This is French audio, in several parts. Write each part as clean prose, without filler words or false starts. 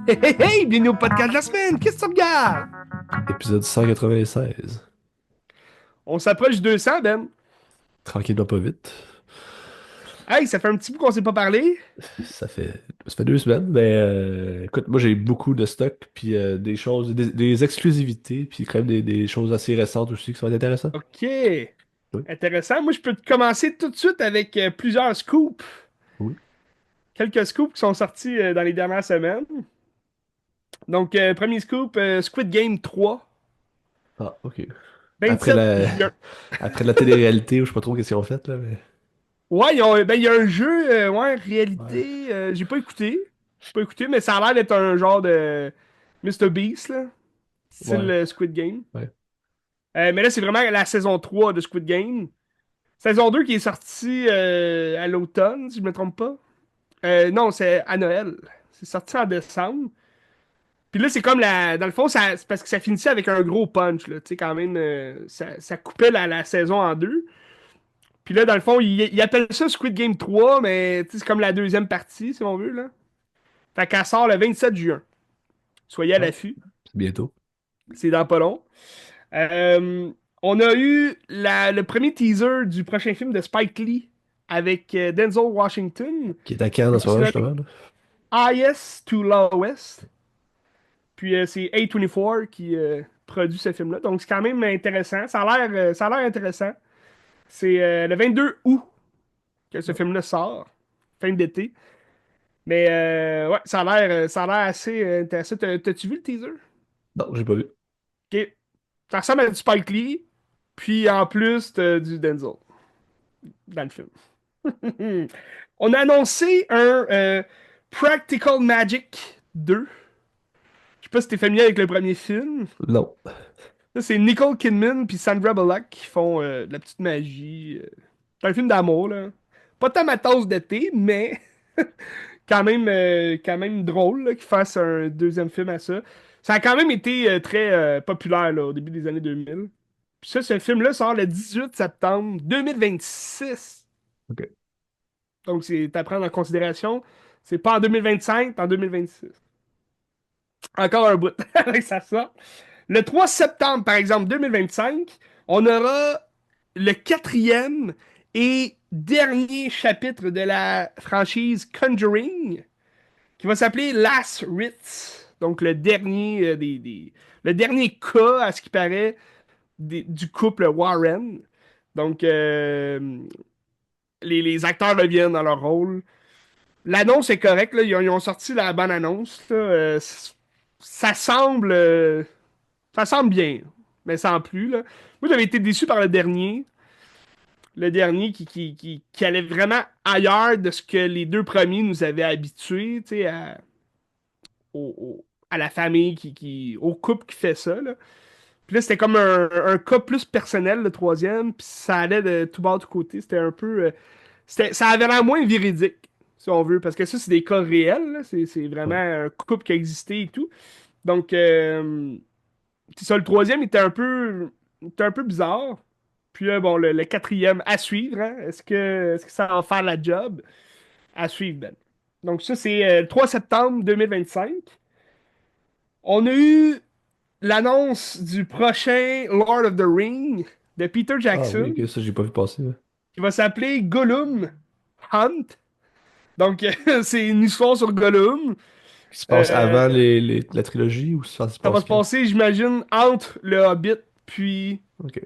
Hey, hey, hey! Bienvenue au podcast de la semaine! Qu'est-ce que tu regardes? Épisode 196. On s'approche du 200, Ben. Tranquillement pas vite. Hey, ça fait un petit bout qu'on s'est pas parlé. Ça fait 2 semaines, mais écoute, moi j'ai beaucoup de stock, puis des choses, des exclusivités, puis quand même des choses assez récentes aussi qui sont intéressantes. OK. Oui, Intéressant. Moi, je peux te commencer tout de suite avec plusieurs scoops. oui. Quelques scoops qui sont sortis dans les dernières semaines. Donc, premier scoop, Squid Game 3, Ah, ok. Après 27 la, juin. après la télé-réalité, où je sais pas trop qu'est-ce qu'ils ont fait, là, mais. Ouais, ben, il y a un jeu, ouais, Ouais. réalité. J'ai pas écouté. J'ai pas écouté, mais ça a l'air d'être un genre de Mr. Beast, là. Style Ouais. Squid Game. Ouais. Mais là, c'est vraiment la saison 3 de Squid Game. Saison 2 qui est sortie à l'automne, si je me trompe pas. Non, c'est à Noël. C'est sorti en décembre. Puis là, c'est comme la. Dans le fond, c'est parce que ça finissait avec un gros punch, là. Tu sais, quand même, ça coupait la saison en deux. Puis là, dans le fond, ils appellent ça Squid Game 3, mais tu sais, c'est comme la deuxième partie, si on veut, là. Fait qu'elle sort le 27 juin. Soyez à Ah, l'affût. c'est bientôt. C'est dans pas long. Euh, on a eu le premier teaser du prochain film de Spike Lee avec Denzel Washington. Qui est à Cannes Le en film ce moment, se nomme justement, là. IS to Law West. Puis c'est A24 qui produit ce film-là. Donc c'est quand même intéressant. Ça a l'air intéressant. C'est le 22 août que ce Ah. film-là sort, fin d'été. Mais ouais, ça a l'air assez intéressant. T'as-tu vu le teaser? Non, j'ai pas vu. Ok. Ça ressemble à du Spike Lee. Puis en plus, t'as du Denzel dans le film. On a annoncé un Practical Magic 2. Je sais pas si t'es familier avec le premier film. Non. Là, c'est Nicole Kidman puis Sandra Bullock qui font de la petite magie. C'est un film d'amour, là. Pas tant ma tasse d'été, mais quand même drôle là, qu'ils fassent un deuxième film à ça. Ça a quand même été très populaire là, au début des années 2000. Puis ça, ce film-là sort le 18 septembre 2026. Ok. Donc, c'est à prendre en considération. C'est pas en 2025, c'est en 2026. Encore un bout avec ça sort. Le 3 septembre, par exemple, 2025, on aura le quatrième et dernier chapitre de la franchise Conjuring, qui va s'appeler Last Rites. Donc, le dernier, le dernier cas, à ce qui paraît, du couple Warren. Donc, les acteurs reviennent dans leur rôle. L'annonce est correcte, là. Ils ont sorti la bonne annonce, là. Ça semble, ça semble bien, mais sans plus, là. Moi, j'avais été déçu par le dernier. Le dernier qui allait vraiment ailleurs de ce que les deux premiers nous avaient habitués, tu sais, à la famille, au couple qui fait ça, là. Puis là, c'était comme un cas plus personnel, le troisième, puis ça allait de tout bord, de tout côté. C'était un peu. Ça avait l'air moins véridique, si on veut, parce que ça, c'est des cas réels, là. C'est vraiment Ouais. un couple qui a existé et tout. Donc, c'est ça, le troisième était un peu bizarre. Puis bon, le quatrième à suivre, hein. Est-ce que ça va faire la job? À suivre, Ben. Donc, ça, c'est le 3 septembre 2025. On a eu l'annonce du prochain Lord of the Ring de Peter Ah oui, Jackson, ok, ça j'ai pas vu passer, là. qui va s'appeler Gollum Hunt. Donc, c'est une histoire sur Gollum. Qui se passe Euh, avant la trilogie ou ça se Ça va passe se quand? passer, j'imagine, entre le Hobbit puis Ok.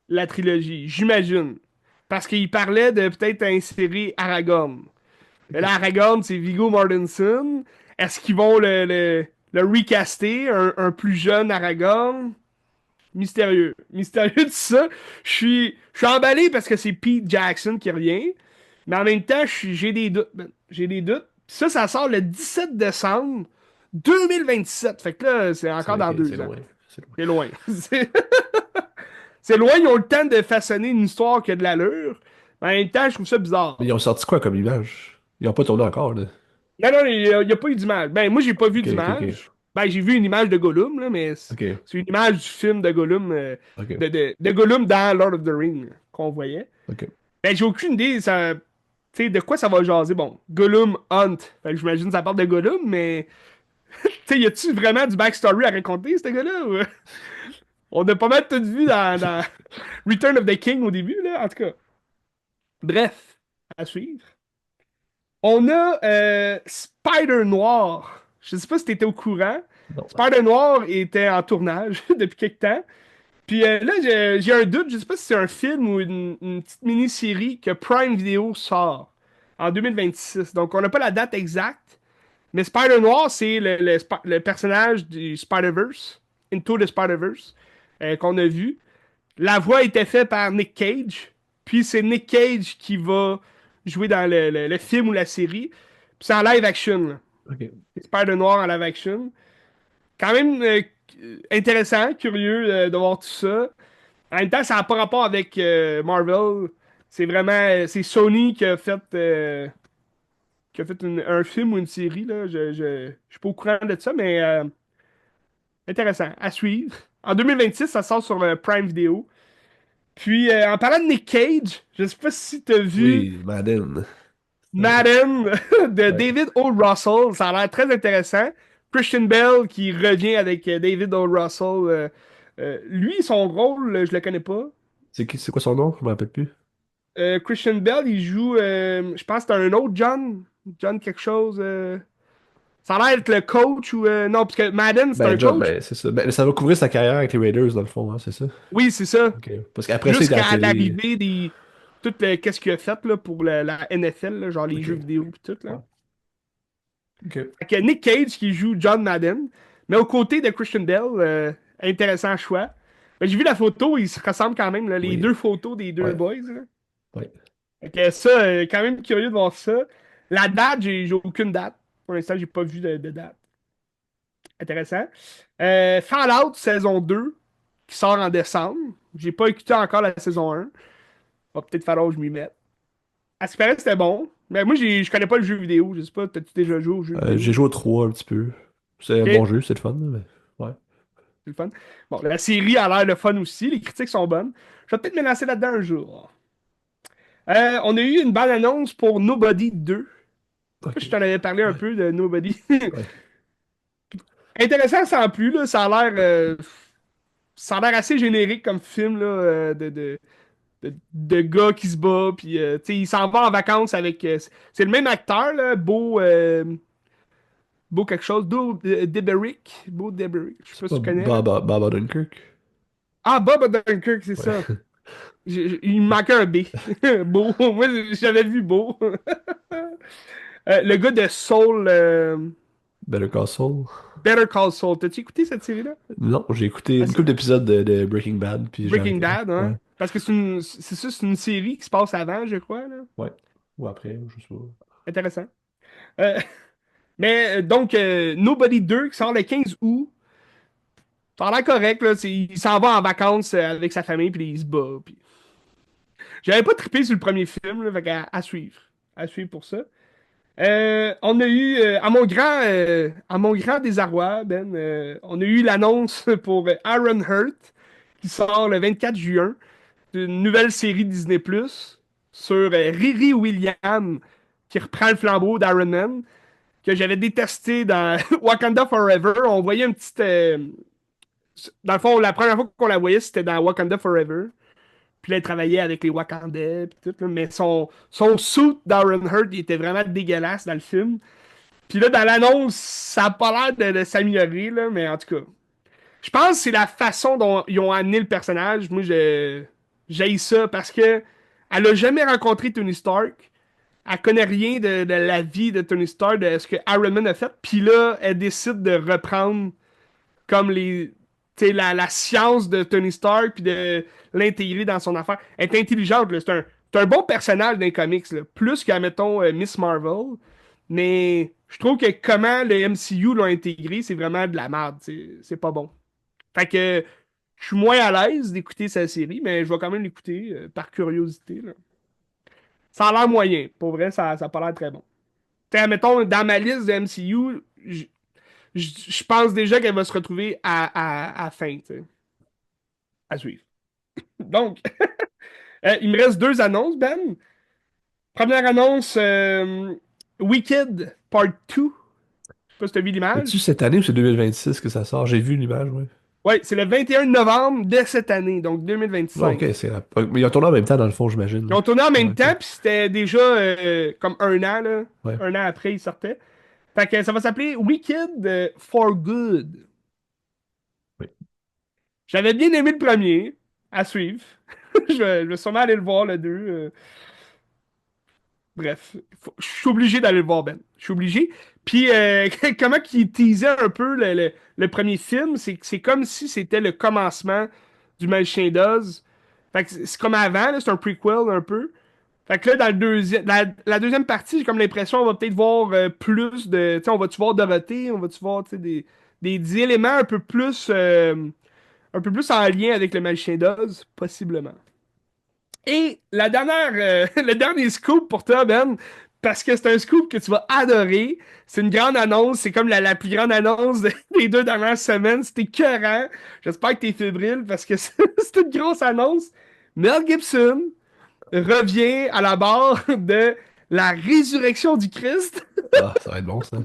la trilogie. J'imagine. Parce qu'il parlait de peut-être insérer Aragorn. Mais Ok. là, Aragorn, c'est Viggo Mortensen. Est-ce qu'ils vont le recaster, un plus jeune Aragorn? Mystérieux. Mystérieux de ça. Je suis emballé parce que c'est Pete Jackson qui revient. Mais en même temps, j'ai des doutes, man. J'ai des doutes. Puis ça sort le 17 décembre 2027. Fait que là, c'est encore dans C'est 2 ans. loin. C'est loin. C'est loin. C'est c'est loin, ils ont le temps de façonner une histoire qui a de l'allure. Mais en même temps, je trouve ça Mais bizarre. ils ont sorti quoi comme image? Ils ont pas tourné encore, là. Non, non, il n'y a pas eu d'image. Ben, moi, j'ai pas vu Ok, ok, ok. d'image. Ben, j'ai vu une image de Gollum, là, mais Ok, c'est une image du film de Gollum, ok, de Gollum dans Lord of the Rings, là, qu'on voyait. ok. Ben, j'ai aucune idée, ça, tu sais, de quoi ça va jaser. Bon, Gollum Hunt. Fait que j'imagine que ça parle de Gollum, mais, tu sais, y a-tu vraiment du backstory à raconter, ce gars-là? On a pas mal tout vu dans Return of the King au début, là, en tout cas. Bref, à suivre. On a Spider Noir. Je sais pas si tu étais au courant. Non. Spider Noir était en tournage depuis quelque temps. Puis là, j'ai un doute. Je sais pas si c'est un film ou une petite mini-série que Prime Video sort en 2026. Donc, on n'a pas la date exacte. Mais Spider Noir, c'est le personnage du Spider-Verse, Into the Spider-Verse, qu'on a vu. La voix était faite par Nick Cage. Puis c'est Nick Cage qui va jouer dans le film ou la série. Puis c'est en live action, là. Ok. Spider Noir en live action. Quand même intéressant, curieux de voir tout ça. En même temps, ça n'a pas rapport avec Marvel. C'est vraiment c'est Sony qui a fait un film ou une série, là. Je suis pas au courant de ça, mais intéressant. À suivre. En 2026, ça sort sur Prime Video. Puis, en parlant de Nick Cage, je sais pas si t'as vu Oui, Madden. Madden de Ouais. David O. Russell. Ça a l'air très intéressant. Christian Bell qui revient avec David O. Russell. Lui, son rôle, je le connais pas. C'est quoi son nom? Je me rappelle plus. Christian Bell, il joue, je pense que c'est un autre John. John quelque chose. Ça a l'air d'être le coach ou... non, parce que Madden, c'est un Ben, Job, coach. ben, c'est ça. Ben, ça va couvrir sa carrière avec les Raiders, dans le fond, hein, c'est ça? Oui, c'est ça. Ok. Parce qu'après ça, il était à la Jusqu'à télé. l'arrivée des... Tout qu'est-ce qu'il a fait là, pour la NFL, là, genre les Ok. jeux vidéo et tout. Là. Ouais. Ok. Fait que Nick Cage qui joue John Madden, mais aux côtés de Christian Bell, intéressant choix. Ben, j'ai vu la photo, ils se ressemblent quand même, là, les Oui. deux photos des deux Ouais. boys. Là. Ouais. Fait que ça, quand même curieux de voir ça. La date, j'ai aucune date. Pour l'instant, j'ai pas vu de date. Intéressant. Fallout saison 2 qui sort en décembre. J'ai pas écouté encore la saison 1. Va peut-être falloir que je m'y mette. À ce qui paraît, c'était bon. Mais moi, je connais pas le jeu vidéo. Je sais pas, t'as-tu déjà joué au jeu J'ai vidéo? joué au 3 un petit peu. C'est un bon Ok. jeu, c'est le fun, là, mais... Ouais. C'est le fun. Bon, la série a l'air le fun aussi. Les critiques sont bonnes. Je vais peut-être me lancer là-dedans un jour. On a eu une bonne annonce pour Nobody 2. Ok. Je t'en avais parlé un Ouais. peu de Nobody. Ouais. Intéressant sans plus, là. Ça a l'air assez générique comme film là, de gars qui se bat. Puis, tu sais, il s'en va en vacances avec. C'est le même acteur, là, Beau quelque chose. Deberick. Beau Deberick. Je sais C'est pas si pas tu connais, là. Bob Odenkirk? Ah, Bob Odenkirk, c'est Ouais. ça. Il me manquait un B. Beau. Moi, j'avais vu Beau. Le gars de Soul, Better Call Saul? Better Call Saul. T'as-tu écouté cette série-là? Non, j'ai écouté Ah, une couple d'épisodes de Breaking Bad, puis j'ai Breaking arrêté. Bad, hein? Ouais. Parce que c'est ça, c'est une série qui se passe avant, je crois, là. Ouais. Ou après, je sais pas. Intéressant. Euh, mais donc, Nobody 2 qui sort le 15 août. Ça a l'air correct, là. Il s'en va en vacances avec sa famille, puis il se bat. Puis... J'avais pas trippé sur le premier film, là, fait à suivre. À suivre pour ça. On a eu, à mon grand désarroi, Ben, on a eu l'annonce pour Iron Heart qui sort le 24 juin d'une nouvelle série Disney Plus sur Riri Williams qui reprend le flambeau d'Iron Man que j'avais détesté dans Wakanda Forever. On voyait une petite. Dans le fond, la première fois qu'on la voyait, c'était dans Wakanda Forever. Puis là, elle travaillait avec les Wakandais, puis tout, là. Mais son suit d'Iron Heart, il était vraiment dégueulasse dans le film. Puis là, dans l'annonce, ça a pas l'air de s'améliorer, là, mais en tout cas. Je pense que c'est la façon dont ils ont amené le personnage. Moi, j'haïs ça parce que elle a jamais rencontré Tony Stark. Elle connaît rien de la vie de Tony Stark, de ce que Iron Man a fait. Puis là, elle décide de reprendre comme la science de Tony Stark puis de l'intégrer dans son affaire. Elle est intelligente, là. C'est un bon personnage dans les comics, là. Plus qu'à, mettons, Miss Marvel. Mais je trouve que comment le MCU l'a intégré, c'est vraiment de la merde. C'est pas bon. Fait que je suis moins à l'aise d'écouter sa série, mais je vais quand même l'écouter par curiosité, là. Ça a l'air moyen. Pour vrai, ça a pas l'air très bon. T'sais, mettons, dans ma liste de MCU, je pense déjà qu'elle va se retrouver à fin, tu sais, à suivre. Donc, il me reste deux annonces, Ben. Première annonce, Wicked Part 2. Je sais pas si tu as vu C'est-tu l'image. cette année ou c'est 2026 que ça sort? J'ai vu l'image, oui. Oui, c'est le 21 novembre de cette année, donc Ah, ok, 2025. c'est mais ils ont tourné en même temps, dans le fond, j'imagine. Ils ont tourné en Ouais, même ok. temps, puis c'était déjà comme un an, là. Ouais. Un an après, ils sortaient. Fait que ça va s'appeler Wicked for Good. Oui. J'avais bien aimé le premier, à suivre. Je vais sûrement aller le voir, le deux. Bref, je suis obligé d'aller le voir, Ben. Je suis obligé. Puis, comment qu'il teasait un peu le premier film, c'est comme si c'était le commencement du Magicien d'Oz. Fait que c'est comme avant, là, c'est un prequel un peu. Fait que là, dans le deuxième, la deuxième partie, j'ai comme l'impression on va peut-être voir plus de. Tu sais, on va-tu voir Dorothée, on va-tu voir tu sais, des éléments un peu plus en lien avec le Magicien d'Oz, possiblement. Et la dernière, le dernier scoop pour toi, Ben, parce que c'est un scoop que tu vas adorer. C'est une grande annonce. C'est comme la plus grande annonce des deux dernières semaines. C'était écœurant. J'espère que t'es fébrile parce que c'est une grosse annonce. Mel Gibson revient à la barre de la résurrection du Christ. Ah, ça va être bon, ça.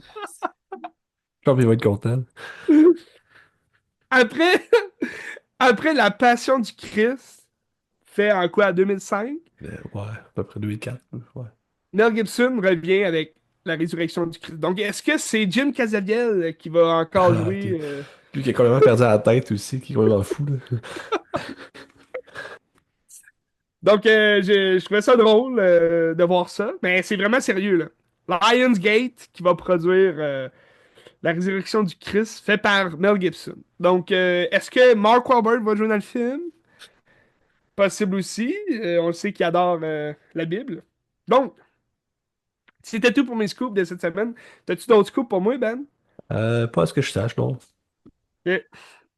Je pense qu'il va être content. Après, après la passion du Christ, fait en quoi, 2005? Ouais, à peu près 2004. Ouais. Mel Gibson revient avec la résurrection du Christ. Donc, est-ce que c'est Jim Caviezel qui va encore Ah, ok. jouer Lui qui a complètement perdu la tête aussi, qui est complètement fou, là. Donc, je trouvais ça drôle de voir ça. Mais c'est vraiment sérieux, là. Lionsgate qui va produire la résurrection du Christ, fait par Mel Gibson. Donc, est-ce que Mark Wahlberg va jouer dans le film? Possible aussi. On le sait qu'il adore la Bible. Donc, c'était tout pour mes scoops de cette semaine. T'as-tu d'autres scoops pour moi, Ben? Pas à ce que je sache, non. Et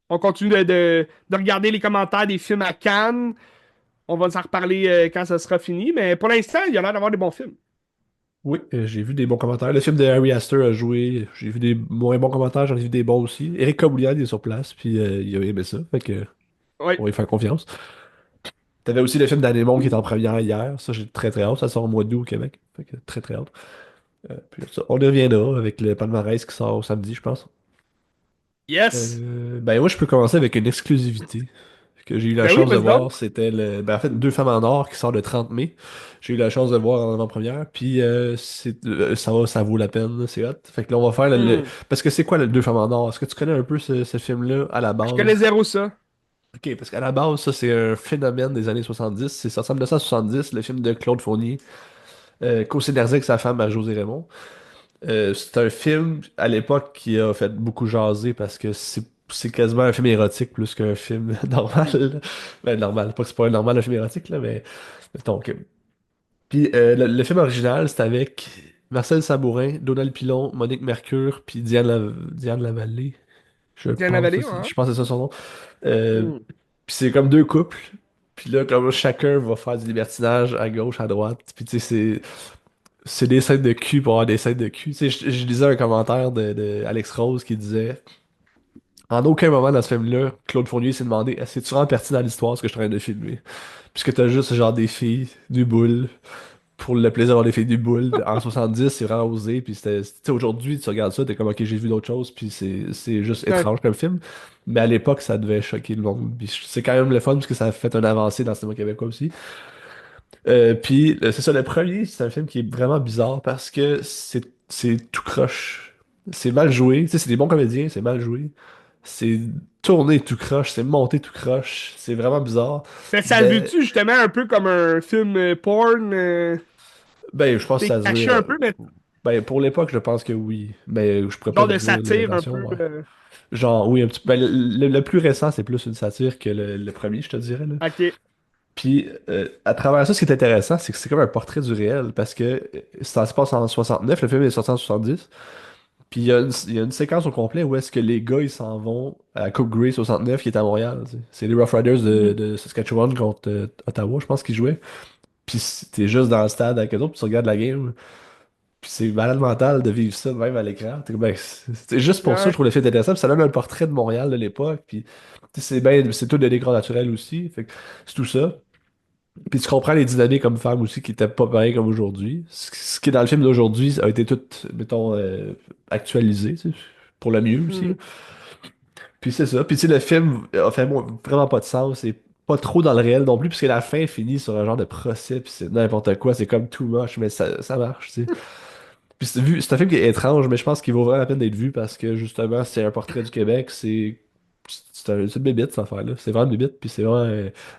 on continue de regarder les commentaires des films à Cannes. On va s'en reparler quand ça sera fini. Mais pour l'instant, il y a l'air d'avoir des bons films. Oui, j'ai vu des bons commentaires. Le film de Harry Astor a joué. J'ai vu des moins bons commentaires, j'en ai vu des bons aussi. Eric Kaboulian, il est sur place, puis il a aimé ça. Fait que Oui. on va lui faire confiance. T'avais aussi le film d'Anémon qui est en première hier. Ça, j'ai très très hâte. Ça sort au mois d'août au Québec. Fait que très très hâte. Puis ça, on y reviendra avec le palmarès qui sort samedi, je pense. Yes. Ben moi, je peux commencer avec une exclusivité que j'ai eu la Ben oui, chance de vas-y donc. voir. C'était en fait Deux femmes en or qui sort le 30 mai. J'ai eu la chance de le voir en avant-première. Puis ça vaut la peine, là, c'est hot. Fait que là, on va faire Hmm. parce que c'est quoi le Deux femmes en or? Est-ce que tu connais un peu ce film-là à la Je connais base? zéro ça. Ok, parce qu'à la base, ça, c'est un phénomène des années 70. C'est sorti en 1970, le film de Claude Fournier, co-scénarisé avec sa femme, Marie-Josée Raymond. C'est un film, à l'époque, qui a fait beaucoup jaser parce que c'est quasiment un film érotique plus qu'un film normal, là. Ben, normal, pas que c'est pas un normal, un film érotique, là, mais donc. Puis le film original, c'était avec Marcel Sabourin, Donald Pilon, Monique Mercure, puis Diane Lavallée. Je Diana pense, Vallée, ça, hein? je pense que c'est ça son nom. Euh, Hmm. puis c'est comme deux couples. Puis là, comme chacun va faire du libertinage à gauche, à droite. Puis tu sais, c'est des scènes de cul pour avoir des scènes de cul. Tu sais, je lisais un commentaire de Alex Rose qui disait en aucun moment dans ce film-là, Claude Fournier s'est demandé est-ce que tu rends pertinent l'histoire ce que je suis en train de filmer? Puisque t'as juste genre des filles, du boule, pour le plaisir d'avoir des filles du boule. En 70, c'est vraiment osé. Puis tu sais, aujourd'hui, tu regardes ça, t'es comme ok, j'ai vu d'autres choses, puis c'est juste Ouais. étrange comme film. Mais à l'époque, ça devait choquer le monde. Puis c'est quand même le fun parce que ça a fait une avancée dans le cinéma québécois aussi. C'est ça, le premier, c'est un film qui est vraiment bizarre parce que c'est tout croche. C'est mal joué. Tu sais, c'est des bons comédiens, c'est mal joué. C'est tourné tout croche, c'est monté tout croche. C'est vraiment bizarre. Ça le Ben, veut-tu justement un peu comme un film porn? ben, je pense que T'es ça se caché dire. un peu, mais Ben, pour l'époque, je pense que oui. Mais je pourrais pas genre te de dire la satire un version, peu. ouais. Genre, oui, un petit peu. Ben, le plus récent, c'est plus une satire que le premier, je te dirais, là. Ok. Puis, à travers ça, ce qui est intéressant, c'est que c'est comme un portrait du réel, parce que ça se passe en 69, le film est sorti en 70, puis il y a une séquence au complet où est-ce que les gars, ils s'en vont à Coupe Grey 69, qui est à Montréal, tu sais. C'est les Rough Riders de, Mhm. de Saskatchewan contre Ottawa, je pense qu'ils jouaient. Puis t'es juste dans le stade avec eux autres, puis tu regardes la game. Puis c'est malade mental de vivre ça de même à l'écran. Ben, c'est juste pour ça, je Ouais. trouve le film intéressant. Puis ça donne un portrait de Montréal de l'époque. Puis tu sais, c'est tout de décor naturel aussi. Fait que c'est tout ça. Puis tu comprends les dynamiques comme femmes aussi qui étaient pas pareilles comme aujourd'hui. Ce qui est dans le film d'aujourd'hui a été tout, mettons, actualisé, tu sais, pour le mieux aussi. Mhm. Puis c'est ça. Puis tu sais, le film a fait vraiment pas de sens. Et pas trop dans le réel non plus, puisque la fin finit sur un genre de procès. Puis c'est n'importe quoi. C'est comme too much, mais ça marche, tu sais. Puis c'est un film qui est étrange, mais je pense qu'il vaut vraiment la peine d'être vu parce que justement, c'est un portrait du Québec. C'est une bébite, cette affaire-là. C'est vraiment une bébite, puis c'est vraiment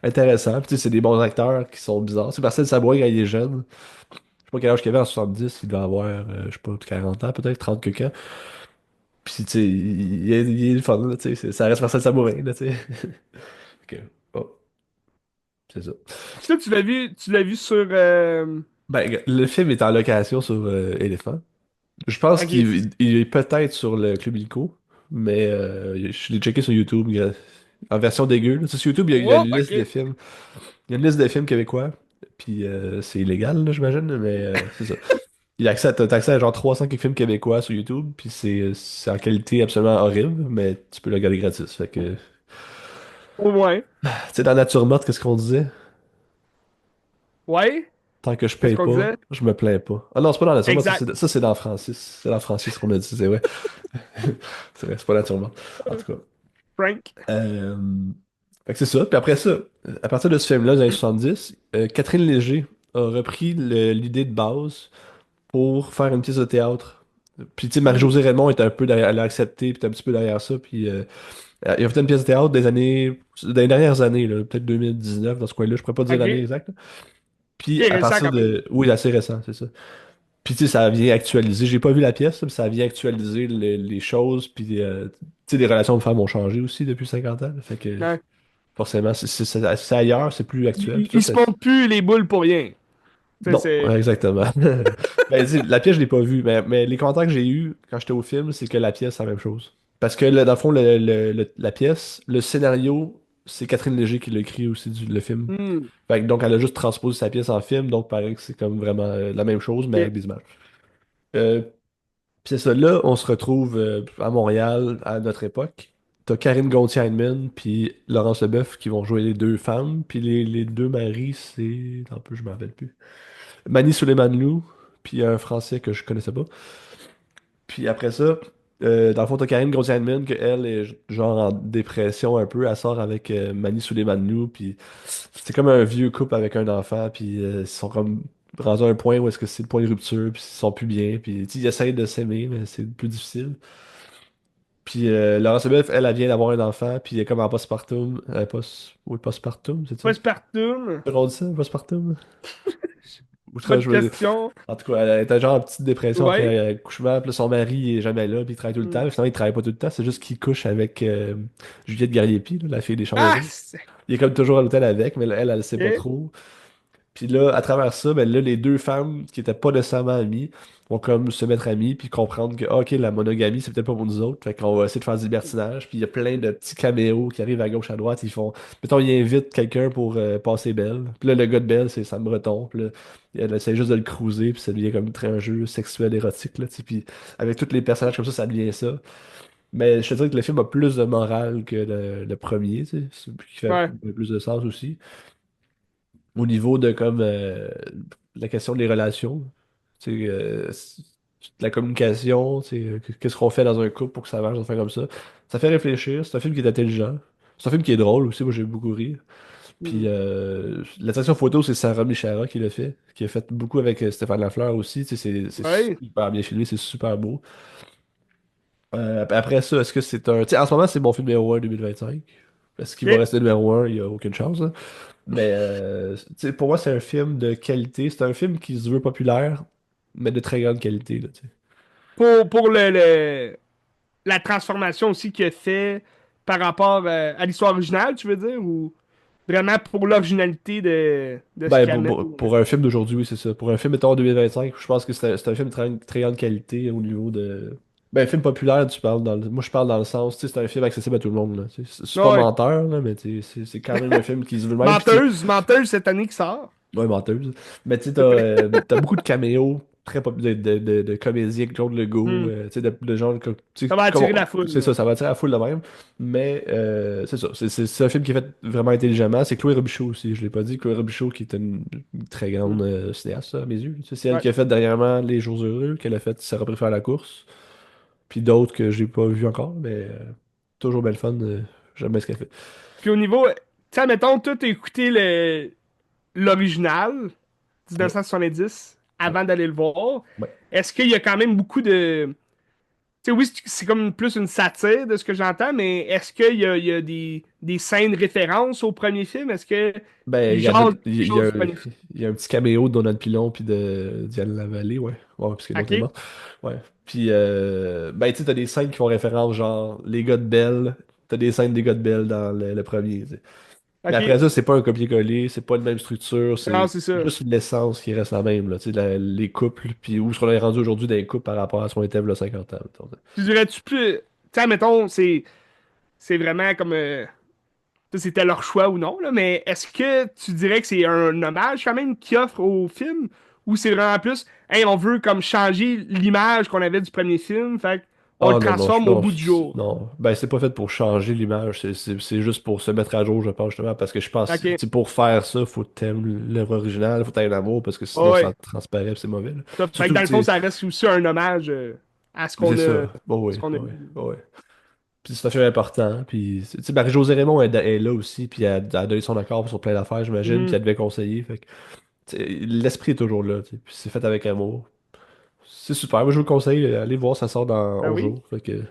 intéressant. Puis tu sais, c'est des bons acteurs qui sont bizarres. C'est Marcel Sabourin quand il est jeune. Je sais pas quel âge qu'il avait en 70, il doit avoir, je sais pas, 40 ans peut-être, 30 que ans. Puis tu sais, il est le fun, là, tu sais. Ça reste Marcel Sabourin, là, tu sais. Ok, bon, c'est ça. Ça, tu l'as vu sur. Ben, le film est en location sur Elephant. Je pense Ok. qu'il est peut-être sur le Club Illico, mais je l'ai checké sur YouTube en version dégueu, là. Sur YouTube, il y a Oh, une liste de ok. films. Il y a une liste de films québécois, puis c'est illégal, là, j'imagine, mais c'est ça. T'as accès à genre 300 quelques films québécois sur YouTube, puis c'est en qualité absolument horrible, mais tu peux le regarder gratis. Fait que, tu Au moins. sais, dans Nature morte, qu'est-ce qu'on disait? Ouais. Tant que je Qu'est-ce paye qu'on pas, disait? je me plains pas. Ah non, c'est pas dans Nature morte, Exact. ça c'est dans Francis. C'est dans Francis qu'on a dit, c'est vrai. C'est vrai, c'est pas Nature morte. En tout cas. Frank. Euh, Fait que c'est ça. Puis après ça, à partir de ce film-là, des années 70, Catherine Léger a repris l'idée de base pour faire une pièce de théâtre. Puis tu sais, Mhm. Marie-Josée Raymond est un peu derrière, elle a accepté, puis t'es un petit peu derrière ça. Puis il a fait une pièce de théâtre des dernières années, là, peut-être 2019, dans ce coin-là, je pourrais pas dire l'année Ok. exacte. Puis C'est à récent partir quand même. de. Oui, assez récent, c'est ça. Puis tu sais, ça vient actualiser. J'ai pas vu la pièce, mais ça vient actualiser les choses. Puis tu sais, les relations de femmes ont changé aussi depuis 50 ans. Fait que Ouais. forcément, c'est ailleurs, c'est plus actuel. Puis Ils ça, se montent plus les boules pour rien. Tu sais, non, c'est. ouais, exactement. Ben, dis, la pièce, je l'ai pas vue, mais les commentaires que j'ai eus quand j'étais au film, c'est que la pièce, c'est la même chose. Parce que dans le fond, la pièce, le scénario, c'est Catherine Léger qui l'a écrit aussi, le film. Hmm. Fait que, donc, elle a juste transposé sa pièce en film, donc pareil que c'est comme vraiment la même chose, mais Ok. avec des images. Euh, Puis c'est ça, là, on se retrouve à Montréal à notre époque. T'as Karine Gontier-Heinemann puis Laurence Leboeuf qui vont jouer les deux femmes, puis les deux maris, c'est... Un peu, je m'en rappelle plus. Mani Souleiman puis un Français que je connaissais pas. Puis après ça, dans le fond, t'as Karine Gontier-Heinemann, que elle est genre en dépression un peu, elle sort avec Mani Souleiman puis c'est comme un vieux couple avec un enfant, puis ils sont comme rendus à un point où est-ce que c'est le point de rupture, puis ils sont plus bien, puis tu sais, ils essayent de s'aimer, mais c'est plus difficile. Puis Laurence Leboeuf, elle vient d'avoir un enfant, puis elle est comme en postpartum. Oui, postpartum, c'est ça? Postpartum. On dit ça, postpartum? Ou Bonne question. en tout cas, elle était genre en petite dépression Ouais. après couchement, puis là, son mari il est jamais là, puis il travaille tout le Hmm. temps. Finalement, il travaille pas tout le temps, c'est juste qu'il couche avec Juliette Garriépi, là, la fille des Chambres Ah! Roses. Il est comme toujours à l'hôtel avec, mais elle le sait pas Ok. trop. Puis là, à travers ça, ben là, les deux femmes qui étaient pas nécessairement amies vont comme se mettre amies puis comprendre que, ah, ok, la monogamie, c'est peut-être pas pour nous autres. Fait qu'on va essayer de faire du libertinage. Puis il y a plein de petits caméos qui arrivent à gauche, à droite. Ils font, mettons, ils invitent quelqu'un pour passer Belle. Puis là, le gars de Belle, c'est Sam Breton. Puis là, elle essaie juste de le cruiser. Puis ça devient comme très un jeu sexuel érotique, là, tu sais. Puis avec tous les personnages comme ça devient ça. Mais je te dirais que le film a plus de morale que le premier, tu sais, qui fait Ouais. plus de sens aussi au niveau de comme la question des relations, tu sais, la communication, tu sais, qu'est-ce qu'on fait dans un couple pour que ça marche, ça fait comme ça. Ça fait réfléchir, c'est un film qui est intelligent. C'est un film qui est drôle aussi, moi j'ai beaucoup ri. Puis Hmm. la section photo, c'est Sarah Michara qui l'a fait, qui a fait beaucoup avec Stéphane Lafleur aussi. Tu sais, c'est Ouais. super bien filmé, c'est super beau. Après ça, est-ce que c'est un. Tu sais, en ce moment, c'est mon film numéro 1 2025. Est-ce qu'il va Ok. rester numéro 1? Il n'y a aucune chance, hein. Mais tu sais, pour moi, c'est un film de qualité. C'est un film qui se veut populaire, mais de très grande qualité, là, tu sais. Pour la transformation aussi qu'il a fait par rapport à l'histoire originale, tu veux dire, ou vraiment pour l'originalité de ce Ben, qu'il amène. pour un film d'aujourd'hui, oui, c'est ça. Pour un film, mettons, en 2025, je pense que c'est un film de très grande qualité au niveau de. Ben, un film populaire, tu parles moi, je parle dans le sens, tu sais, c'est un film accessible à tout le monde, là, tu sais. C'est pas Ouais. menteur, là, mais tu sais, c'est quand même un film qui se veut le même. Puis, Menteuse cette année qui sort. ouais, menteuse. Mais tu sais, t'as beaucoup de caméos. très populaire de comédiens, Claude Legault, Hmm. tu sais, de gens comme, tu sais, Ça va attirer la foule, c'est là. ça, ça va attirer la foule de même. Mais c'est ça, c'est un film qui est fait vraiment intelligemment. C'est Chloé Robichaud aussi, je l'ai pas dit. Chloé Robichaud qui est une très Hmm. grande cinéaste, à mes yeux. Tu sais, c'est elle Ouais. qui a fait dernièrement Les Jours Heureux, qu'elle a fait Ça aurait préféré la course. Puis d'autres que j'ai pas vu encore, mais toujours belle fun. J'aime bien ce qu'elle fait. Puis au niveau, tu sais, mettons, toi, t'as écouté l'original, Ouais, 1970, ouais, avant d'aller le voir. ouais. Est-ce qu'il y a quand même beaucoup de... Tu sais, oui, c'est comme plus une satire de ce que j'entends, mais est-ce qu'il y a des scènes références au premier film? Est-ce que Ben, il il y, jase des il y a choses du premier film? il y a un petit caméo de Donald Pilon puis de Diane Lavallée, ouais. Ouais, parce que l'autre est OK? mort. Ouais. Puis, ben, tu sais, t'as des scènes qui font référence, genre, les gars de Belle. T'as des scènes des gars de Belle dans le premier, tu sais. Mais après OK? ça, c'est pas un copier-coller, c'est pas la même structure, Non, c'est c'est ça. juste l'essence qui reste la même, là. Tu sais, les couples, puis où est-ce qu'on est rendu aujourd'hui dans les couples par rapport à ce qu'on était il y a 50 ans, mettons. Tu dirais-tu plus... Tu sais, mettons, c'est vraiment comme... ça, c'était leur choix ou non, là, mais est-ce que tu dirais que c'est un hommage quand même qu'ils offrent au film? Ou c'est vraiment plus, hey, on veut comme changer l'image qu'on avait du premier film, fait on le Ah non, non, transforme au non, bout du jour. non. Ben, c'est pas fait pour changer l'image, c'est juste pour se mettre à jour, je pense, justement, parce que je pense, tu OK. sais, pour faire ça, faut t'aimer l'œuvre originale, faut t'aimer l'amour, parce que Ah sinon ça ouais. transparaît, pis c'est mauvais, là. Ça fait que Surtout, dans le fond, tu sais, ça reste aussi un hommage à ce c'est qu'on a, ça. Bon, ce oui, qu'on a oui, vu. oui. Puis c'est un film important, puis, tu sais, Marie-Josée Raymond est là aussi, puis elle a donné son accord sur plein d'affaires, j'imagine, puis Mhm. elle devait conseiller, fait que, tu sais, l'esprit est toujours là, tu sais, puis c'est fait avec amour. C'est super, moi je vous le conseille, allez voir, ça sort dans Ben 11 oui. jours, fait que, Toute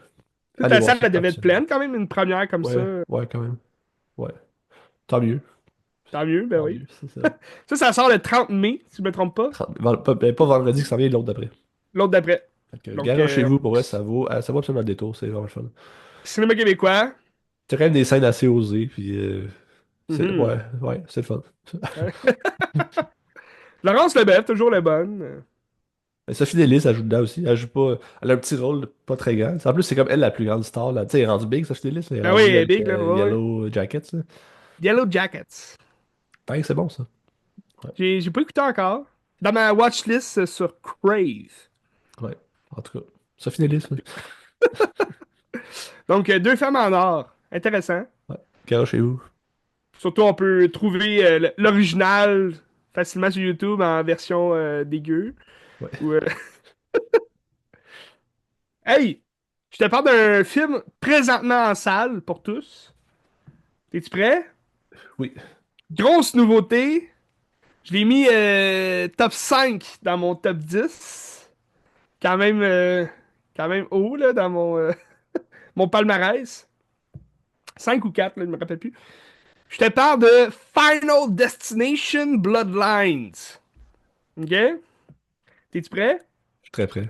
allez la voir salle, ça, elle devait être absolument. pleine quand même, une première comme Ouais, ça. ouais, quand même. Ouais. Tant mieux. Tant mieux, ben Tant oui. mieux, c'est ça. Ça sort le 30 mai, si je me trompe pas. Pas vendredi que ça vient, l'autre d'après. L'autre d'après. Fait que, Donc, garage chez vous, pour vrai, ça vaut absolument le détour, c'est vraiment le fun. cinéma québécois. T'as quand même des scènes assez osées, puis Mhm. ouais, ouais, c'est le fun. Laurence Leboeuf, toujours la bonne. Mais Sophie Delis, elle joue dedans aussi. Elle joue pas. Elle a un petit rôle pas très grand. En plus, c'est comme elle la plus grande star, là. Tu sais, elle est rendue big, Sophie Delis. Elle est Ben oui, rendue elle est avec big, là. Ouais, ouais. Yellow Jackets, là. Yellow Jackets. Pareil, c'est bon, ça. Ouais. J'ai pas écouté encore. Dans ma watchlist sur Crave. Ouais. En tout cas, Sophie Delis, là. Donc, deux femmes en or. Intéressant. Ouais. Garage chez vous. Surtout, on peut trouver l'original facilement sur YouTube en version dégueu. Ouais. Ou, Hey! Je te parle d'un film présentement en salle pour tous. Es-tu prêt? Oui. Grosse nouveauté. Je l'ai mis top 5 dans mon top 10. Quand même, quand même haut là, dans mon palmarès. 5 ou 4 là, je me rappelle plus. Je te parle de Final Destination Bloodlines. OK? T'es-tu prêt? Je suis très prêt.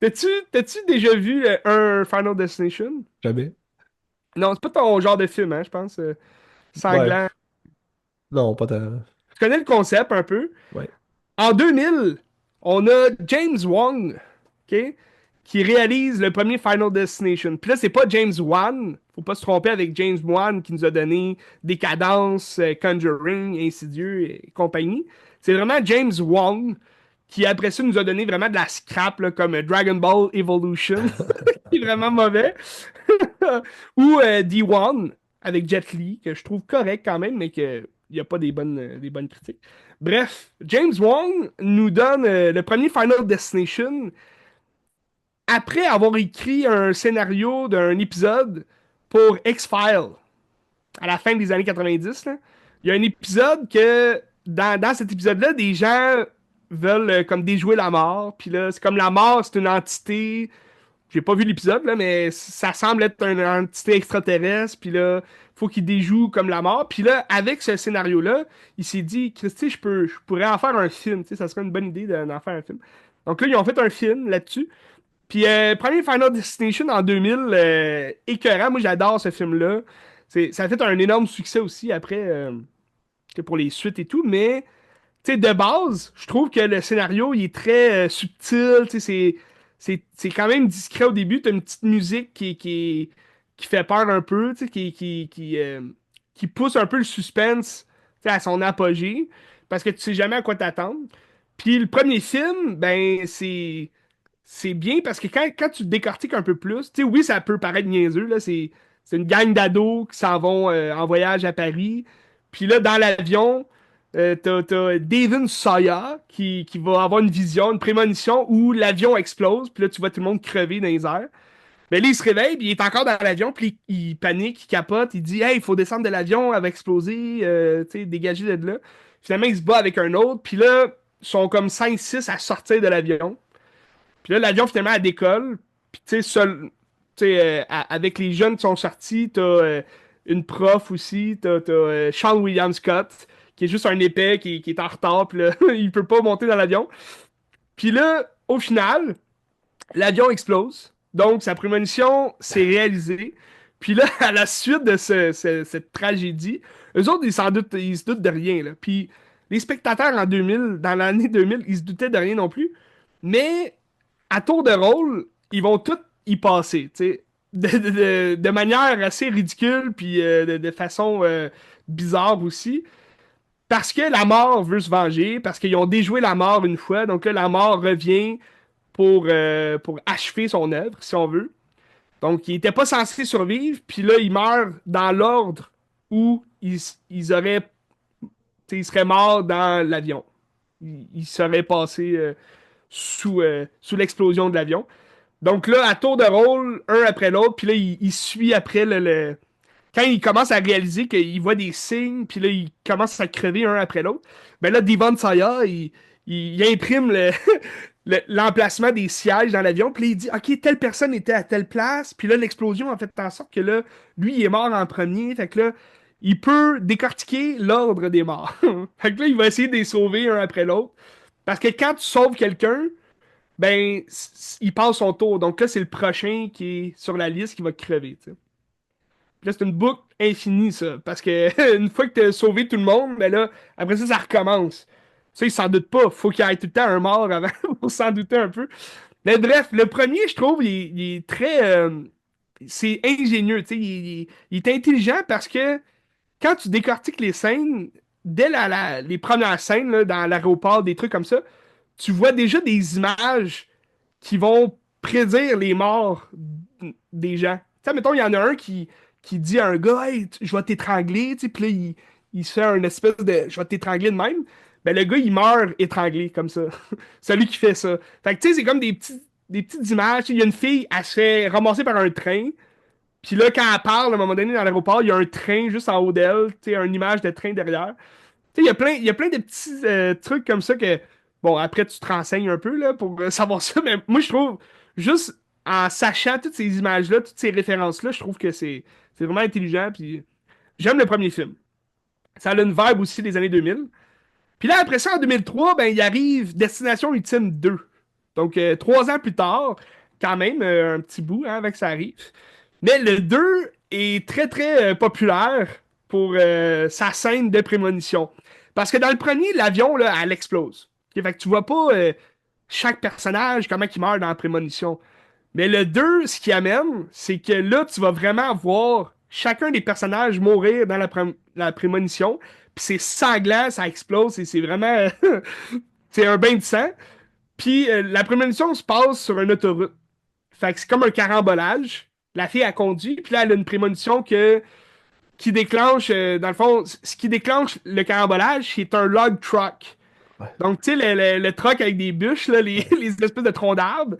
T'as-tu déjà vu un Final Destination? Jamais. Non, c'est pas ton genre de film, hein, je pense. Ouais. Sanglant. Non, pas tant. Tu connais le concept un peu. Ouais. En 2000, on a James Wong, OK, qui réalise le premier Final Destination. Puis là, c'est pas James Wan. Faut pas se tromper avec James Wan qui nous a donné Décadence, Conjuring, Insidieux et compagnie. C'est vraiment James Wong qui, après ça, nous a donné vraiment de la scrap, là, comme Dragon Ball Evolution, qui est vraiment mauvais. Ou D1 avec Jet Li, que je trouve correct quand même, mais qu'il n'y a pas des bonnes critiques. Bref, James Wong nous donne le premier Final Destination après avoir écrit un scénario d'un épisode pour X-Files à la fin des années 90. Là. Il y a un épisode que, dans cet épisode-là, des gens veulent comme déjouer la mort. Puis là, c'est comme la mort, c'est une entité. J'ai pas vu l'épisode, là, mais ça semble être une entité extraterrestre. Puis là, faut qu'il déjoue comme la mort. Puis là, avec ce scénario-là, il s'est dit, Christy, je pourrais en faire un film. Tu sais, ça serait une bonne idée d'en faire un film. Donc là, ils ont fait un film là-dessus. Puis premier Final Destination en 2000, écœurant. Moi, j'adore ce film-là. Ça a fait un énorme succès aussi après, pour les suites et tout. Mais tu sais, de base, je trouve que le scénario, il est très subtil, tu sais, c'est quand même discret au début. T'as une petite musique qui fait peur un peu, tu sais, qui pousse un peu le suspense, tu sais, à son apogée, parce que tu sais jamais à quoi t'attendre. Puis le premier film, ben, c'est bien parce que quand tu décortiques un peu plus, tu sais, oui, ça peut paraître niaiseux, là, c'est une gang d'ados qui s'en vont en voyage à Paris. Puis là, dans l'avion, t'as Devon Sawyer qui va avoir une vision, une prémonition où l'avion explose. Puis là, tu vois tout le monde crever dans les airs. Mais là, il se réveille, puis il est encore dans l'avion, puis il panique, il capote, il dit: Hey, il faut descendre de l'avion, elle va exploser, tu sais, dégagez de là. Finalement, il se bat avec un autre, puis là, ils sont comme 5 6 à sortir de l'avion. Puis là, l'avion, finalement, elle décolle. Puis, tu sais, avec les jeunes qui sont sortis, t'as une prof aussi, t'as Sean William Scott, qui est juste un épais, qui est en retard, puis là, il peut pas monter dans l'avion. Puis là, au final, l'avion explose. Donc, sa prémonition s'est réalisée. Puis là, à la suite de cette tragédie, eux autres, ils se doutent de rien, là. Puis les spectateurs en 2000, dans l'année 2000, ils se doutaient de rien non plus. Mais à tour de rôle, ils vont tous y passer, tu sais. De manière assez ridicule, puis de façon bizarre aussi. Parce que la mort veut se venger, parce qu'ils ont déjoué la mort une fois. Donc là, la mort revient pour achever son œuvre, si on veut. Donc, il était pas censé survivre, puis là, il meurt dans l'ordre où ils auraient, tu sais, ils seraient morts dans l'avion. Ils seraient passés sous l'explosion de l'avion. Donc là, à tour de rôle, un après l'autre, puis là, il suit après quand il commence à réaliser qu'il voit des signes, puis là, il commence à crever un après l'autre, ben là, Devon Sawa, il imprime l'emplacement des sièges dans l'avion, puis là, il dit, OK, telle personne était à telle place, puis là, l'explosion a fait en sorte que là, lui, il est mort en premier, fait que là, il peut décortiquer l'ordre des morts. Fait que là, il va essayer de les sauver un après l'autre. Parce que quand tu sauves quelqu'un, ben, il passe son tour. Donc là, c'est le prochain qui est sur la liste qui va crever, tu sais. Puis là, c'est une boucle infinie, ça. Parce que une fois que tu as sauvé tout le monde, ben là, après ça, ça recommence. Ça, il s'en doute pas. Faut qu'il y ait tout le temps un mort avant pour s'en douter un peu. Mais bref, le premier, je trouve, il est très. C'est ingénieux, tu sais. Il est intelligent parce que quand tu décortiques les scènes, dès les premières scènes, là, dans l'aéroport, des trucs comme ça, tu vois déjà des images qui vont prédire les morts des gens. Tu sais, mettons, il y en a un qui dit à un gars: Hey, je vais t'étrangler, tu sais, puis là, il se fait une espèce de je vais t'étrangler de même. Ben, le gars, il meurt étranglé, comme ça. Celui qui fait ça. Fait que, tu sais, c'est comme des petites images. Tu sais, il y a une fille, elle se fait ramasser par un train. Puis là, quand elle parle, à un moment donné, dans l'aéroport, il y a un train juste en haut d'elle. Tu sais, une image de train derrière. Tu sais, il y a plein de petits trucs comme ça que, bon, après, tu te renseignes un peu là, pour savoir ça, mais moi, je trouve, juste en sachant toutes ces images-là, toutes ces références-là, je trouve que c'est vraiment intelligent, puis j'aime le premier film. Ça a une vibe aussi des années 2000. Puis là, après ça, en 2003, ben, il arrive Destination Ultime 2. Donc, 3 ans plus tard, quand même, un petit bout hein, avant que ça arrive. Mais le 2 est très, très populaire pour sa scène de prémonition. Parce que dans le premier, l'avion, là, elle explose. Ok, fait que tu vois pas chaque personnage, comment il meurt dans la prémonition. Mais le 2, ce qui amène, c'est que là, tu vas vraiment voir chacun des personnages mourir dans la prémonition. Puis c'est sanglant, ça explose, et c'est vraiment... c'est un bain de sang. Puis la prémonition se passe sur une autoroute. Fait que c'est comme un carambolage. La fille a conduit, puis là, elle a une prémonition qui déclenche, dans le fond, ce qui déclenche le carambolage, c'est un log truck. Ouais. Donc, tu sais, le truck avec des bûches, là, Ouais. les espèces de troncs d'arbres.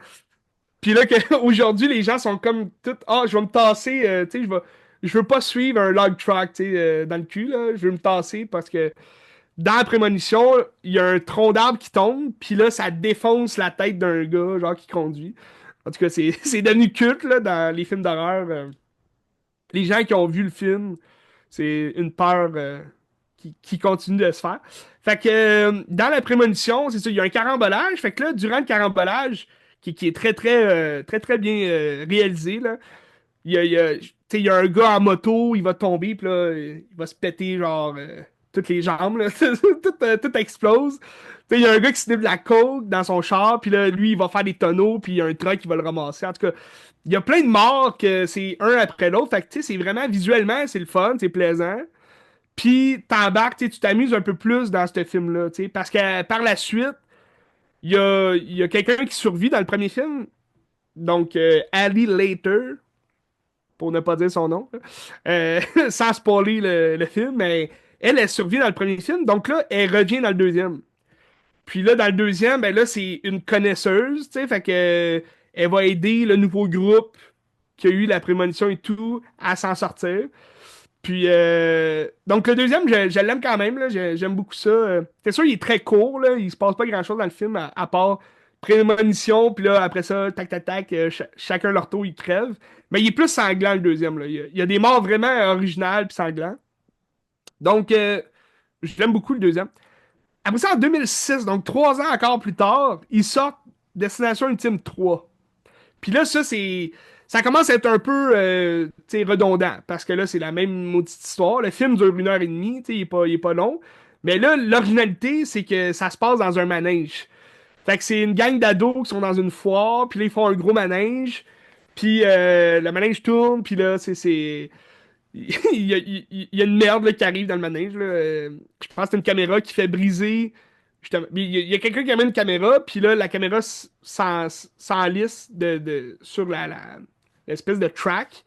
Puis là, aujourd'hui, les gens sont comme tout, ah, je vais me tasser, tu sais, je veux pas suivre un log truck, tu sais, dans le cul, là. Je veux me tasser parce que dans la prémonition, il y a un tronc d'arbre qui tombe, puis là, ça défonce la tête d'un gars, genre, qui conduit. En tout cas, c'est devenu culte, là, dans les films d'horreur. Les gens qui ont vu le film, c'est une peur qui continue de se faire. Fait que dans la prémonition, c'est ça, il y a un carambolage. Fait que là, durant le carambolage, qui est très, très, très, très bien réalisé, là, tu sais, il y a un gars en moto, il va tomber, puis là, il va se péter, genre, toutes les jambes, là. Tout explose. Tu sais, il y a un gars qui se de la coke dans son char, puis là, lui, il va faire des tonneaux, puis il y a un truck qui va le ramasser. En tout cas, il y a plein de morts que c'est un après l'autre. Fait que, tu sais, c'est vraiment, visuellement, c'est le fun, c'est plaisant. Puis, t'embarques, tu sais, tu t'amuses un peu plus dans ce film-là, tu sais, parce que par la suite, il y a quelqu'un qui survit dans le premier film, donc Ali Later, pour ne pas dire son nom, là. Sans spoiler le film, mais elle survit dans le premier film, donc là, elle revient dans le deuxième. Puis là, dans le deuxième, ben là, c'est une connaisseuse, tu sais, fait que elle va aider le nouveau groupe qui a eu la prémonition et tout à s'en sortir. Puis, donc le deuxième, je l'aime quand même, là, j'aime beaucoup ça. C'est sûr, il est très court, là, il se passe pas grand-chose dans le film, à part prémonition, puis là, après ça, tac, tac, tac, chacun leur tour, ils crèvent. Mais il est plus sanglant, le deuxième, là. Il y a des morts vraiment originales puis sanglants. Donc, je l'aime beaucoup, le deuxième. Après ça, en 2006, donc 3 ans encore plus tard, ils sortent Destination Ultime 3. Puis là, ça commence à être un peu tu sais, redondant, parce que là, c'est la même maudite histoire. Le film dure 1 heure et demie, tu sais, il est pas long. Mais là, l'originalité, c'est que ça se passe dans un manège. Fait que c'est une gang d'ados qui sont dans une foire, puis là, ils font un gros manège, puis le manège tourne, puis là, il y a une merde là, qui arrive dans le manège. Là. Je pense que c'est une caméra qui fait briser. Justement. Il y a quelqu'un qui amène une caméra, puis là, la caméra s'enlisse sur l'espèce de track.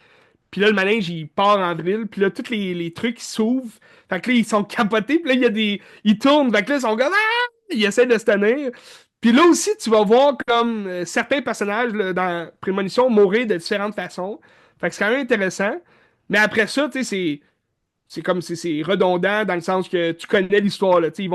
Puis là, le manège, il part en vrille. Puis là, tous les trucs ils s'ouvrent. Fait que là, ils sont capotés. Puis là, il y a des. Ils tournent. Fait que là, ils sont comme. Ah! Ils essaient de se tenir. Puis là aussi, tu vas voir comme certains personnages là, dans Prémonition mourir de différentes façons. Fait que c'est quand même intéressant. Mais après ça, tu sais, c'est comme c'est redondant dans le sens que tu connais l'histoire, là. Tu sais,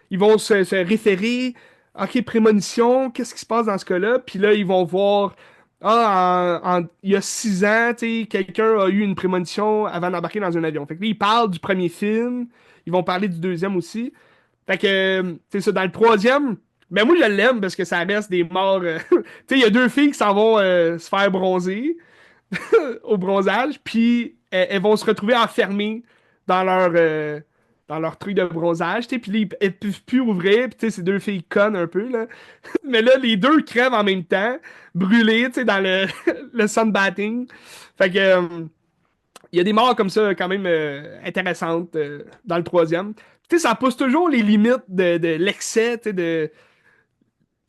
ils vont se référer. OK, prémonition, qu'est-ce qui se passe dans ce cas-là? Puis là, ils vont voir. Ah, il y a 6 ans, tu sais, quelqu'un a eu une prémonition avant d'embarquer dans un avion. Fait que là, ils parlent du premier film. Ils vont parler du deuxième aussi. Fait que, c'est ça, dans le troisième, ben moi, je l'aime parce que ça reste des morts. Tu sais, il y a deux filles qui s'en vont se faire bronzer au bronzage, puis elles vont se retrouver enfermées dans leur truc de bronzage, tu sais, puis là, elles peuvent plus ouvrir, puis tu sais, c'est deux filles connes un peu, là. Mais là, les deux crèvent en même temps, brûlés, tu sais, dans le, le sunbathing. Fait que, il y a des morts comme ça, quand même intéressantes dans le troisième. Tu sais, ça pousse toujours les limites de l'excès, tu sais, de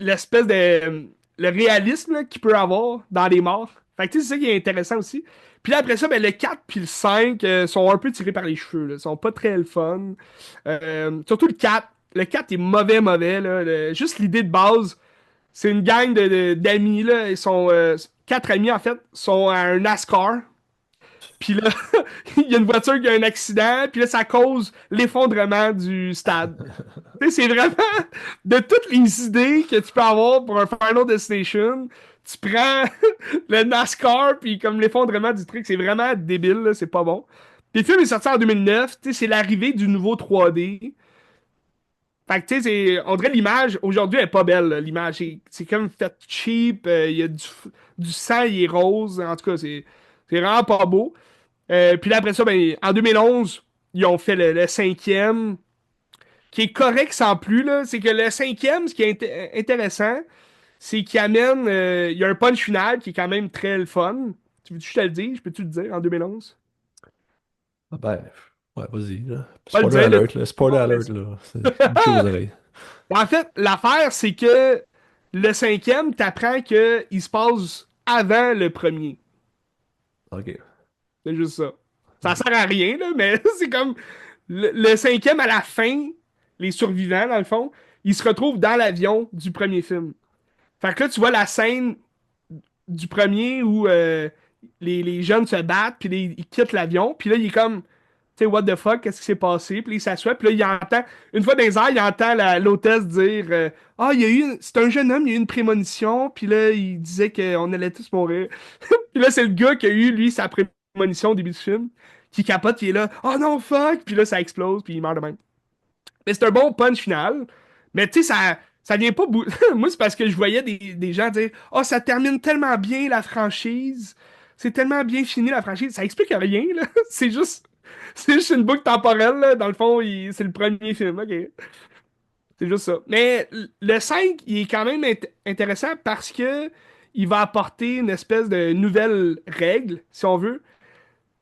l'espèce de le réalisme là, qu'il peut avoir dans les morts. Fait que tu sais, c'est ça qui est intéressant aussi. Puis là, après ça, ben, le 4 puis le 5 sont un peu tirés par les cheveux. Là. Ils sont pas très le fun. Surtout le 4. Le 4 est mauvais, mauvais. Là. Juste l'idée de base, c'est une gang d'amis. Là. Ils sont 4 amis, en fait, sont à un NASCAR. Puis là, il y a une voiture qui a un accident. Puis là, ça cause l'effondrement du stade. Tu sais, c'est vraiment de toutes les idées que tu peux avoir pour un Final Destination, tu prends le NASCAR, puis comme l'effondrement du truc, c'est vraiment débile, là, c'est pas bon. Puis le film est sorti en 2009, tu sais, c'est l'arrivée du nouveau 3D. Fait que, tu sais, on dirait l'image, aujourd'hui, elle est pas belle, là, l'image. C'est comme fait cheap, il y a du sang, il est rose, en tout cas, c'est vraiment pas beau. Puis là, après ça, ben, en 2011, ils ont fait le cinquième qui est correct sans plus, là, c'est que le cinquième, ce qui est intéressant, c'est qu'il amène. Il y a un punch final qui est quand même très le fun. Tu veux-tu que je te le dise? Je peux-tu le dire en 2011? Ah ben, ouais, vas-y, là. Pas le Spoiler dire, là, alert, là. Spoiler alert, là. C'est bouché aux oreilles. En fait, l'affaire, c'est que le cinquième, t'apprends qu'il se passe avant le premier. Ok. C'est juste ça. Ça sert à rien, là, mais c'est comme le cinquième à la fin, les survivants, dans le fond, ils se retrouvent dans l'avion du premier film. Fait que là, tu vois la scène du premier où les jeunes se battent, puis là, ils quittent l'avion, puis là, il est comme, tu sais, what the fuck, qu'est-ce qui s'est passé? Puis là, il s'assoit, puis là, il entend, une fois dans les airs, il entend l'hôtesse dire ah, il y a eu, c'est un jeune homme, il y a eu une prémonition, puis là, il disait qu'on allait tous mourir. Puis là, c'est le gars qui a eu, lui, sa prémonition au début du film, qui capote, qui est là, oh non, fuck, puis là, ça explose, puis il meurt de même. Mais c'est un bon punch final. Mais tu sais, ça vient pas. Moi, c'est parce que je voyais des gens dire oh, ça termine tellement bien la franchise. C'est tellement bien fini la franchise. Ça explique rien, là. C'est juste une boucle temporelle, là. Dans le fond, c'est le premier film. Ok. C'est juste ça. Mais le 5 il est quand même intéressant parce que il va apporter une espèce de nouvelle règle, si on veut.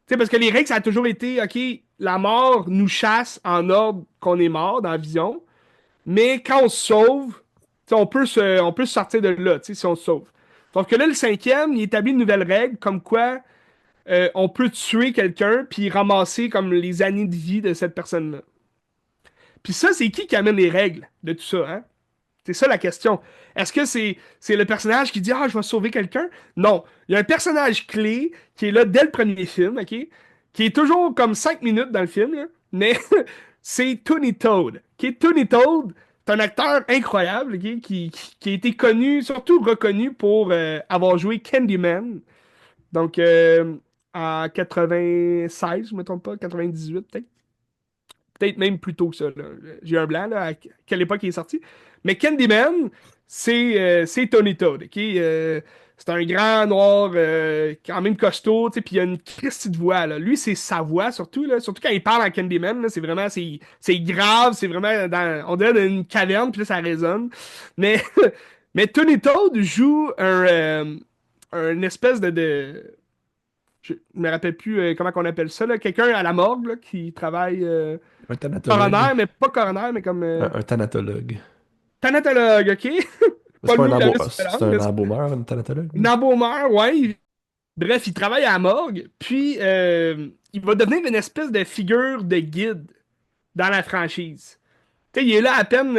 Tu sais, parce que les règles, ça a toujours été, OK, la mort nous chasse en ordre qu'on est mort dans la vision. Mais quand on se sauve, sais, on peut se sortir de là, tu sais, si on se sauve. Sauf que là, le cinquième, il établit une nouvelle règle, comme quoi on peut tuer quelqu'un puis ramasser comme les années de vie de cette personne-là. Puis ça, c'est qui amène les règles de tout ça, hein? C'est ça la question. Est-ce que c'est le personnage qui dit ah, je vais sauver quelqu'un? Non. Il y a un personnage clé qui est là dès le premier film, OK? Qui est toujours comme 5 minutes dans le film, là, mais c'est Tony Todd. Tony Todd, c'est un acteur incroyable, OK? Qui a été connu, surtout reconnu pour avoir joué Candyman. Donc, en 96, je ne me trompe pas, 98 peut-être. Peut-être même plus tôt que ça, là. J'ai un blanc, là, à quelle époque il est sorti. Mais Candyman, c'est Tony Todd, OK? C'est un grand noir, quand même costaud, tu sais, puis il a une christie de voix, là. Lui, c'est sa voix, surtout, là. Surtout quand il parle en Candyman, là, c'est vraiment, c'est grave, c'est vraiment on dirait dans une caverne, puis là, ça résonne. Mais, mais Tony Todd joue un espèce je me rappelle plus comment on appelle ça, là. Quelqu'un à la morgue, là, qui travaille Un thanatologue. coroner, mais pas coroner, mais comme Un thanatologue. thanatologue, OK? C'est Pas pas le un mot qui avait sur la c'est langue, un mais embaumeur, un thanatologue, là. une embaumeur, ouais. Bref, il travaille à la morgue, puis il va devenir une espèce de figure de guide dans la franchise. Tu sais, il est là à peine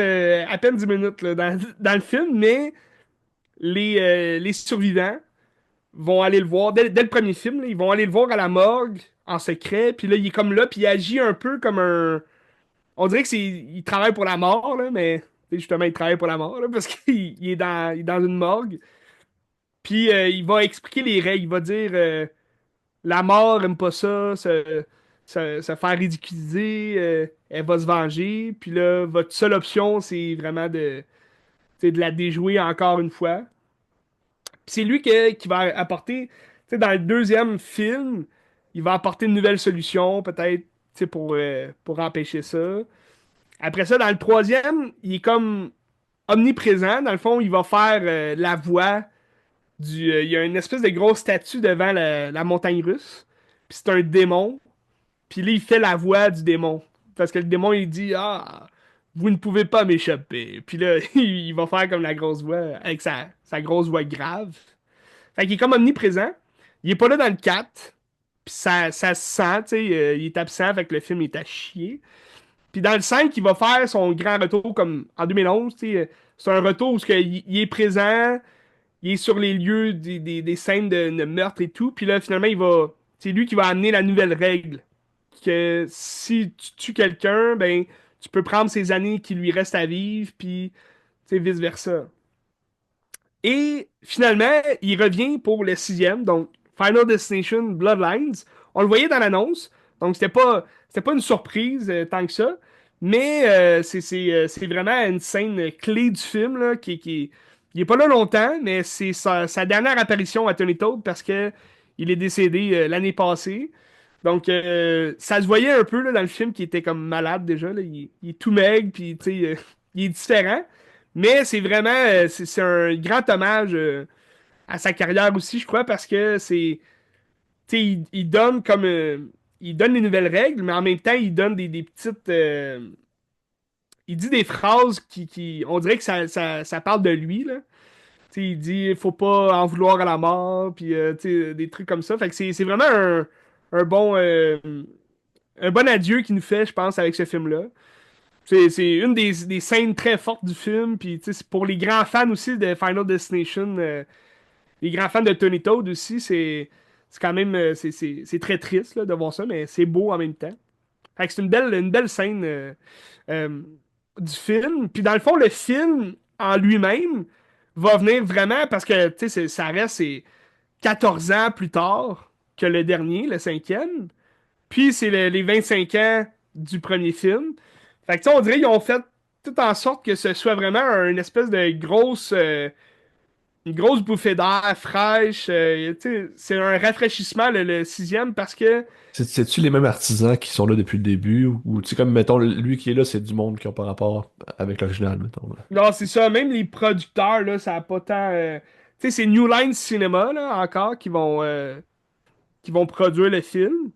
10 minutes là, dans le film, mais les survivants vont aller le voir dès le premier film, là, ils vont aller le voir à la morgue en secret, puis là, il est comme là, puis il agit un peu comme un. On dirait que il travaille pour la mort, là, mais tu sais, justement, il travaille pour la mort, là, parce il est dans une morgue. Puis il va expliquer les règles. Il va dire la mort aime pas ça, se faire ridiculiser, elle va se venger. Puis là, votre seule option, c'est vraiment de la déjouer encore une fois. Puis c'est lui qui va apporter, tu sais, dans le deuxième film, il va apporter une nouvelle solution, peut-être, tu sais, pour empêcher ça. Après ça, dans le troisième, il est comme omniprésent. Dans le fond, il va faire la voix il y a une espèce de grosse statue devant la montagne russe. Puis c'est un démon. Puis là, il fait la voix du démon. Parce que le démon, il dit ah, vous ne pouvez pas m'échapper. Puis là, il va faire comme la grosse voix, avec sa grosse voix grave. Fait qu'il est comme omniprésent. Il est pas là dans le 4. Puis ça se sent, tu sais, il est absent, fait que le film est à chier. Puis dans le 5, il va faire son grand retour comme en 2011, tu sais. C'est un retour où il est présent, il est sur les lieux des scènes de meurtre et tout. Puis là, finalement, c'est lui qui va amener la nouvelle règle. Que si tu tues quelqu'un, ben, tu peux prendre ces années qui lui restent à vivre, puis, tu sais, vice-versa. Et finalement, il revient pour le sixième, donc Final Destination Bloodlines. On le voyait dans l'annonce, donc c'était pas une surprise tant que ça, mais c'est vraiment une scène clé du film là, il est pas là longtemps, mais c'est sa dernière apparition à Tony Todd parce que il est décédé l'année passée. Donc ça se voyait un peu là, dans le film qu'il était comme malade déjà. Là. Il est tout maigre, puis tu sais, il est différent. Mais c'est vraiment c'est un grand hommage à sa carrière aussi, je crois, parce que tu sais, il donne comme il donne les nouvelles règles, mais en même temps, il donne des petites il dit des phrases on dirait que ça parle de lui là. Tu sais, il dit faut pas en vouloir à la mort, puis tu sais, des trucs comme ça. Fait que c'est vraiment un bon un bon adieu qu'il nous fait, je pense, avec ce film-là. C'est une des scènes très fortes du film. Puis, tu sais, c'est pour les grands fans aussi de Final Destination, les grands fans de Tony Todd aussi, c'est quand même c'est très triste là, de voir ça, mais c'est beau en même temps. Fait que c'est une belle scène euh, du film. Puis, dans le fond, le film en lui-même va venir vraiment parce que tu sais, ça reste c'est 14 ans plus tard que le dernier, le cinquième. Puis c'est les 25 ans du premier film. Fait que tu sais, on dirait qu'ils ont fait tout en sorte que ce soit vraiment une espèce de une grosse bouffée d'air fraîche. Tu sais, c'est un rafraîchissement le sixième parce que C'est-tu les mêmes artisans qui sont là depuis le début? Ou tu sais, comme, mettons, lui qui est là, c'est du monde qui n'a pas rapport avec l'original, mettons, là. non, c'est ça, même les producteurs là, ça a pas tant tu sais, c'est New Line Cinema là encore qui vont produire le film,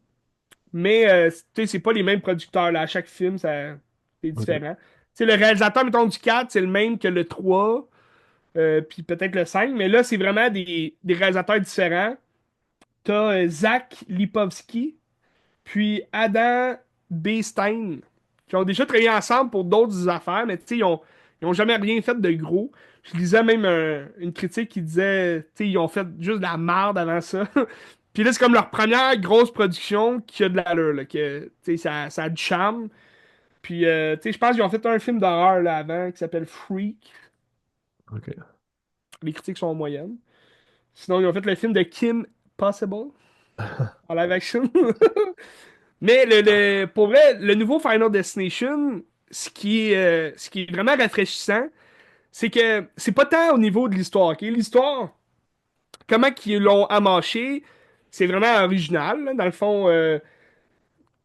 mais tu sais, c'est pas les mêmes producteurs là, à chaque film ça c'est Ok. différent. sais, le réalisateur, mettons, du 4 c'est le même que le 3 puis peut-être le 5 mais là, c'est vraiment des réalisateurs différents. T'as Zach Lipovski, puis Adam B. Stein, qui ont déjà travaillé ensemble pour d'autres affaires, mais tu sais, ils ont jamais rien fait de gros. Je lisais même une critique qui disait, tu sais, ils ont fait juste de la merde avant ça. Puis là, c'est comme leur première grosse production qui a de l'allure, là, que, tu sais, ça a du charme. Puis, tu sais, je pense qu'ils ont fait un film d'horreur là avant qui s'appelle Freak. Ok. Les critiques sont moyennes. Sinon, ils ont fait le film de Kim Possible en live action. Mais pour vrai, le nouveau Final Destination, ce qui est vraiment rafraîchissant, c'est que c'est pas tant au niveau de l'histoire, ok? L'histoire, comment qu'ils l'ont amaché, c'est vraiment original, là. Dans le fond,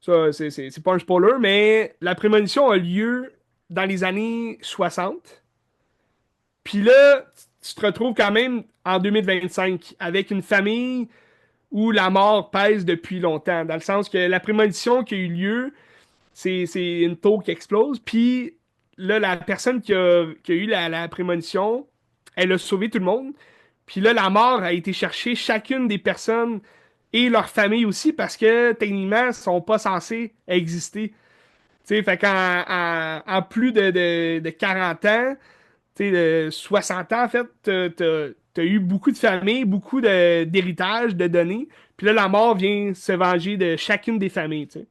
ça, c'est pas un spoiler, mais la prémonition a lieu dans les années 60. Puis là, tu te retrouves quand même en 2025 avec une famille où la mort pèse depuis longtemps. Dans le sens que la prémonition qui a eu lieu, c'est une tour qui explose. Puis là, la personne qui a eu la prémonition, elle a sauvé tout le monde. Puis là, la mort a été chercher chacune des personnes et leur famille aussi parce que techniquement, ils sont pas censés exister. Tu sais, fait en plus de 40 ans, tu sais, de 60 ans, en fait, t'as eu beaucoup de familles, beaucoup d'héritage, de données. Puis là, la mort vient se venger de chacune des familles, tu sais.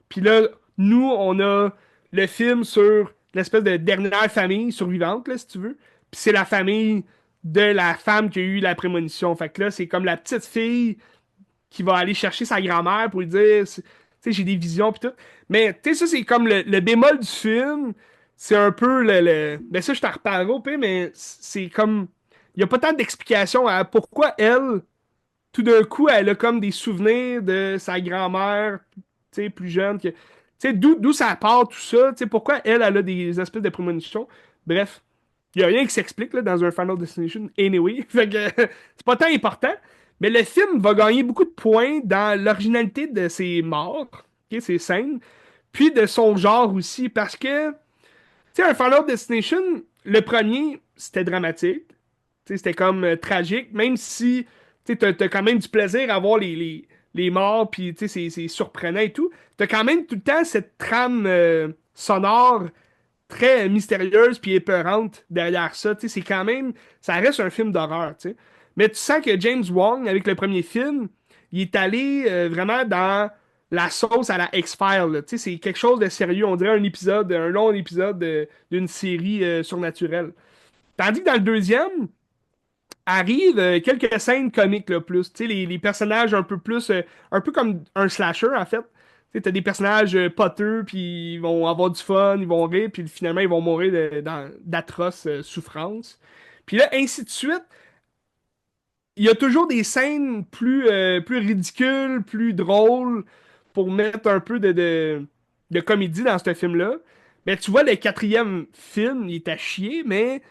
Puis là, nous, on a le film sur l'espèce de dernière famille survivante, là, si tu veux. Puis c'est la famille de la femme qui a eu la prémonition. Fait que là, c'est comme la petite fille qui va aller chercher sa grand-mère pour lui dire, tu sais, j'ai des visions puis tout. Mais, tu sais, ça, c'est comme le bémol du film. C'est un peu ben ça, je t'en reparlerai au pire, mais c'est comme... Il n'y a pas tant d'explications à pourquoi elle, tout d'un coup, elle a comme des souvenirs de sa grand-mère, tu sais, plus jeune. Tu sais, d'où ça part tout ça? Tu sais, pourquoi elle, elle a des espèces de prémonitions? Bref, il n'y a rien qui s'explique là, dans un Final Destination anyway. Fait que c'est pas tant important. Mais le film va gagner beaucoup de points dans l'originalité de ses morts, ok, ses scènes, puis de son genre aussi. Parce que, tu sais, un Final Destination, le premier, c'était dramatique. Tu sais, c'était comme tragique, même si tu sais, t'as quand même du plaisir à voir les morts, puis tu sais, c'est surprenant et tout. T'as quand même tout le temps cette trame sonore très mystérieuse puis épeurante derrière ça. Tu sais, c'est quand même, ça reste un film d'horreur, tu sais. Mais tu sens que James Wong, avec le premier film, il est allé vraiment dans la sauce à la X-Files, là. Tu sais, c'est quelque chose de sérieux. On dirait un épisode, un long épisode d'une série surnaturelle. Tandis que dans le deuxième, arrivent quelques scènes comiques là, plus. Tu sais, les personnages un peu plus, un peu comme un slasher en fait. Tu sais, t'as des personnages poteux, puis ils vont avoir du fun, ils vont rire, puis finalement ils vont mourir d'atroces souffrances. Puis là, ainsi de suite, il y a toujours des scènes plus ridicules, plus drôles, pour mettre un peu de comédie dans ce film-là. Mais tu vois, le quatrième film, il est à chier, mais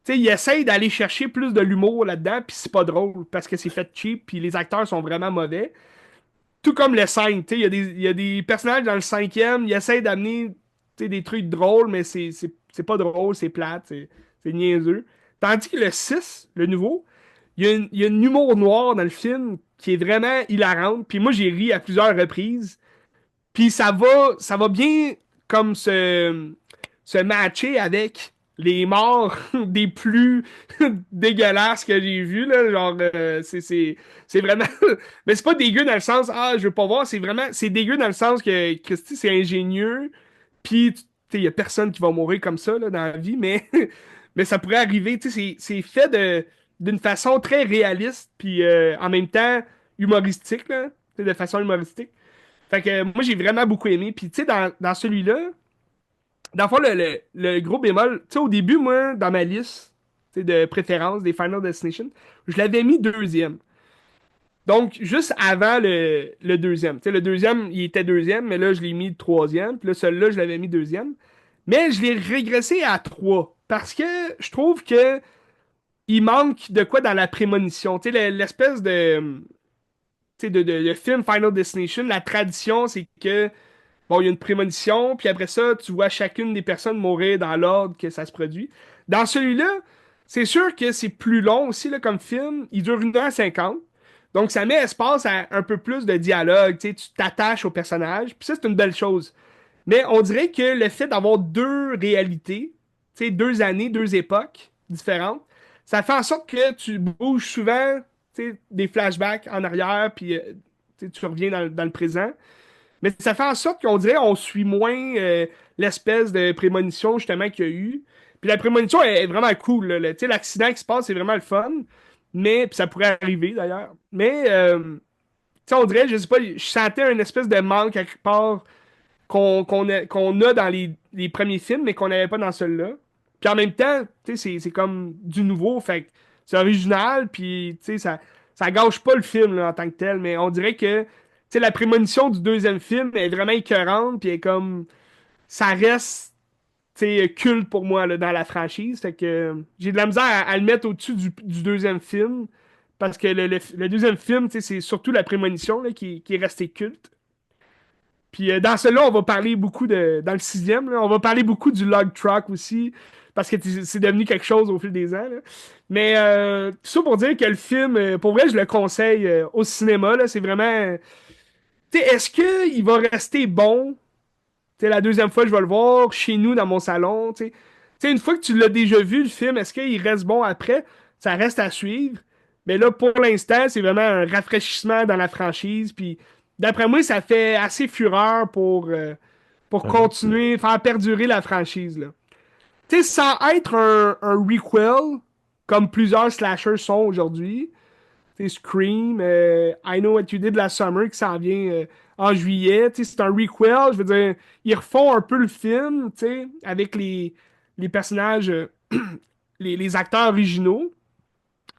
tu sais, il essaye d'aller chercher plus de l'humour là-dedans, puis c'est pas drôle parce que c'est fait cheap, puis les acteurs sont vraiment mauvais. Tout comme le 5, tu sais, il y a des personnages dans le cinquième, ils essayent d'amener tu sais, des trucs drôles, mais c'est pas drôle, c'est plate, c'est niaiseux. Tandis que le 6, le nouveau, il y a une humour noir dans le film qui est vraiment hilarante, puis moi j'ai ri à plusieurs reprises. Puis ça va bien comme se matcher avec les morts des plus dégueulasses que j'ai vues, là. Genre, c'est vraiment. Mais c'est pas dégueu dans le sens, ah, je veux pas voir. C'est vraiment. C'est dégueu dans le sens que Christy, c'est ingénieux. Puis, tu sais, y a personne qui va mourir comme ça, là, dans la vie, mais, mais ça pourrait arriver. Tu sais, c'est fait d'une façon très réaliste, puis en même temps humoristique, là. Tu sais, de façon humoristique. Fait que moi, j'ai vraiment beaucoup aimé. Puis, tu sais, dans celui-là, dans le fond, le gros bémol, tu sais, au début, moi, dans ma liste tu sais, de préférence des Final Destination, je l'avais mis deuxième. Donc, juste avant le deuxième. Tu sais, le deuxième, il était deuxième, mais là, je l'ai mis troisième. Puis là, celui-là, je l'avais mis deuxième. Mais je l'ai régressé à trois. Parce que je trouve que il manque de quoi dans la prémonition. Tu sais, l'espèce de, tu sais, de film Final Destination, la tradition, c'est que bon, il y a une prémonition, puis après ça, tu vois chacune des personnes mourir dans l'ordre que ça se produit. Dans celui-là, c'est sûr que c'est plus long aussi là, comme film. Il dure 1h50. Donc, ça met espace à un peu plus de dialogue. Tu sais, tu t'attaches au personnage. Puis ça, c'est une belle chose. Mais on dirait que le fait d'avoir deux réalités, tu sais, 2 années, 2 époques différentes, ça fait en sorte que tu bouges souvent, tu sais, des flashbacks en arrière, puis tu sais, tu reviens dans le présent. Mais ça fait en sorte qu'on dirait on suit moins l'espèce de prémonition justement qu'il y a eu. Puis la prémonition est vraiment cool. Là. Tu sais, l'accident qui se passe, c'est vraiment le fun. Mais, puis ça pourrait arriver d'ailleurs. Mais, tu sais, on dirait, je sais pas, je sentais une espèce de manque à quelque part qu'on a dans les premiers films, mais qu'on n'avait pas dans celui-là. Puis en même temps, tu sais, c'est comme du nouveau, fait que c'est original, puis tu sais, ça gâche pas le film là, en tant que tel, mais on dirait que tu sais, la prémonition du deuxième film est vraiment écœurante, puis elle est comme ça reste tu sais, culte pour moi là, dans la franchise, fait que j'ai de la misère à le mettre au-dessus du deuxième film, parce que le deuxième film, tu sais, c'est surtout la prémonition là, qui est restée culte. Puis dans celui-là, on va parler beaucoup de. Dans le sixième, là, on va parler beaucoup du log truck aussi, parce que c'est devenu quelque chose au fil des ans. Là. Mais tout ça pour dire que le film, pour vrai, je le conseille au cinéma. Là, c'est vraiment. Tu sais, est-ce qu'il va rester bon? Tu sais, la deuxième fois, je vais le voir chez nous, dans mon salon. Tu sais, une fois que tu l'as déjà vu, le film, est-ce qu'il reste bon après? Ça reste à suivre. Mais là, pour l'instant, c'est vraiment un rafraîchissement dans la franchise. Puis, d'après moi, ça fait assez fureur pour Ouais. continuer, faire perdurer la franchise, là. Tu sais, sans être un requel, comme plusieurs slashers sont aujourd'hui, tu sais, Scream, I Know What You Did Last Summer qui s'en vient en juillet. Tu sais, c'est un requel. Je veux dire, ils refont un peu le film, tu sais, avec les personnages, les acteurs originaux.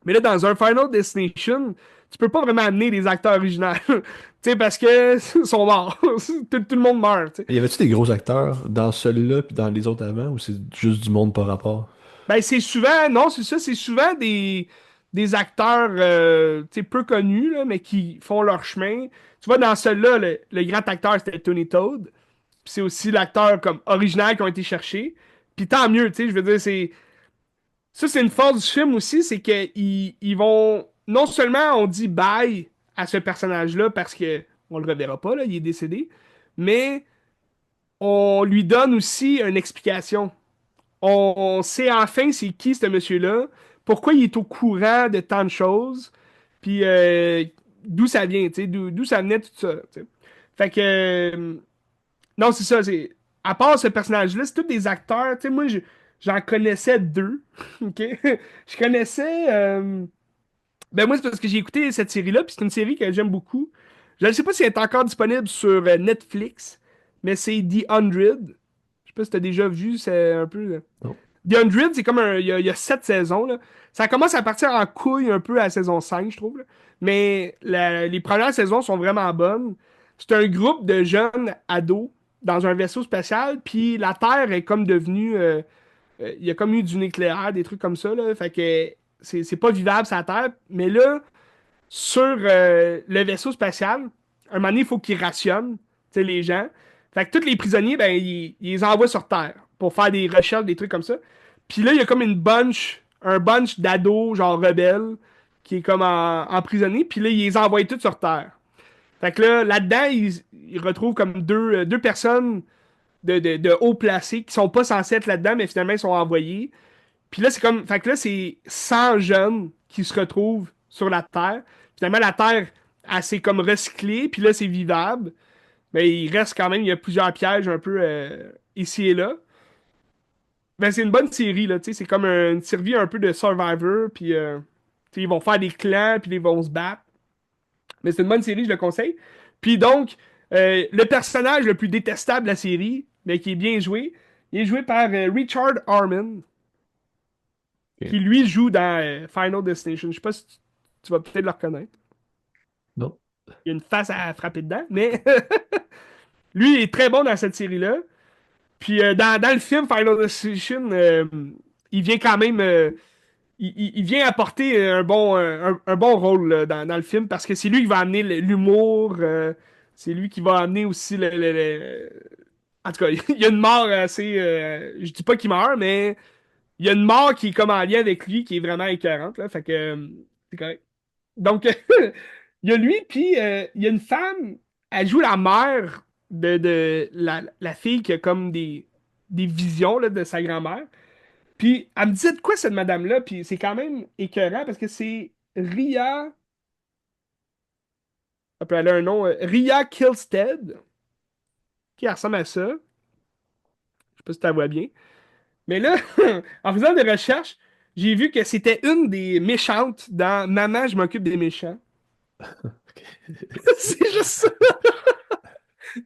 Mais là, dans un Final Destination, tu peux pas vraiment amener les acteurs originaux. Tu sais, parce que ils sont morts. Tout le monde meurt, tu sais. Y avait-tu des gros acteurs dans celui-là puis dans les autres avant ou c'est juste du monde par rapport? Ben, c'est souvent, non, c'est ça, c'est souvent des acteurs, tu sais, peu connus, là, mais qui font leur chemin. Tu vois, dans celui-là, le grand acteur, c'était Tony Todd. Puis c'est aussi l'acteur comme original qui ont été cherchés. Puis tant mieux, tu sais, je veux dire, c'est. Ça, c'est une force du film aussi, c'est qu'ils vont. Non seulement on dit bye à ce personnage-là parce que on le reverra pas, là, il est décédé, mais on lui donne aussi une explication. On sait enfin c'est qui ce monsieur-là, pourquoi il est au courant de tant de choses, puis d'où ça vient, tu sais, d'où ça venait tout ça. Tu sais. Fait que non, c'est ça, c'est à part ce personnage-là, c'est tous des acteurs, tu sais, moi j'en connaissais deux, OK? Je connaissais ben moi c'est parce que j'ai écouté cette série-là, puis c'est une série que j'aime beaucoup. Je ne sais pas si elle est encore disponible sur Netflix, mais c'est The 100. Je sais pas si t'as déjà vu, c'est un peu. Non. The 100, c'est comme un. Il y a 7 saisons, là. Ça commence à partir en couille un peu à la saison 5, je trouve. Là. Mais les premières saisons sont vraiment bonnes. C'est un groupe de jeunes ados dans un vaisseau spatial, puis la Terre est comme devenue. Il y a comme eu du nucléaire, des trucs comme ça, là. Fait que c'est pas vivable sur la Terre. Mais là, sur le vaisseau spatial, un moment donné, il faut qu'ils rationnent, tu sais, les gens. Fait que tous les prisonniers, ben, ils les envoient sur Terre pour faire des recherches, des trucs comme ça. Puis là, il y a comme un bunch d'ados, genre rebelles, qui est comme emprisonné. Puis là, ils les envoient tous sur Terre. Fait que là, là-dedans, ils retrouvent comme deux personnes de haut placés qui sont pas censées être là-dedans, mais finalement, ils sont envoyés. Puis là, c'est comme. Fait que là, c'est 100 jeunes qui se retrouvent sur la Terre. Finalement, la Terre, elle s'est comme recyclée, puis là, c'est vivable. Mais il reste quand même, il y a plusieurs pièges un peu ici et là. Ben, c'est une bonne série, là, tu sais. C'est comme une série un peu de Survivor, puis tu sais, ils vont faire des clans, puis ils vont se battre. Mais c'est une bonne série, je le conseille. Puis donc, le personnage le plus détestable de la série, mais qui est bien joué, il est joué par Richard Harmon, Ok. qui lui joue dans Final Destination. Je sais pas si tu vas peut-être le reconnaître. Non. Il y a une face à frapper dedans, mais lui il est très bon dans cette série-là. Puis dans le film Final Destination, il vient quand même. Il vient apporter un bon rôle là, dans le film parce que c'est lui qui va amener l'humour. C'est lui qui va amener aussi En tout cas, il y a une mort assez. Je dis pas qu'il meurt, mais il y a une mort qui est comme en lien avec lui qui est vraiment écœurante, là. Fait que c'est correct. Donc, il y a lui, puis il y a une femme, elle joue la mère de la fille qui a comme des visions là, de sa grand-mère. Puis elle me disait de quoi cette madame-là, puis c'est quand même écœurant parce que c'est Ria. Elle a un nom, Ria Kilstead, qui ressemble à ça. Je sais pas si tu la vois bien. Mais là, en faisant des recherches, j'ai vu que c'était une des méchantes dans Maman, je m'occupe des méchants. C'est juste ça.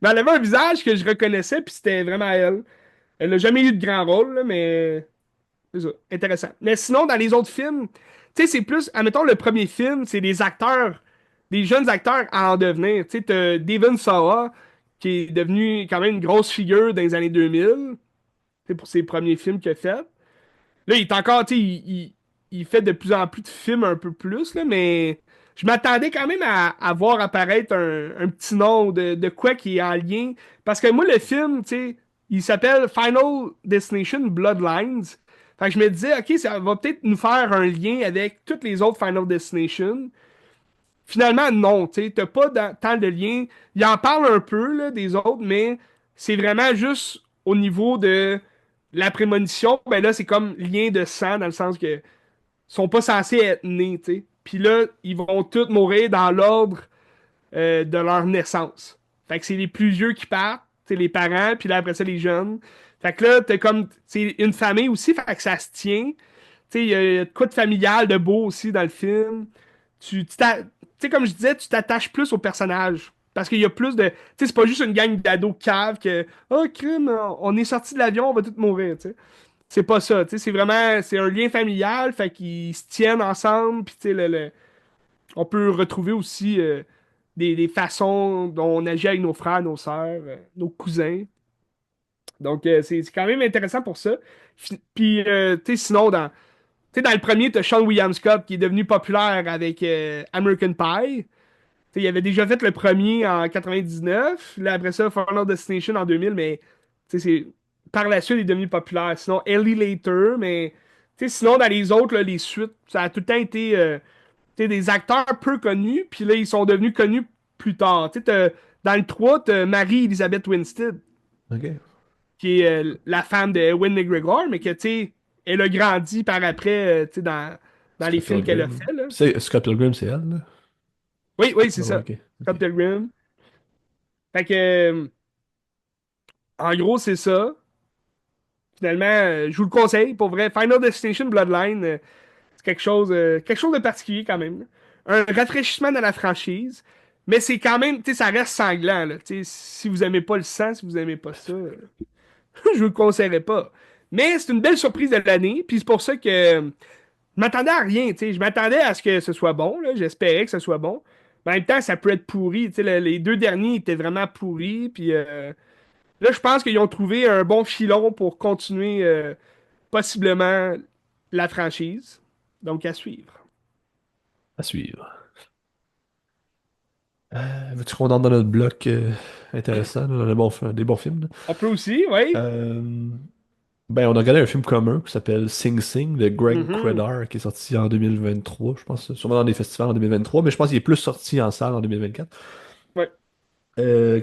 Mais elle avait un visage que je reconnaissais, puis c'était vraiment elle. Elle n'a jamais eu de grand rôle, là, mais c'est ça, intéressant. Mais sinon, dans les autres films, tu sais, c'est plus, admettons, le premier film, c'est des acteurs, des jeunes acteurs à en devenir. Tu sais, t'as Devon Sawa, qui est devenu quand même une grosse figure dans les années 2000, c'est pour ses premiers films qu'il a fait. Là, il est encore, tu sais, il fait de plus en plus de films un peu plus, là, mais je m'attendais quand même à voir apparaître un petit nom de quoi qui est en lien. Parce que moi, le film, tu sais, il s'appelle Final Destination Bloodlines. Fait que je me disais, OK, ça va peut-être nous faire un lien avec toutes les autres Final Destination. Finalement, non, tu sais, t'as pas tant de lien. Il en parle un peu, là, des autres, mais c'est vraiment juste au niveau de la prémonition. Ben là, c'est comme lien de sang, dans le sens que sont pas censés être nés, tu sais. Puis là, ils vont tous mourir dans l'ordre de leur naissance. Fait que c'est les plus vieux qui partent, c'est les parents, puis là, après ça, les jeunes. Fait que là, t'as comme, c'est une famille aussi, fait que ça se tient. Tu sais, il y a de quoi de familial, de beau aussi dans le film. Tu sais, comme je disais, tu t'attaches plus au personnage. Parce qu'il y a plus de. Tu sais, c'est pas juste une gang d'ados caves que. Oh, crime, on est sorti de l'avion, on va tous mourir, tu sais. C'est pas ça, tu sais. C'est vraiment. C'est un lien familial, fait qu'ils se tiennent ensemble, puis tu sais, on peut retrouver aussi des façons dont on agit avec nos frères, nos sœurs, nos cousins. Donc, c'est quand même intéressant pour ça. Puis, tu sais, sinon, tu sais, dans le premier, t'as Sean William Scott qui est devenu populaire avec American Pie. Tu sais, il avait déjà fait le premier en 99. Là, après ça, Final Destination en 2000, mais tu sais, par la suite, il est devenu populaire. Sinon, Ellie Later, mais tu sais, sinon, dans les autres, là, les suites, ça a tout le temps été tu sais, des acteurs peu connus, puis là, ils sont devenus connus plus tard. Tu sais, dans le 3, t'as Marie-Elizabeth Winstead, Ok. qui est la femme de Ewan McGregor, mais que, tu sais, elle a grandi par après, tu sais, dans les Scott films qu'elle a Pilgrim. fait, là. Scott Pilgrim, c'est elle, là? Oui, oui, c'est Ah ouais, ça. ok. Scott Ok. Pilgrim. Fait que, en gros, c'est ça. Finalement, je vous le conseille, pour vrai. Final Destination Bloodline, c'est quelque chose de particulier quand même, là. Un rafraîchissement dans la franchise, mais c'est quand même, tu sais, ça reste sanglant, là. Tu sais, si vous aimez pas le sang, si vous aimez pas ça, je vous le conseillerais pas. Mais c'est une belle surprise de l'année, puis c'est pour ça que je m'attendais à rien, tu sais. Je m'attendais à ce que ce soit bon, là. J'espérais que ce soit bon. Mais en même temps, ça peut être pourri. Tu sais, les deux derniers étaient vraiment pourris, puis là, je pense qu'ils ont trouvé un bon filon pour continuer possiblement la franchise. Donc, à suivre. À suivre. Veux-tu qu'on entre dans notre bloc intéressant, là, des bons films, là? On peut aussi, oui. Euh, Ben, on a regardé un film commun qui s'appelle Sing Sing de Greg Mhm. Credar, qui est sorti en 2023, je pense, sûrement dans des festivals en 2023, mais je pense qu'il est plus sorti en salle en 2024. Ouais.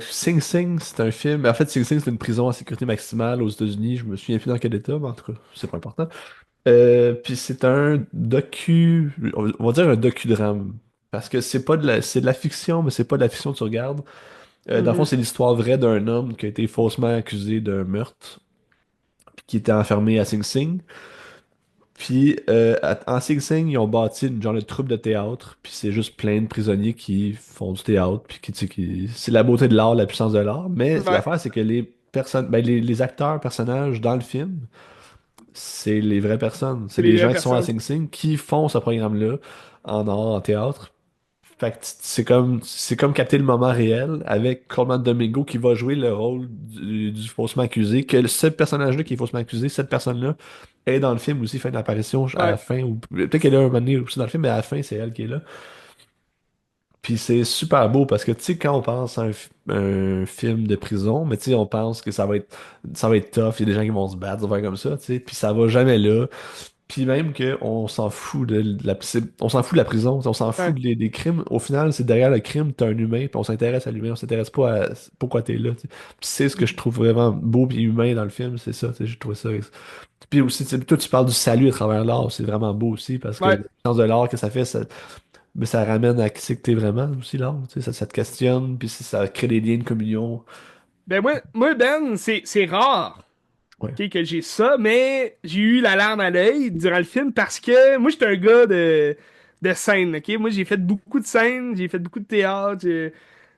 Sing Sing, c'est un film. En fait, Sing Sing, c'est une prison à sécurité maximale aux États-Unis. Je me souviens plus dans quel état, mais en tout cas, c'est pas important. Puis c'est un on va dire un docudrame. Parce que c'est de la fiction, mais c'est pas de la fiction que tu regardes. Dans le fond, Mhm. c'est l'histoire vraie d'un homme qui a été faussement accusé d'un meurtre, puis qui était enfermé à Sing Sing. Puis en Sing Sing, ils ont bâti une genre de troupe de théâtre, puis c'est juste plein de prisonniers qui font du théâtre, puis tu sais, c'est la beauté de l'art, la puissance de l'art. Mais Ouais. l'affaire, c'est que les personnes, ben, les acteurs, personnages dans le film, c'est les vraies personnes. C'est C'est les les vraies gens qui sont à personnes. Sing Sing qui font ce programme-là en art, en théâtre. Fait que c'est comme capter le moment réel avec Coleman Domingo qui va jouer le rôle du faussement accusé, que ce personnage-là qui est faussement accusé, cette personne-là est dans le film aussi, fait une apparition à Ouais. la fin, ou peut-être qu'elle est un moment donné aussi dans le film, mais à la fin, c'est elle qui est là. Puis c'est super beau parce que, tu sais, quand on pense à un film de prison, mais tu sais, on pense que ça va être tough, il y a des gens qui vont se battre, des affaires comme ça, tu sais, puis ça va jamais là. Puis même qu'on s'en fout on s'en fout de la prison, on s'en fout Ouais. des crimes. Au final, c'est derrière le crime, t'as un humain, puis on s'intéresse à l'humain, on s'intéresse pas à pourquoi t'es là, tu sais. Puis c'est ce que je trouve vraiment beau et humain dans le film, c'est ça, tu sais, j'ai trouvé ça. Puis aussi, tu sais, toi, tu parles du salut à travers l'art, c'est vraiment beau aussi, parce que Ouais. le sens de l'art que ça fait, mais ça ramène à qui c'est que t'es vraiment aussi, l'art, tu sais, ça te questionne, puis ça crée des liens de communion. Ben moi Ben, c'est rare. Ouais. Ok, que j'ai ça, mais j'ai eu la larme à l'œil durant le film parce que moi, j'étais un gars de scène, ok? Moi, j'ai fait beaucoup de scènes, j'ai fait beaucoup de théâtre,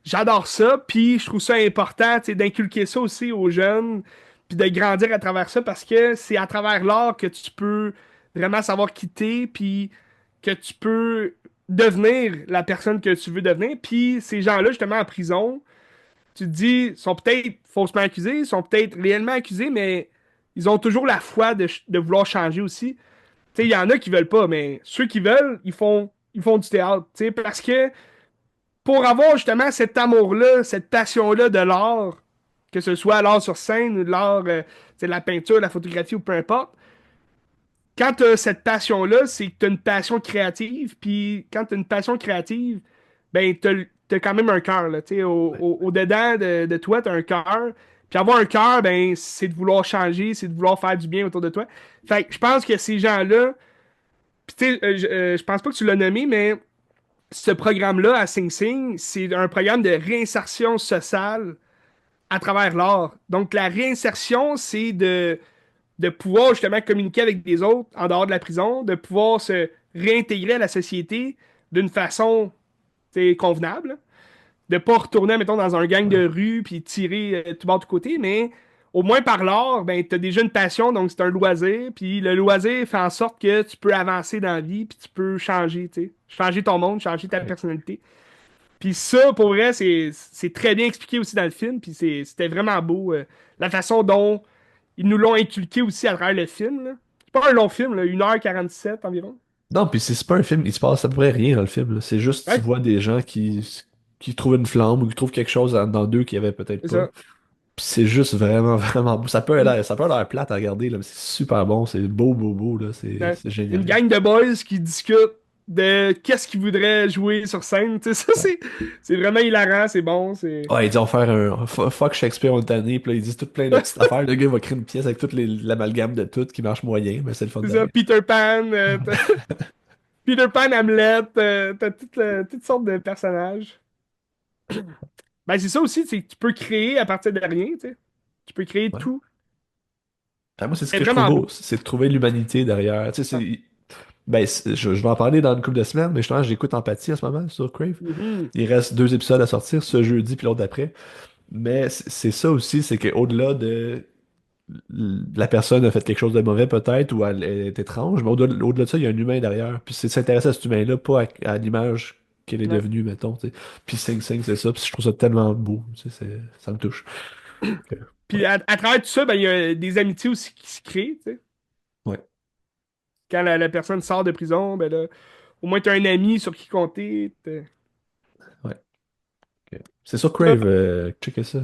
j'adore ça, puis je trouve ça important, tu sais, d'inculquer ça aussi aux jeunes, puis de grandir à travers ça parce que c'est à travers l'art que tu peux vraiment savoir quitter, puis que tu peux devenir la personne que tu veux devenir, puis ces gens-là, justement, en prison tu te dis, ils sont peut-être faussement accusés, ils sont peut-être réellement accusés, mais ils ont toujours la foi de vouloir changer aussi. Tu sais, il y en a qui veulent pas, mais ceux qui veulent, ils font du théâtre. Tu sais, parce que pour avoir justement cet amour-là, cette passion-là de l'art, que ce soit l'art sur scène ou de l'art, c'est la peinture, la photographie ou peu importe, quand tu as cette passion-là, c'est que tu as une passion créative. Puis quand tu as une passion créative, ben, tu as quand même un cœur. Là, tu sais, au-dedans de toi, tu as un cœur. Puis avoir un cœur, ben, c'est de vouloir changer, c'est de vouloir faire du bien autour de toi. Fait que je pense que ces gens-là, puis tu sais, je pense pas que tu l'as nommé, mais ce programme-là à Sing Sing, c'est un programme de réinsertion sociale à travers l'art. Donc la réinsertion, c'est de pouvoir justement communiquer avec des autres en dehors de la prison, de pouvoir se réintégrer à la société d'une façon convenable, de pas retourner, mettons, dans un gang Ouais. de rue puis tirer tout bord, tout côté, mais au moins par l'art, ben, tu as déjà une passion, donc c'est un loisir, puis le loisir fait en sorte que tu peux avancer dans la vie, puis tu peux changer, tu sais, changer ton monde, changer ta Ouais. personnalité. Puis ça, pour vrai, c'est très bien expliqué aussi dans le film, puis c'était vraiment beau, la façon dont ils nous l'ont inculqué aussi à travers le film, là. C'est pas un long film, là, 1h47 environ. Non, puis c'est pas un film, il se passe à peu près rien dans le film, là. C'est juste, tu Ouais, vois des gens qui trouvent une flamme ou qui trouvent quelque chose dans d'eux qu'il y avait peut-être c'est pas. ça. Puis c'est juste vraiment, vraiment beau. Ça peut avoir l'air plate à regarder, là, mais c'est super bon, c'est beau, beau, beau, là. Ouais. C'est Une génial. gang de boys qui discutent de qu'est-ce qu'ils voudraient jouer sur scène. Tu sais, ça, Ouais. c'est vraiment hilarant, c'est bon, c'est. Ouais, ils disent on va faire un fuck Shakespeare on est puis là, ils disent tout plein de petites affaires. Le gars il va créer une pièce avec l'amalgame de tout qui marche moyen, mais c'est le fun C'est ça, pareil. Peter Pan, Peter Pan, Hamlet, t'as toutes sortes de personnages. Ben, c'est ça aussi, c'est que tu peux créer à partir de rien, tu sais. Tu peux créer Ouais. tout. Moi, c'est ce C'est que je trouve vraiment beau, beau. c'est de trouver l'humanité derrière. Tu sais, Ouais. je vais en parler dans une couple de semaines, mais justement, j'écoute Empathie en ce moment sur Crave. Mhm. Il reste 2 épisodes à sortir, ce jeudi puis l'autre d'après. Mais c'est ça aussi, c'est qu'au-delà de la personne a fait quelque chose de mauvais peut-être ou elle est étrange, mais au-delà de ça, il y a un humain derrière. Puis c'est de s'intéresser à cet humain-là, pas à l'image qu'elle est Ouais. devenue, mettons. Tu sais. Puis Sing Sing, c'est ça. Puis je trouve ça tellement beau. Tu sais, ça me touche. Puis Ouais. à travers tout ça, ben, il y a des amitiés aussi qui se créent, tu sais. Ouais. Quand la personne sort de prison, ben là, au moins tu as un ami sur qui compter. Ouais. Ok. C'est sur Crave, checker ça.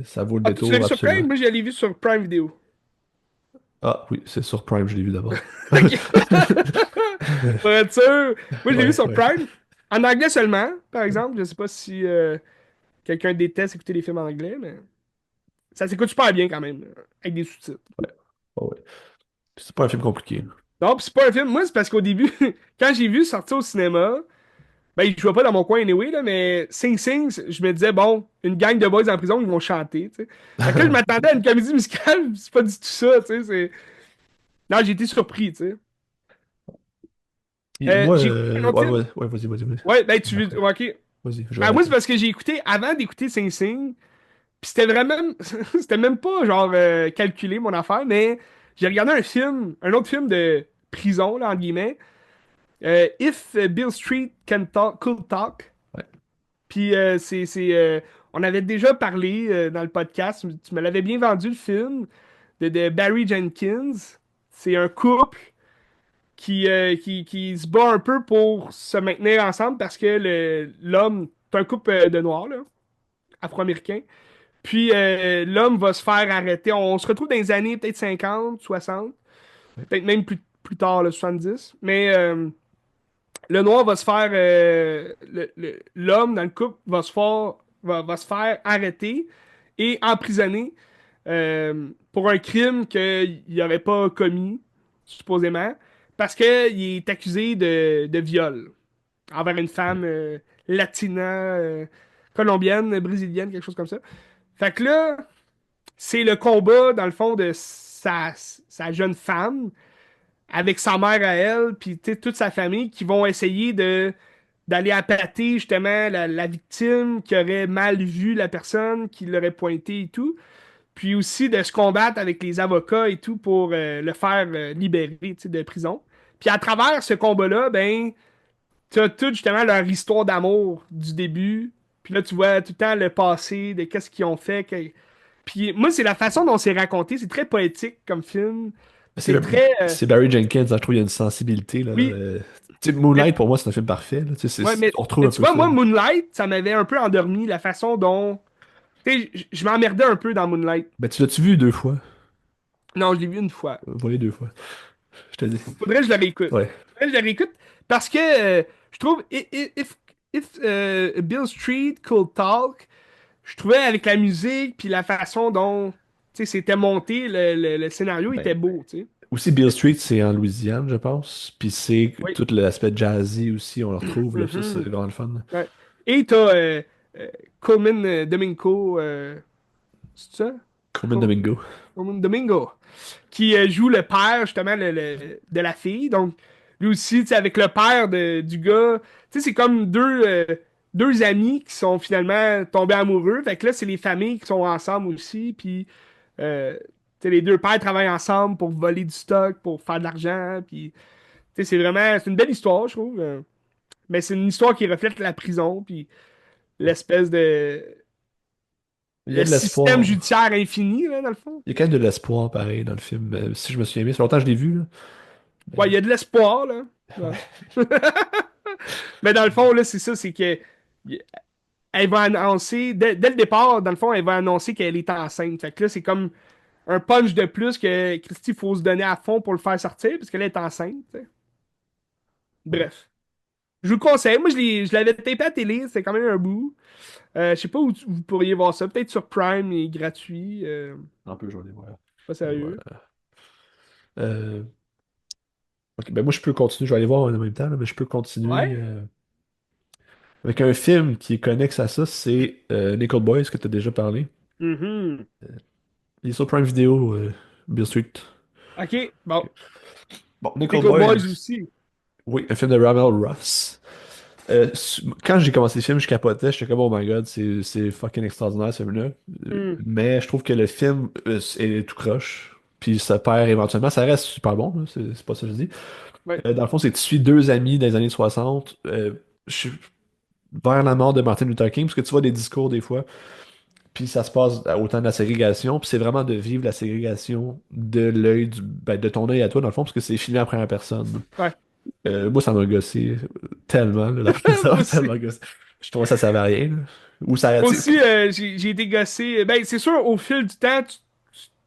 Ça vaut le Ah, tu l'as vu détour, sur absolument. Prime? Moi, je l'ai vu sur Prime Video. Ah oui, c'est sur Prime, je l'ai vu d'abord. Ok. Pour être sûr. Moi, je l'ai vu Ouais, sur ouais. Prime. En anglais seulement, par exemple. Je sais pas si quelqu'un déteste écouter les films en anglais, mais ça s'écoute super bien quand même, avec des sous-titres. Ouais. Oh, ouais. C'est pas un film compliqué. Non, pis c'est pas un film. Moi, c'est parce qu'au début, quand j'ai vu sortir au cinéma, ben, il jouait pas dans mon coin anyway, là, mais Sing Sing, je me disais, bon, une gang de boys en prison, ils vont chanter, tu sais. Fait que là, je m'attendais à une comédie musicale, c'est pas du tout ça, tu sais. Non, j'ai été surpris, tu sais. Moi, J'ai écouté un autre film. ouais, vas-y, vas-y, vas-y. Ouais, ben, tu Après. veux. Ok. Vas-y, je vais Ben, moi, c'est arrêter. parce que j'ai écouté avant d'écouter Sing Sing, puis c'était vraiment. C'était même pas, genre, calculé, mon affaire, mais j'ai regardé un autre film de prison, là, entre guillemets. If Bill Street could talk. Ouais. Puis on avait déjà parlé dans le podcast, tu me l'avais bien vendu le film de Barry Jenkins. C'est un couple qui se bat un peu pour se maintenir ensemble parce que l'homme, c'est un couple de noirs, là, afro-américains. Puis l'homme va se faire arrêter. On se retrouve dans les années peut-être 50, 60, peut-être même plus tard, le 70. Mais le noir va se faire. L'homme dans le couple va se faire arrêter et emprisonner pour un crime qu'il n'aurait pas commis, supposément, parce qu'il est accusé de viol envers une femme latina, colombienne, brésilienne, quelque chose comme ça. Fait que là, c'est le combat, dans le fond, de sa jeune femme avec sa mère à elle, puis tu sais, toute sa famille qui vont essayer d'aller appâter justement la victime qui aurait mal vu la personne, qui l'aurait pointé et tout. Puis aussi de se combattre avec les avocats et tout pour le faire libérer tu sais, de prison. Puis à travers ce combat-là, ben, tu as tout justement leur histoire d'amour du début. Puis là, tu vois tout le temps le passé, de qu'est-ce qu'ils ont fait. Puis moi, c'est la façon dont c'est raconté. C'est très poétique comme film. C'est C'est très. c'est Barry Jenkins, hein, je trouve qu'il y a une sensibilité là. Oui, Tu sais, Moonlight, pour moi, c'est un film parfait, là. Tu sais, ouais, on retrouve mais un tu peu vois, ça. moi, Moonlight, ça m'avait un peu endormi la façon dont. Tu sais, je m'emmerdais un peu dans Moonlight. Ben, tu l'as-tu vu deux fois? Non, je l'ai vu une fois. Voyez deux fois. Je te dis. Faudrait que je le réécoute. Ouais. Faudrait que je le réécoute parce que je trouve if Bill Street Could Talk, je trouvais avec la musique puis la façon dont tu sais, c'était monté, le scénario Ben, était beau, tu sais. aussi, Beale Street, c'est en Louisiane, je pense. Puis c'est Oui. tout l'aspect jazzy aussi, on le retrouve, là. Ça, c'est Mhm. vraiment le fun. Ouais. Et t'as euh, Coleman Domingo, c'est ça? Coleman Col- Domingo. Coleman Domingo. Qui joue le père, justement, de la fille. Donc, lui aussi, tu sais, avec le père du gars, tu sais, c'est comme deux amis qui sont finalement tombés amoureux. Fait que là, c'est les familles qui sont ensemble aussi. Puis, tu sais, les deux pères travaillent ensemble pour voler du stock, pour faire de l'argent. Puis, tu sais, c'est une belle histoire, je trouve. Mais c'est une histoire qui reflète la prison, puis l'espèce de... Il y a Le de système l'espoir. judiciaire infini, là, dans le fond. Il y a quand même de l'espoir, pareil, dans le film. Si je me souviens bien, ça fait longtemps que je l'ai vu, là. Ouais, il y a de l'espoir, là. Ouais. Ouais. Mais dans le fond, là, c'est ça, c'est que elle va annoncer, dès le départ, dans le fond, elle va annoncer qu'elle est enceinte. Fait que là, c'est comme un punch de plus que Christy, il faut se donner à fond pour le faire sortir, parce qu'elle est enceinte. Tu sais. Ouais. Bref. Je vous le conseille. Moi, je l'avais tapé à la télé, c'était quand même un bout. Je sais pas où vous pourriez voir ça. Peut-être sur Prime, il est gratuit. Un peu, je vais aller voir. Pas Voilà. sérieux. Euh, ok, ben moi, je peux continuer. Je vais aller voir en même temps, là, mais je peux continuer Ouais. avec un film qui est connexe à ça. C'est Nickel Boys, que tu as déjà parlé. Mhm. Il est sur Prime Video, Beale Street. OK, bon. Ok. Bon, Nickel Pickle Boys Boys, aussi. oui, un film de Ramel Ross. Quand j'ai commencé le film, je capotais, j'étais comme, oh my god, c'est fucking extraordinaire ce film-là. Hmm. Mais je trouve que le film est tout croche, puis ça perd éventuellement, ça reste super bon, là, c'est pas ça que je dis. Ouais, Dans le fond, c'est que tu suis deux amis des années 60, vers la mort de Martin Luther King, parce que tu vois des discours des fois, puis ça se passe au temps de la ségrégation, puis c'est vraiment de vivre la ségrégation de l'œil, ben, de ton œil à toi, dans le fond, parce que c'est filmé en première personne. ouais. Moi, ça m'a gossé tellement, là, ça Moi m'a aussi. tellement gossé. Je trouvais que ça servait à rien, là. Ou ça, Moi tu sais, aussi, j'ai été gossé. Ben, c'est sûr, au fil du temps, tu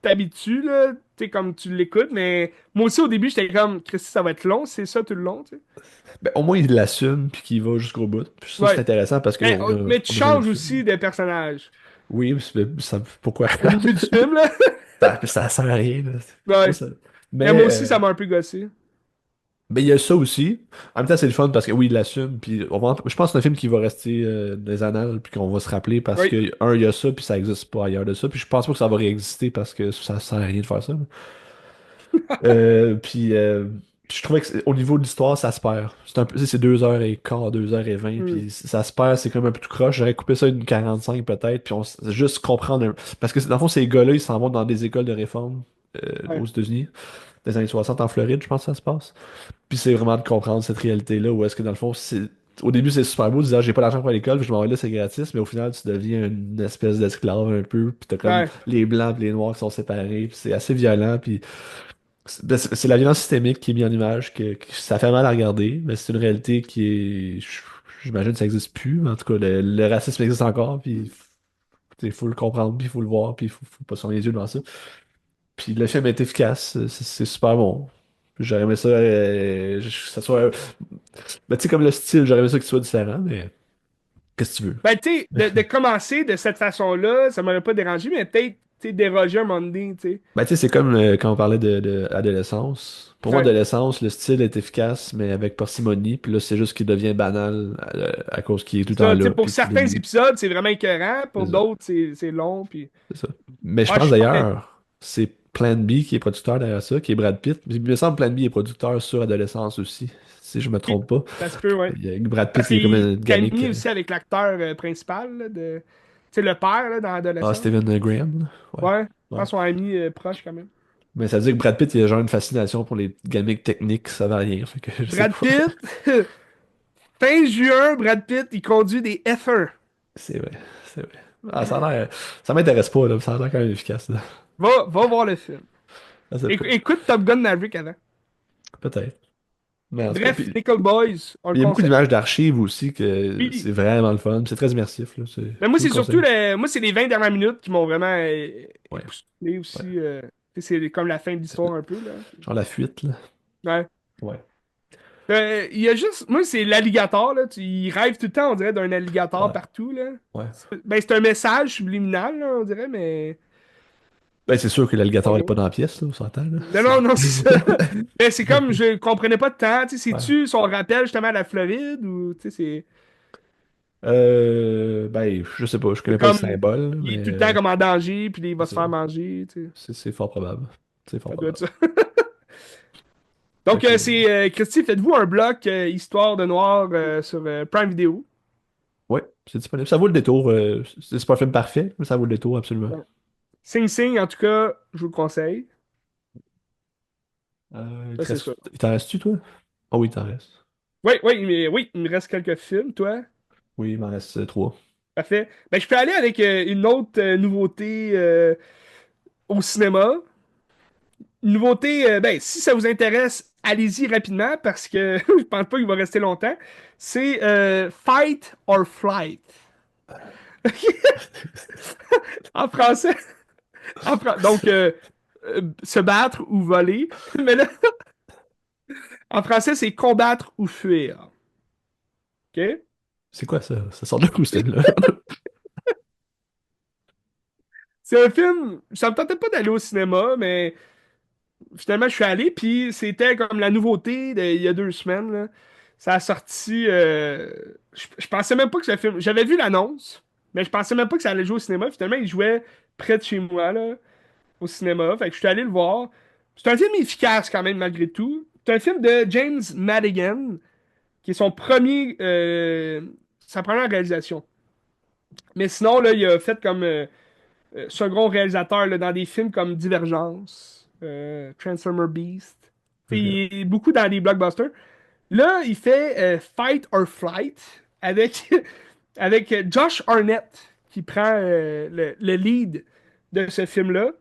t'habitues, là. Tu sais, comme tu l'écoutes, mais moi aussi, au début, j'étais comme, Christy, ça va être long, c'est ça tout le long, tu sais. ben, au moins il l'assume, puis qu'il va jusqu'au bout. Puis ça, c'est Ouais. intéressant parce Mais, qu'on a, mais tu on a jamais vu changes ça. aussi de personnage. Oui, pourquoi? Au milieu du film, là. Ça sert à rien, là. Moi, Ouais. Mais Mais, moi aussi, ça m'a un peu gossé. mais il y a ça aussi. En même temps, c'est le fun parce que oui, il l'assume. Puis je pense que c'est un film qui va rester dans les annales, puis qu'on va se rappeler parce Oui. que, un, il y a ça, puis ça existe pas ailleurs de ça. Puis je pense pas que ça va réexister parce que ça sert à rien de faire ça. Puis je trouvais que au niveau de l'histoire, ça se perd. C'est un peu, tu sais, c'est 2h15, 2h20, Hmm. puis ça se perd, c'est comme un peu tout croche. J'aurais coupé ça une 45 peut-être, puis juste comprendre. Parce que dans le fond, ces gars-là, ils s'en vont dans des écoles de réforme Ouais. aux États-Unis, des années 60 en Floride, je pense que ça se passe. Puis c'est vraiment de comprendre cette réalité-là, où est-ce que dans le fond, au début, c'est super beau de dire j'ai pas l'argent pour l'école, puis je m'en vais là, c'est gratis, mais au final, tu deviens une espèce d'esclave un peu, puis t'as comme Ouais. les blancs et les noirs qui sont séparés, puis c'est assez violent, puis. C'est la violence systémique qui est mise en image, que ça fait mal à regarder, mais c'est une réalité qui est. J'imagine que ça n'existe plus, mais en tout cas, le racisme existe encore, puis il faut le comprendre, puis il faut le voir, puis faut pas se fermer les yeux devant ça. Puis le film est efficace, c'est super bon. J'aurais aimé ça, que ça soit. Ben, tu sais, comme le style, j'aurais aimé ça qu'il soit différent, mais qu'est-ce que tu veux? Ben, tu sais, de commencer de cette façon-là, ça m'aurait pas dérangé, mais peut-être, tu sais, déroger un moment donné, tu sais. Ben, tu sais, c'est comme quand on parlait de adolescence. Pour moi, Ouais. adolescence, le style est efficace, mais avec parcimonie. Puis là, c'est juste qu'il devient banal à cause qu'il est tout le temps Ça, tu sais, là. pour Puis qu'il certains est. épisodes, c'est vraiment écœurant, pour C'est ça. d'autres, c'est long, puis... C'est ça. Mais je Ouais, je pense suis pas... d'ailleurs, c'est Plan B qui est producteur derrière ça, qui est Brad Pitt. Il me semble Plan B est producteur sur adolescence aussi, si je me trompe pas. Ça se peut, ouais. Il y a Brad Pitt Parce qui est comme qu'il un est gamique. ami aussi avec l'acteur principal, là, de... Tu sais, le père, là, dans Ah, l'adolescence. Stephen Graham, là. Ouais. Ouais, je Ouais. pense qu'ils sont amis proches, quand même. Mais ça veut dire que Brad Pitt, il a genre une fascination pour les gamiques techniques, ça va rien. Fait que je sais Brad pas. Pitt, fin juin, Brad Pitt, il conduit des F1. C'est vrai, c'est vrai. Ah, ça a l'air. Ça m'intéresse pas, là, mais ça a l'air quand même efficace, là. Va voir le film. Je sais pas. Écoute Top Gun Maverick avant. Peut-être. Mais en tout cas, Bref, puis Nickel Boys, on le il y a beaucoup conseille. d'images d'archives aussi que Oui. c'est vraiment le fun. C'est très immersif, là. Mais moi, Je vous le c'est surtout conseille. moi, c'est les 20 dernières minutes qui m'ont vraiment Ouais, époustouflé ouais. aussi. Tu sais, c'est comme la fin de l'histoire un peu, là. Genre la fuite, là. Ouais. Ouais. Il y a juste. Moi, c'est l'alligator, là. Il rêve tout le temps, on dirait, d'un alligator Ouais, partout, là. ouais. Ben, c'est un message subliminal, là, on dirait, mais. Ben, c'est sûr que Pas l'alligator est pas gros. dans la pièce, là, on s'entend, là. Non, non, non, c'est ça. Mais c'est comme, je comprenais pas de temps. Tu sais, Ouais. c'est-tu son rappel justement à la Floride ou, tu sais, Ben, je sais pas, je connais c'est pas le comme, symbole, là, il mais est tout le temps comme en danger, puis là, il va c'est se ça. faire manger, tu sais. C'est fort probable. C'est fort Ça doit être probable. ça. Fait Donc, que, Christy, faites-vous un bloc Histoire de Noir sur Prime Video. ouais, c'est disponible. Ça vaut le détour. C'est pas un film parfait, mais ça vaut le détour, absolument. Ouais. Sing Sing, en tout cas, je vous le conseille. Ça, c'est ça. Il t'en reste-tu, toi? Oh oui, il t'en reste. Oui, oui, mais, oui, il me reste quelques films, toi. Oui, il m'en reste trois. Parfait. Ben, je peux aller avec une autre nouveauté au cinéma. Une nouveauté, ben, si ça vous intéresse, allez-y rapidement parce que je pense pas qu'il va rester longtemps. C'est Fight or Flight. En français. Donc, se battre ou voler. Mais là, en français, c'est combattre ou fuir. OK? C'est quoi ça? Ça sort de où, ce film-là? C'est un film, ça me tentait pas d'aller au cinéma, mais finalement, je suis allé, puis c'était comme la nouveauté il y a 2 semaines, là. Ça a sorti. Je pensais même pas que ce film. J'avais vu l'annonce, mais je pensais même pas que ça allait jouer au cinéma. Finalement, il jouait près de chez moi, là, au cinéma. Fait que je suis allé le voir. C'est un film efficace quand même, malgré tout. C'est un film de James Madigan, qui est sa première réalisation. Mais sinon, là, il a fait comme second réalisateur là, dans des films comme Divergence, Transformer Beast. Fait, Ok. il est beaucoup dans des blockbusters. Là, il fait Fight or Flight avec, avec Josh Arnett qui prend le lead de ce film-là.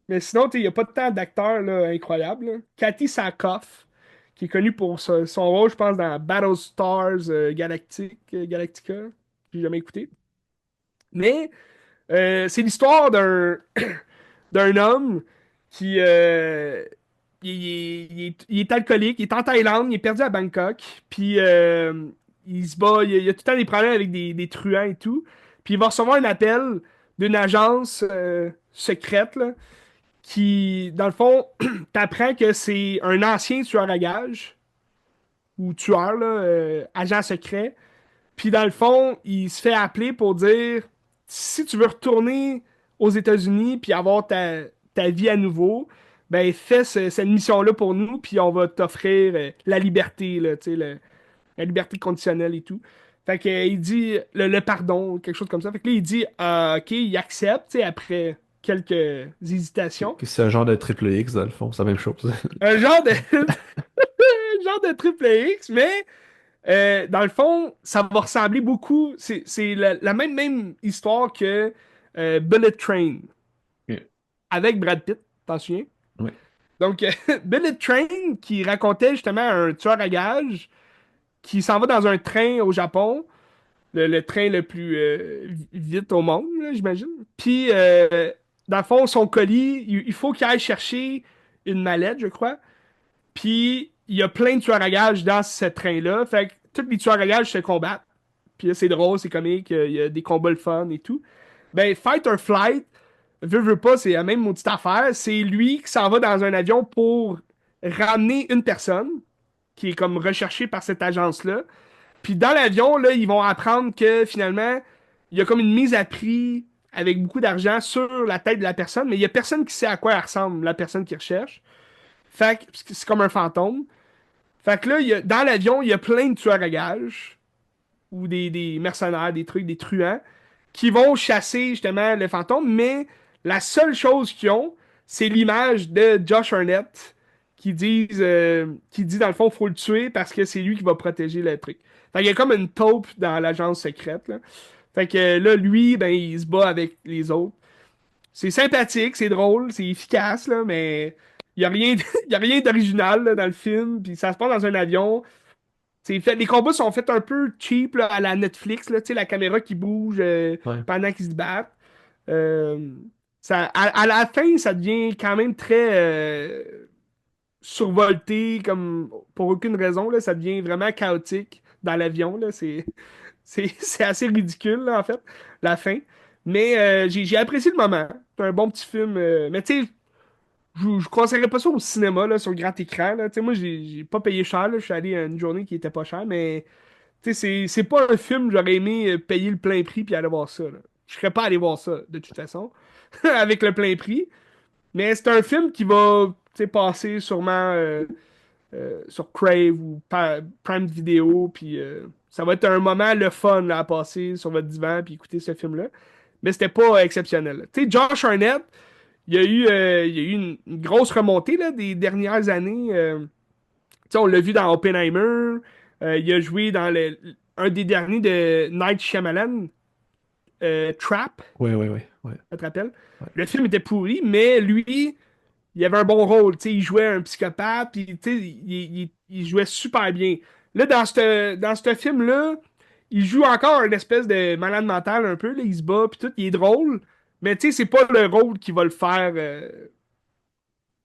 Mais sinon, il n'y a pas tant d'acteurs là, incroyables, là. Kathy Sackhoff, qui est connue pour son rôle, je pense, dans Battlestars Galactica. J'ai jamais écouté. Mais c'est l'histoire d'un homme qui il est alcoolique, il est en Thaïlande, il est perdu à Bangkok, puis il se bat, il a tout le temps des problèmes avec des truands et tout. Puis il va recevoir un appel d'une agence secrète là, qui, dans le fond, t'apprends que c'est un ancien tueur à gages ou tueur, là, agent secret. Puis dans le fond, il se fait appeler pour dire si tu veux retourner aux États-Unis puis avoir ta vie à nouveau, ben fais cette mission-là pour nous, puis on va t'offrir la liberté, là, tu sais, la liberté conditionnelle et tout. Fait que, il dit le pardon, quelque chose comme ça. Fait que là, il dit OK, il accepte, tu sais, après quelques hésitations. C'est un genre de triple X, dans le fond, c'est la même chose. Un genre de, un genre de triple X, mais dans le fond, ça va ressembler beaucoup. C'est la même histoire que Bullet Train Ok. avec Brad Pitt, t'en souviens? Oui. Donc, Bullet Train, qui racontait justement un tueur à gages qui s'en va dans un train au Japon, le train le plus vite au monde, là, j'imagine. Puis, dans le fond, son colis, il faut qu'il aille chercher une mallette, je crois. Puis, il y a plein de tueurs à gages dans ce train-là. Fait que tous les tueurs à gages se combattent. Puis là, c'est drôle, c'est comique, il y a des combats le fun et tout. Ben, Fight or Flight, veut pas, c'est la même maudite affaire. C'est lui qui s'en va dans un avion pour ramener une personne qui est comme recherchée par cette agence-là. Puis dans l'avion, là, ils vont apprendre que finalement, il y a comme une mise à prix avec beaucoup d'argent sur la tête de la personne, mais il y a personne qui sait à quoi elle ressemble, la personne qui recherche. Fait que c'est comme un fantôme. Fait que là, dans l'avion, il y a plein de tueurs à gages ou des mercenaires, des trucs, des truands qui vont chasser justement le fantôme, mais la seule chose qu'ils ont, c'est l'image de Josh Arnett qui dit dans le fond, faut le tuer parce que c'est lui qui va protéger le truc. Fait qu'il y a comme une taupe dans l'agence secrète, là. Fait que là, lui, ben, il se bat avec les autres. C'est sympathique, c'est drôle, c'est efficace, là, mais il y a rien, y a rien d'original là, dans le film. Puis ça se passe dans un avion. Les combats sont faits un peu cheap là, à la Netflix, là, tu sais, la caméra qui bouge Ouais. pendant qu'ils se battent. Euh, à la fin, ça devient quand même très survolté, comme pour aucune raison, là, ça devient vraiment chaotique dans l'avion. Là, c'est assez ridicule, là, en fait, la fin. Mais j'ai apprécié le moment. C'est un bon petit film. Mais tu sais, je conseillerais pas ça au cinéma, là, sur le grand écran. Là. Tu sais, moi, j'ai pas payé cher. Là. Je suis allé à une journée qui était pas chère, mais tu sais, c'est pas un film, j'aurais aimé payer le plein prix puis aller voir ça. Là. Je serais pas allé voir ça, de toute façon, avec le plein prix. Mais c'est un film qui va, tu sais, passer sûrement sur Crave ou Prime Video, puis ça va être un moment le fun là, à passer sur votre divan puis écouter ce film-là. Mais c'était pas exceptionnel. Là. Tu sais, Josh Arnett, il y a eu une grosse remontée là, des dernières années. Tu sais, on l'a vu dans Oppenheimer. Il a joué dans un des derniers de Night Shyamalan, Trap, Ouais, ouais, ouais, ouais, ça te rappelle? ouais. Le film était pourri, mais lui, il avait un bon rôle. Tu sais, il jouait un psychopathe, puis tu sais, il jouait super bien. Là, dans ce film-là, il joue encore une espèce de malade mental un peu. Là, il se bat, puis tout. Il est drôle, mais tu sais, c'est pas le rôle qui va le faire tu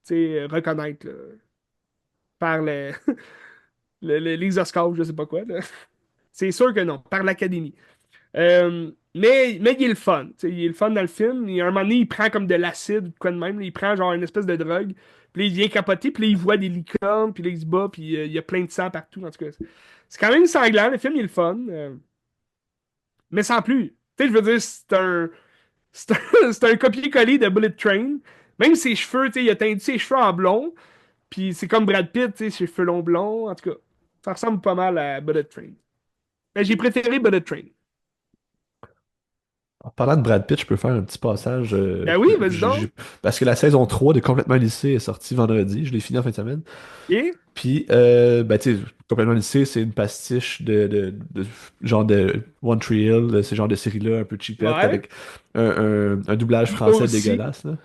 sais, reconnaître là, par les Oscars, ou je sais pas quoi. Là. C'est sûr que non, par l'Académie. Mais il est le fun. Tu sais, il est le fun dans le film. À un moment donné, il prend comme de l'acide, ou quoi de même. Là, il prend genre une espèce de drogue. Puis là, il vient capoter. Puis là, il voit des licornes. Puis là, il se bat. Puis il y a plein de sang partout. En tout cas, c'est quand même sanglant. Le film, il est le fun. Mais sans plus. Tu sais, je veux dire, c'est un copier-coller de Bullet Train. Même ses cheveux, tu sais, il a teint ses cheveux en blond. Puis c'est comme Brad Pitt, tu sais, ses cheveux longs blonds. En tout cas, ça ressemble pas mal à Bullet Train. Mais j'ai préféré Bullet Train. En parlant de Brad Pitt, je peux faire un petit passage. Ben oui, vas-y donc. Parce que la saison 3 de Complètement lycée est sortie vendredi. Je l'ai fini en fin de semaine. Et Puis, ben, tu sais, Complètement lycée, c'est une pastiche de genre de One Tree Hill, ce genre de série-là un peu cheapette ouais. avec un doublage Toi français aussi, dégueulasse, là.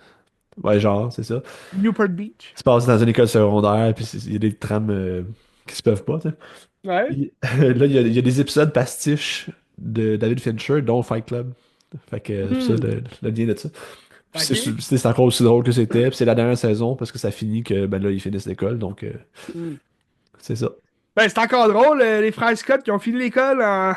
Ouais, genre, c'est ça. Newport Beach. Tu passes dans une école secondaire, puis il y a des trames qui se peuvent pas, tu sais. Ouais. Puis, là, il y a des épisodes pastiches de David Fincher, dont Fight Club. Fait que c'est ça, Hmm. le lien de ça. Puis OK. c'est encore aussi drôle que c'était. Puis c'est la dernière saison parce que ça finit que ben là, ils finissent l'école. Donc Hmm. c'est ça. Ben, c'est encore drôle, les frères Scott qui ont fini l'école en,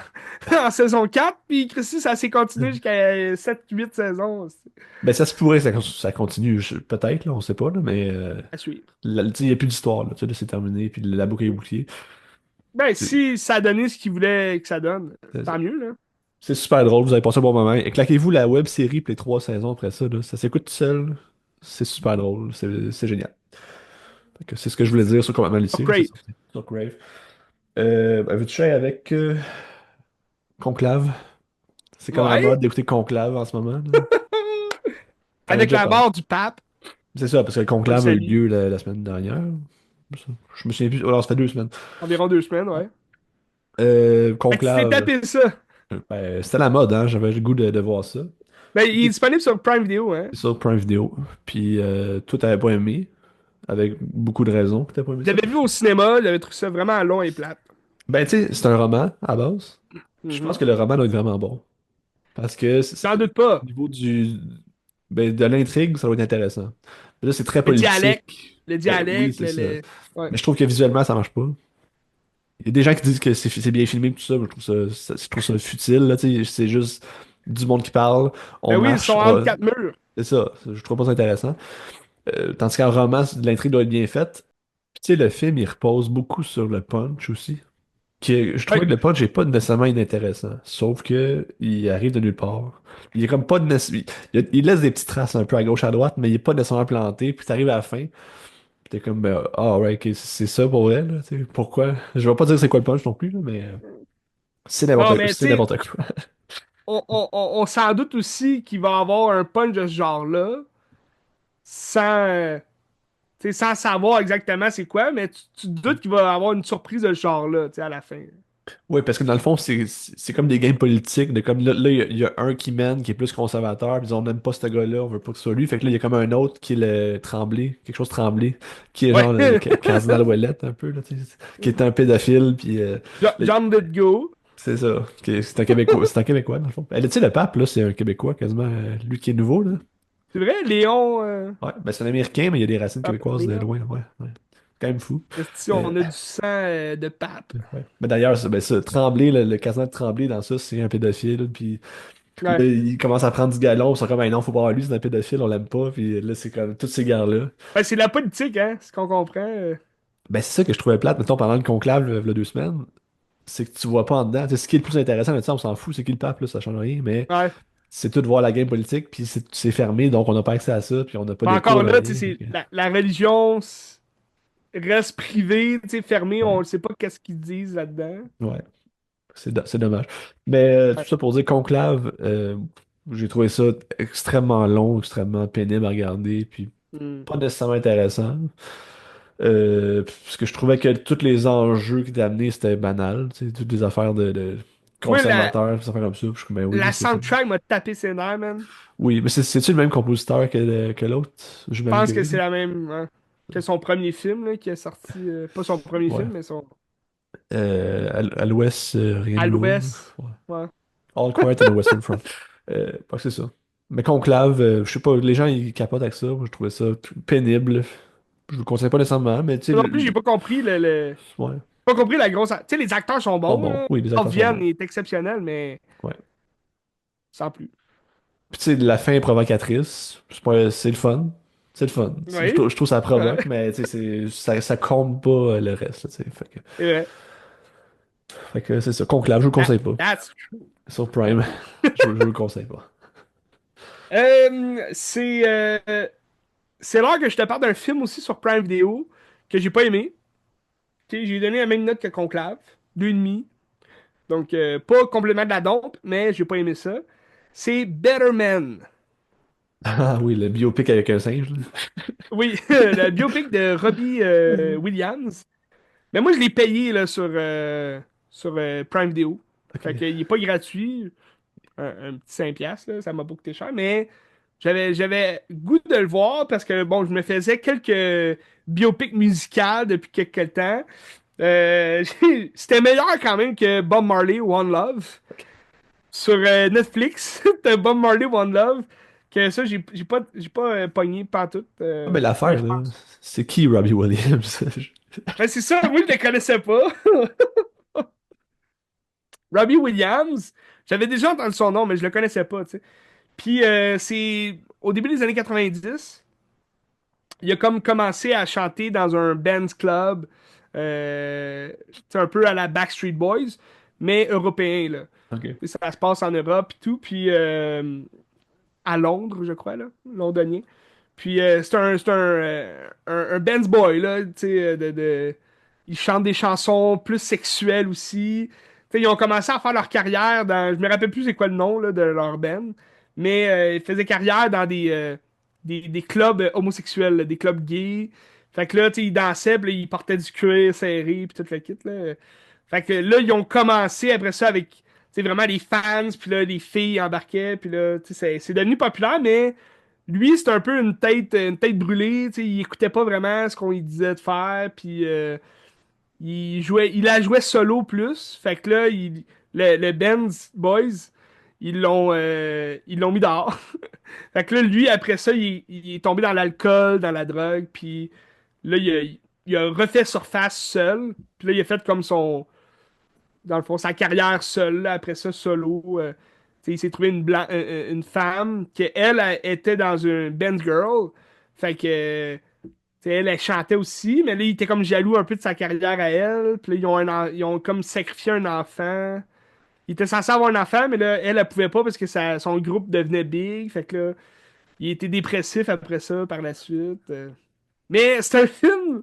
en saison 4, puis Christy, ça s'est continué jusqu'à 7 8 saisons. C'est Ben ça se pourrait que ça continue, peut-être, là, on sait pas, là, mais à suivre. tu sais, il n'y a plus d'histoire, là, tu sais, là, c'est terminé, puis la boucle est bouclée. Ben, C'est si ça a donné ce qu'il voulait que ça donne, c'est ça. tant mieux, là. C'est super drôle, vous avez passé un bon moment. Et claquez-vous la web série pour les 3 saisons après ça, là. Ça s'écoute tout seul. C'est super drôle, c'est génial. Fait que c'est ce que je voulais dire sur Complètement Oh, lycée, là, c'est great. sorti. Sur Crave. Ben, veux-tu jouer avec Conclave? C'est comme à la Ouais. mode d'écouter Conclave en ce moment, là. T'en as Avec déjà la parlé. mort du pape, C'est ça, parce que le on le conclave a eu salue. lieu la semaine dernière. Je me souviens plus. Alors, ça fait 2 semaines. Environ 2 semaines, ouais. Fait que tu t'es Conclave, tapé ça. ben, c'était la mode, hein. J'avais le goût de voir ça. Ben, il est disponible sur Prime Video, hein. C'est sur Prime Video. Puis, toi, t'avais pas aimé. avec beaucoup de raisons que t'as pas aimé Je ça. l'avais vu au cinéma, j'avais trouvé ça vraiment long et plate. Ben, tu sais, c'est un roman à base. Je pense Mhm. que le roman doit être vraiment bon. Parce que J'en doute au pas. niveau ben, de l'intrigue, ça doit être intéressant. Mais là, c'est très Le dialecte, politique. le Oui, dialecte, c'est ça. Ouais. Mais je trouve que visuellement, ça marche pas. Il y a des gens qui disent que c'est bien filmé, tout ça, mais je trouve ça futile, là, tu sais, c'est juste du monde qui parle, on Ben oui, ils sont marche, entre quatre murs. c'est ça, je trouve pas ça intéressant. Tandis qu'en roman, l'intrigue doit être bien faite. Puis, tu sais, le film, il repose beaucoup sur le punch aussi. Je trouvais Ouais. que le punch est pas nécessairement inintéressant, sauf que il arrive de nulle part. Il est comme pas il laisse des petites traces un peu à gauche à droite, mais il est pas nécessairement planté, puis t'arrives à la fin, puis t'es comme ah ouais, ok, c'est ça pour vrai, là, tu sais, pourquoi? Je vais pas dire c'est quoi le punch non plus, là, mais Non, mais tu c'est sais, n'importe quoi. on s'en doute aussi qu'il va y avoir un punch de ce genre-là, sans, tu sais, sans savoir exactement c'est quoi, mais tu te doutes qu'il va y avoir une surprise de ce genre-là, tu sais, à la fin. Oui, parce que dans le fond, c'est comme des games politiques, de comme là, il y a un qui mène, qui est plus conservateur, puis ils disent, on n'aime pas ce gars-là, on veut pas que ce soit lui. Fait que là, il y a comme un autre qui est le Tremblay, quelque chose Tremblay, qui est genre Ouais. le cardinal Ouellette, un peu, là, tu sais, qui est un pédophile, puis là, John did go. c'est ça, c'est un Québécois, c'est un Québécois, dans le fond. Tu sais, le pape, là, c'est un Québécois, quasiment, lui qui est nouveau, là. C'est vrai, Léon, Ouais, ben c'est un Américain, mais il y a des racines Pape québécoises de Léon. loin, ouais, ouais. Quand même fou. Esti, Euh, on a du sang de pape. ouais. Mais d'ailleurs, ben, ça, Tremblay, le cardinal de Tremblay, dans ça, c'est un pédophile, puis là, Ouais. il commence à prendre du galon, ils sont comme, ah non, faut pas avoir lui, c'est un pédophile, on l'aime pas. Puis là, c'est comme, toutes ces guerres-là. Ouais, c'est de la politique, hein, ce qu'on comprend. Ben, c'est ça que je trouvais plate, mettons, pendant le conclave, là, 2 semaines, c'est que tu vois pas en dedans. Tu sais, ce qui est le plus intéressant, mais tu sais, on s'en fout, c'est qui le pape, là, ça change rien, mais Ouais. c'est tout de voir la game politique, puis c'est fermé, donc on n'a pas accès à ça, puis on n'a pas Mais d'écho, encore là, tu rien. sais, Fait que, la religion reste privée, tu sais, fermée, on ouais, ne sait pas qu'est-ce qu'ils disent là-dedans. ouais, c'est dommage. Mais tout Ouais. ça pour dire, conclave, j'ai trouvé ça extrêmement long, extrêmement pénible à regarder, puis Hmm. pas nécessairement intéressant. Parce que je trouvais que tous les enjeux qui étaient amenés, c'était banal. Tu sais, toutes les affaires de Moi, conservateurs, des affaires comme ça. Puis je suis comme, ben oui, la c'est ça. soundtrack m'a tapé ses nerfs, man. Oui, mais c'est-tu le même compositeur que l'autre? Je J'imagine que pense que oui, là. c'est la même, hein, que son premier film, là, qui est sorti. Pas son premier Ouais. film, mais son. À l'ouest, rien de À nouveau. l'ouest. Ouais. Ouais. All Quiet on the Western Front. Ouais, c'est ça. Mais Conclave, je sais pas, les gens ils capotent avec ça. Moi, je trouvais ça pénible. Je le conseille pas nécessairement, mais tu sais, Moi non plus, j'ai pas compris ouais. pas compris la grosse. Tu sais, les acteurs sont Bon, bons, bon, là. oui, les Bob acteurs sont Vienne bons. est exceptionnel, mais Ouais. sans plus. Puis tu sais, la fin est provocatrice. C'est le fun. C'est le fun. Oui. Je trouve ça Ouais. provoque, mais tu sais, ça compte pas le reste, là, tu sais. C'est vrai. Fait que c'est ça. Conclave, je vous le conseille pas. That's true. Sur Prime, je vous le conseille pas. Euh, c'est euh, c'est l'heure que je te parle d'un film aussi sur Prime Video que j'ai pas aimé. Tu sais, j'ai donné la même note que Conclave, 2,5. Donc, pas complètement de la dompe, mais j'ai pas aimé ça. C'est Better Man. Ah oui, le biopic avec un singe, là. Oui, le biopic de Robbie Williams. Mais moi, je l'ai payé là, sur Prime Video. Fait Ok. qu'il est pas gratuit. Un petit 5$, là, ça m'a pas coûté cher. Mais j'avais goût de le voir parce que, bon, je me faisais quelques biopics musicales depuis quelques temps. Euh, C'était meilleur quand même que Bob Marley, One Love. Sur Netflix, t'as Bob Marley, One Love. Que ça, j'ai pas pogné partout. Ah ben Ben, l'affaire, je là, pense. c'est qui Robbie Williams? Ben, c'est ça, moi, je le connaissais pas. Robbie Williams, j'avais déjà entendu son nom, mais je le connaissais pas, tu sais. Puis, c'est au début des années 90, il a comme commencé à chanter dans un Ben's Club, c'est un peu à la Backstreet Boys, mais européen, là. Ok. Et ça se passe en Europe et tout, puis à Londres, je crois, là, londonien. Puis c'est un Ben's Boy, là, tu sais, ils chantent des chansons plus sexuelles aussi. Tu sais, ils ont commencé à faire leur carrière dans, je me rappelle plus c'est quoi le nom là, de leur band, mais ils faisaient carrière dans des clubs homosexuels, là, des clubs gays. Fait que là, tu sais, ils dansaient, puis là, ils portaient du cuir serré, puis tout le kit, là. Fait que là, ils ont commencé après ça avec, tu sais, vraiment les fans, puis là, les filles embarquaient, puis là, tu sais, c'est devenu populaire, mais lui, c'est un peu une tête brûlée, tu sais, il écoutait pas vraiment ce qu'on lui disait de faire, puis il a joué solo plus, fait que là, le Benz Boys, ils l'ont mis dehors. Fait que là, lui, après ça, il est tombé dans l'alcool, dans la drogue, puis là, il a refait surface seul, puis là, il a fait comme dans le fond, sa carrière seule, là, après ça, solo. Tu sais, il s'est trouvé une femme qui, elle, était dans une band girl. Fait que, tu sais, elle chantait aussi, mais là, il était comme jaloux un peu de sa carrière à elle. Puis là, ils ont comme sacrifié un enfant. Il était censé avoir un enfant, mais là, elle pouvait pas parce que son groupe devenait big. Fait que là, il était dépressif après ça, par la suite. Mais c'est un film.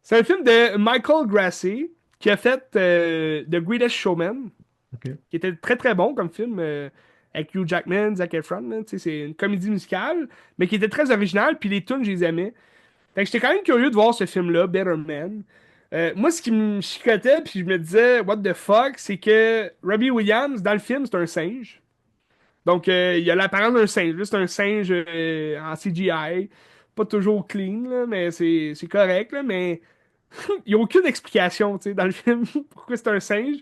C'est un film de Michael Grassi qui a fait The Greatest Showman, Ok. qui était très très bon comme film avec Hugh Jackman, Zac Efron. Là, tu sais, c'est une comédie musicale, mais qui était très originale, puis les tunes, je les aimais. Fait que j'étais quand même curieux de voir ce film-là, Better Man. Moi, ce qui me chicotait, puis je me disais, what the fuck, c'est que Robbie Williams, dans le film, c'est un singe. Donc, il a l'apparence d'un singe. Là, c'est un singe en CGI. Pas toujours clean, là, mais c'est correct. Là, mais il n'y a aucune explication, tu sais, dans le film, pourquoi c'est un singe.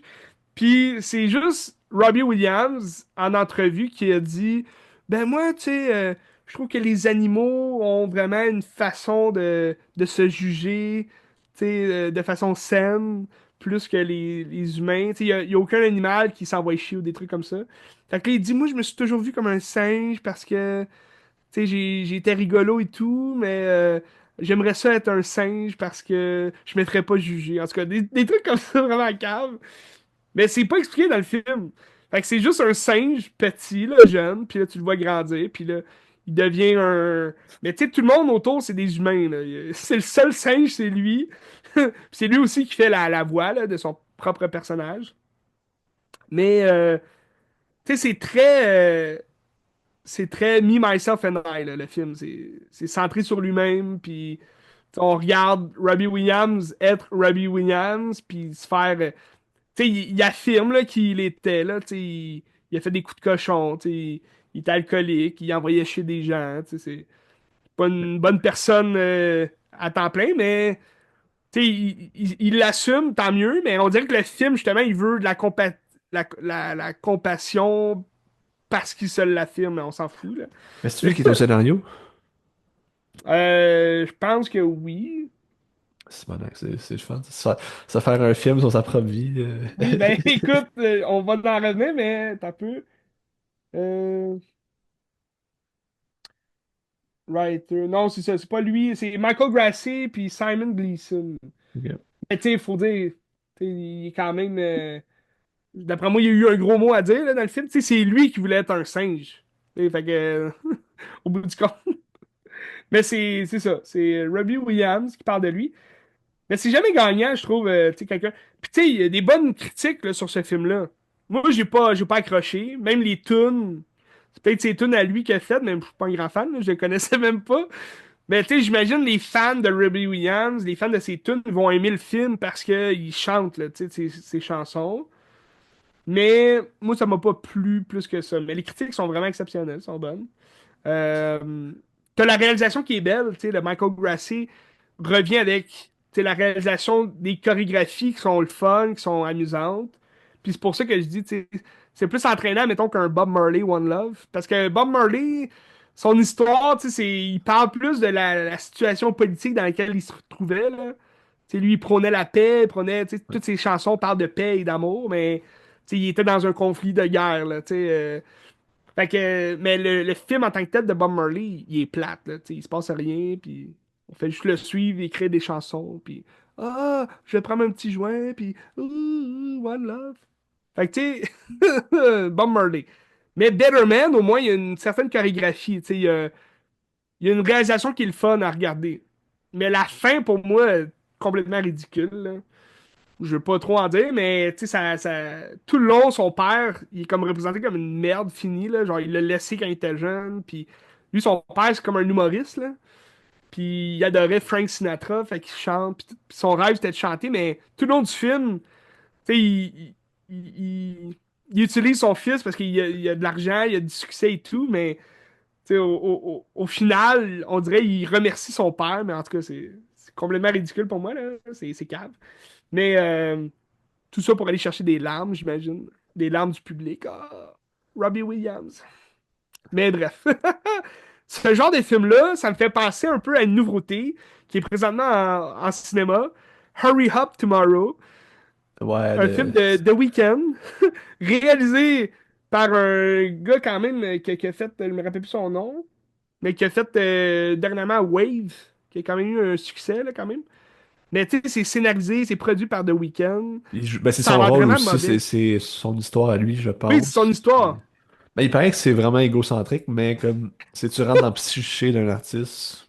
Puis c'est juste Robbie Williams, en entrevue, qui a dit, ben moi, tu sais, je trouve que les animaux ont vraiment une façon de se juger, tu sais, de façon saine, plus que les humains. Tu sais, il y a aucun animal qui s'envoie chier ou des trucs comme ça. Fait que là, il dit, moi, je me suis toujours vu comme un singe parce que tu sais, j'ai été rigolo et tout, mais j'aimerais ça être un singe parce que je me ferais pas juger. En tout cas, des trucs comme ça vraiment cave. Mais c'est pas expliqué dans le film. Fait que c'est juste un singe petit, là, jeune, puis là, tu le vois grandir, puis là, il devient un... Mais tu sais, tout le monde autour, c'est des humains, là. C'est le seul singe, c'est lui. Puis c'est lui aussi qui fait la voix, là, de son propre personnage. Mais, tu sais, c'est très Me, Myself and I, là, le film. C'est centré sur lui-même, puis on regarde Robbie Williams être Robbie Williams, puis se faire... tu sais, il affirme là, qu'il était, là, tu sais, il a fait des coups de cochon, tu sais, il était alcoolique, il envoyait chez des gens, tu sais, c'est pas une bonne personne à temps plein, mais tu sais, il l'assume, tant mieux, mais on dirait que le film, justement, il veut de la compassion parce qu'il se l'affirme, mais on s'en fout, là. Mais c'est lui qui est au scénario? Je pense que oui. C'est bon, c'est le fun. Ça faire un film sur sa propre vie. Oui, ben écoute, on va en revenir, mais t'as peu. Euh, writer. Non, c'est ça, c'est pas lui, c'est Michael Grassi puis Simon Gleason. Ok. Mais tu sais, il faut dire, tu sais, il est quand même. D'après moi, il y a eu un gros mot à dire là, dans le film. Tu sais, c'est lui qui voulait être un singe. Tu sais, fait que, au bout du compte. Mais c'est ça, c'est Robbie Williams qui parle de lui. Mais c'est jamais gagnant, je trouve, tu sais, quelqu'un. Puis tu sais, il y a des bonnes critiques là, sur ce film-là. Moi, j'ai pas accroché. Même les tunes. C'est peut-être ces tunes à lui qu'il a faites, mais je suis pas un grand fan, là, je les connaissais même pas. Mais tu sais, j'imagine les fans de Robbie Williams, les fans de ses tunes vont aimer le film parce qu'il chante là, tu sais, ses chansons. Mais moi, ça m'a pas plu plus que ça. Mais les critiques sont vraiment exceptionnelles, sont bonnes. Euh, T'as la réalisation qui est belle, tu sais, le Michael Grassi revient avec, tu sais, la réalisation des chorégraphies qui sont le fun, qui sont amusantes. Puis c'est pour ça que je dis, tu sais, c'est plus entraînant, mettons, qu'un Bob Marley One Love. Parce que Bob Marley, son histoire, tu sais, il parle plus de la situation politique dans laquelle il se trouvait, là. Tu sais, lui, il prônait la paix, il prônait, tu sais, toutes ses chansons parlent de paix et d'amour, mais tu sais, il était dans un conflit de guerre, là, tu sais. Fait que, mais le film en tant que tel de Bob Marley, il est plate, là, tu sais, il se passe rien, puis on fait juste le suivre, écrire des chansons, puis ah, je vais prendre un petit joint, puis One Love. Fait que, tu sais, Bob Marley. Mais Better Man, au moins, il y a une certaine chorégraphie, tu sais, il y a une réalisation qui est le fun à regarder. Mais la fin, pour moi, est complètement ridicule, là. Je veux pas trop en dire, mais tu sais, tout le long, son père, il est comme représenté comme une merde finie, là. Genre, il l'a laissé quand il était jeune, puis lui, son père, c'est comme un humoriste, là. Puis il adorait Frank Sinatra, fait qu'il chante, puis son rêve, c'était de chanter, mais tout le long du film, tu sais, il utilise son fils parce qu'il a de l'argent, il a du succès et tout, mais Tu sais, au final, on dirait qu'il remercie son père, mais en tout cas, c'est complètement ridicule pour moi, là. C'est cave. Mais tout ça pour aller chercher des larmes, j'imagine. Des larmes du public. Ah, Robbie Williams. Mais bref. Ce genre de film-là, ça me fait penser un peu à une nouveauté qui est présentement en cinéma. Hurry Up Tomorrow. Ouais, Un film de The Weeknd, réalisé par un gars quand même qui a fait, je me rappelle plus son nom, mais qui a fait dernièrement Wave, qui a quand même eu un succès là, quand même. Mais tu sais, c'est scénarisé, c'est produit par The Weeknd. ben, c'est Ça a son l'air rôle vraiment aussi, mauvais. c'est son histoire à lui, je Oui, c'est son pense. histoire. Ben, il paraît que c'est vraiment égocentrique, mais comme si tu rentres dans le psyché d'un artiste,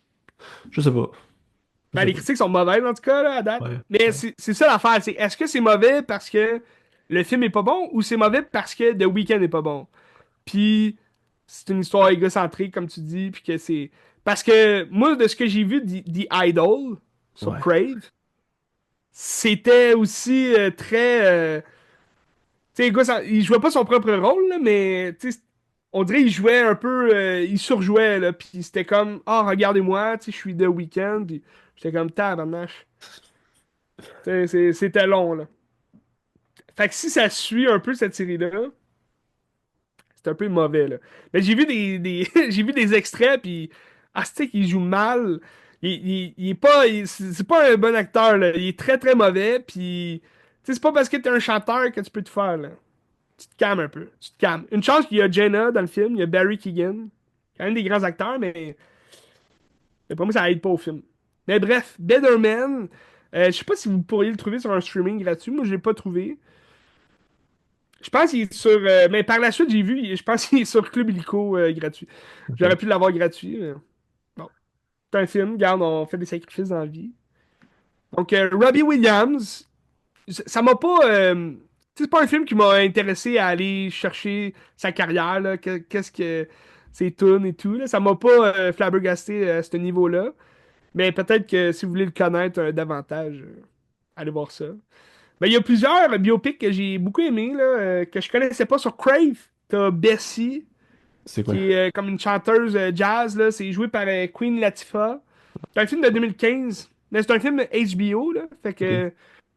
je sais pas. Je Ben, sais les pas. critiques sont mauvaises en tout cas là, à date. Ouais. Mais Ouais. c'est ça l'affaire, c'est est-ce que c'est mauvais parce que le film est pas bon ou c'est mauvais parce que The Weeknd est pas bon? Puis c'est une histoire égocentrique, comme tu dis, puis que c'est. Parce que moi, de ce que j'ai vu The Idol sur Ouais. Crave, c'était aussi très. Tu sais, il jouait pas son propre rôle, là, mais tu sais, on dirait qu'il jouait un peu. Il surjouait, là, puis c'était comme, ah, regardez-moi, tu sais, je suis The Weeknd, puis j'étais comme, tabarnache. Tu sais, c'était long, là. Fait que si ça suit un peu cette série-là, c'est un peu mauvais, là. Mais j'ai vu j'ai vu des extraits, puis Astic, il joue mal. Il est pas, c'est pas un bon acteur, là. Il est très, très mauvais, puis tu sais, c'est pas parce que t'es un chanteur que tu peux te faire, là. Tu te calmes un peu. Tu te calmes. Une chance qu'il y a Jenna dans le film, il y a Barry Keoghan. Quand même des grands acteurs, mais pour moi, ça aide pas au film. Mais bref, Better Man, je sais pas si vous pourriez le trouver sur un streaming gratuit. Moi, je l'ai pas trouvé. Je pense qu'il est sur. Mais par la suite, j'ai vu, je pense qu'il est sur Club Illico gratuit. J'aurais Ok. pu l'avoir gratuit. Mais bon, c'est un film, regarde, on fait des sacrifices dans la vie. Donc, Robbie Williams, ça m'a pas. C'est pas un film qui m'a intéressé à aller chercher sa carrière, là, qu'est-ce que. Ses tunes et tout, là. Ça m'a pas flabbergasté à ce niveau-là. Mais peut-être que si vous voulez le connaître davantage, allez voir ça. Ben, il y a plusieurs biopics que j'ai beaucoup aimés, là, que je connaissais pas sur Crave. T'as Bessie, C'est quoi? qui est comme une chanteuse jazz, là. C'est joué par Queen Latifah. C'est un film de 2015. Mais c'est un film HBO, là. Fait Ok. que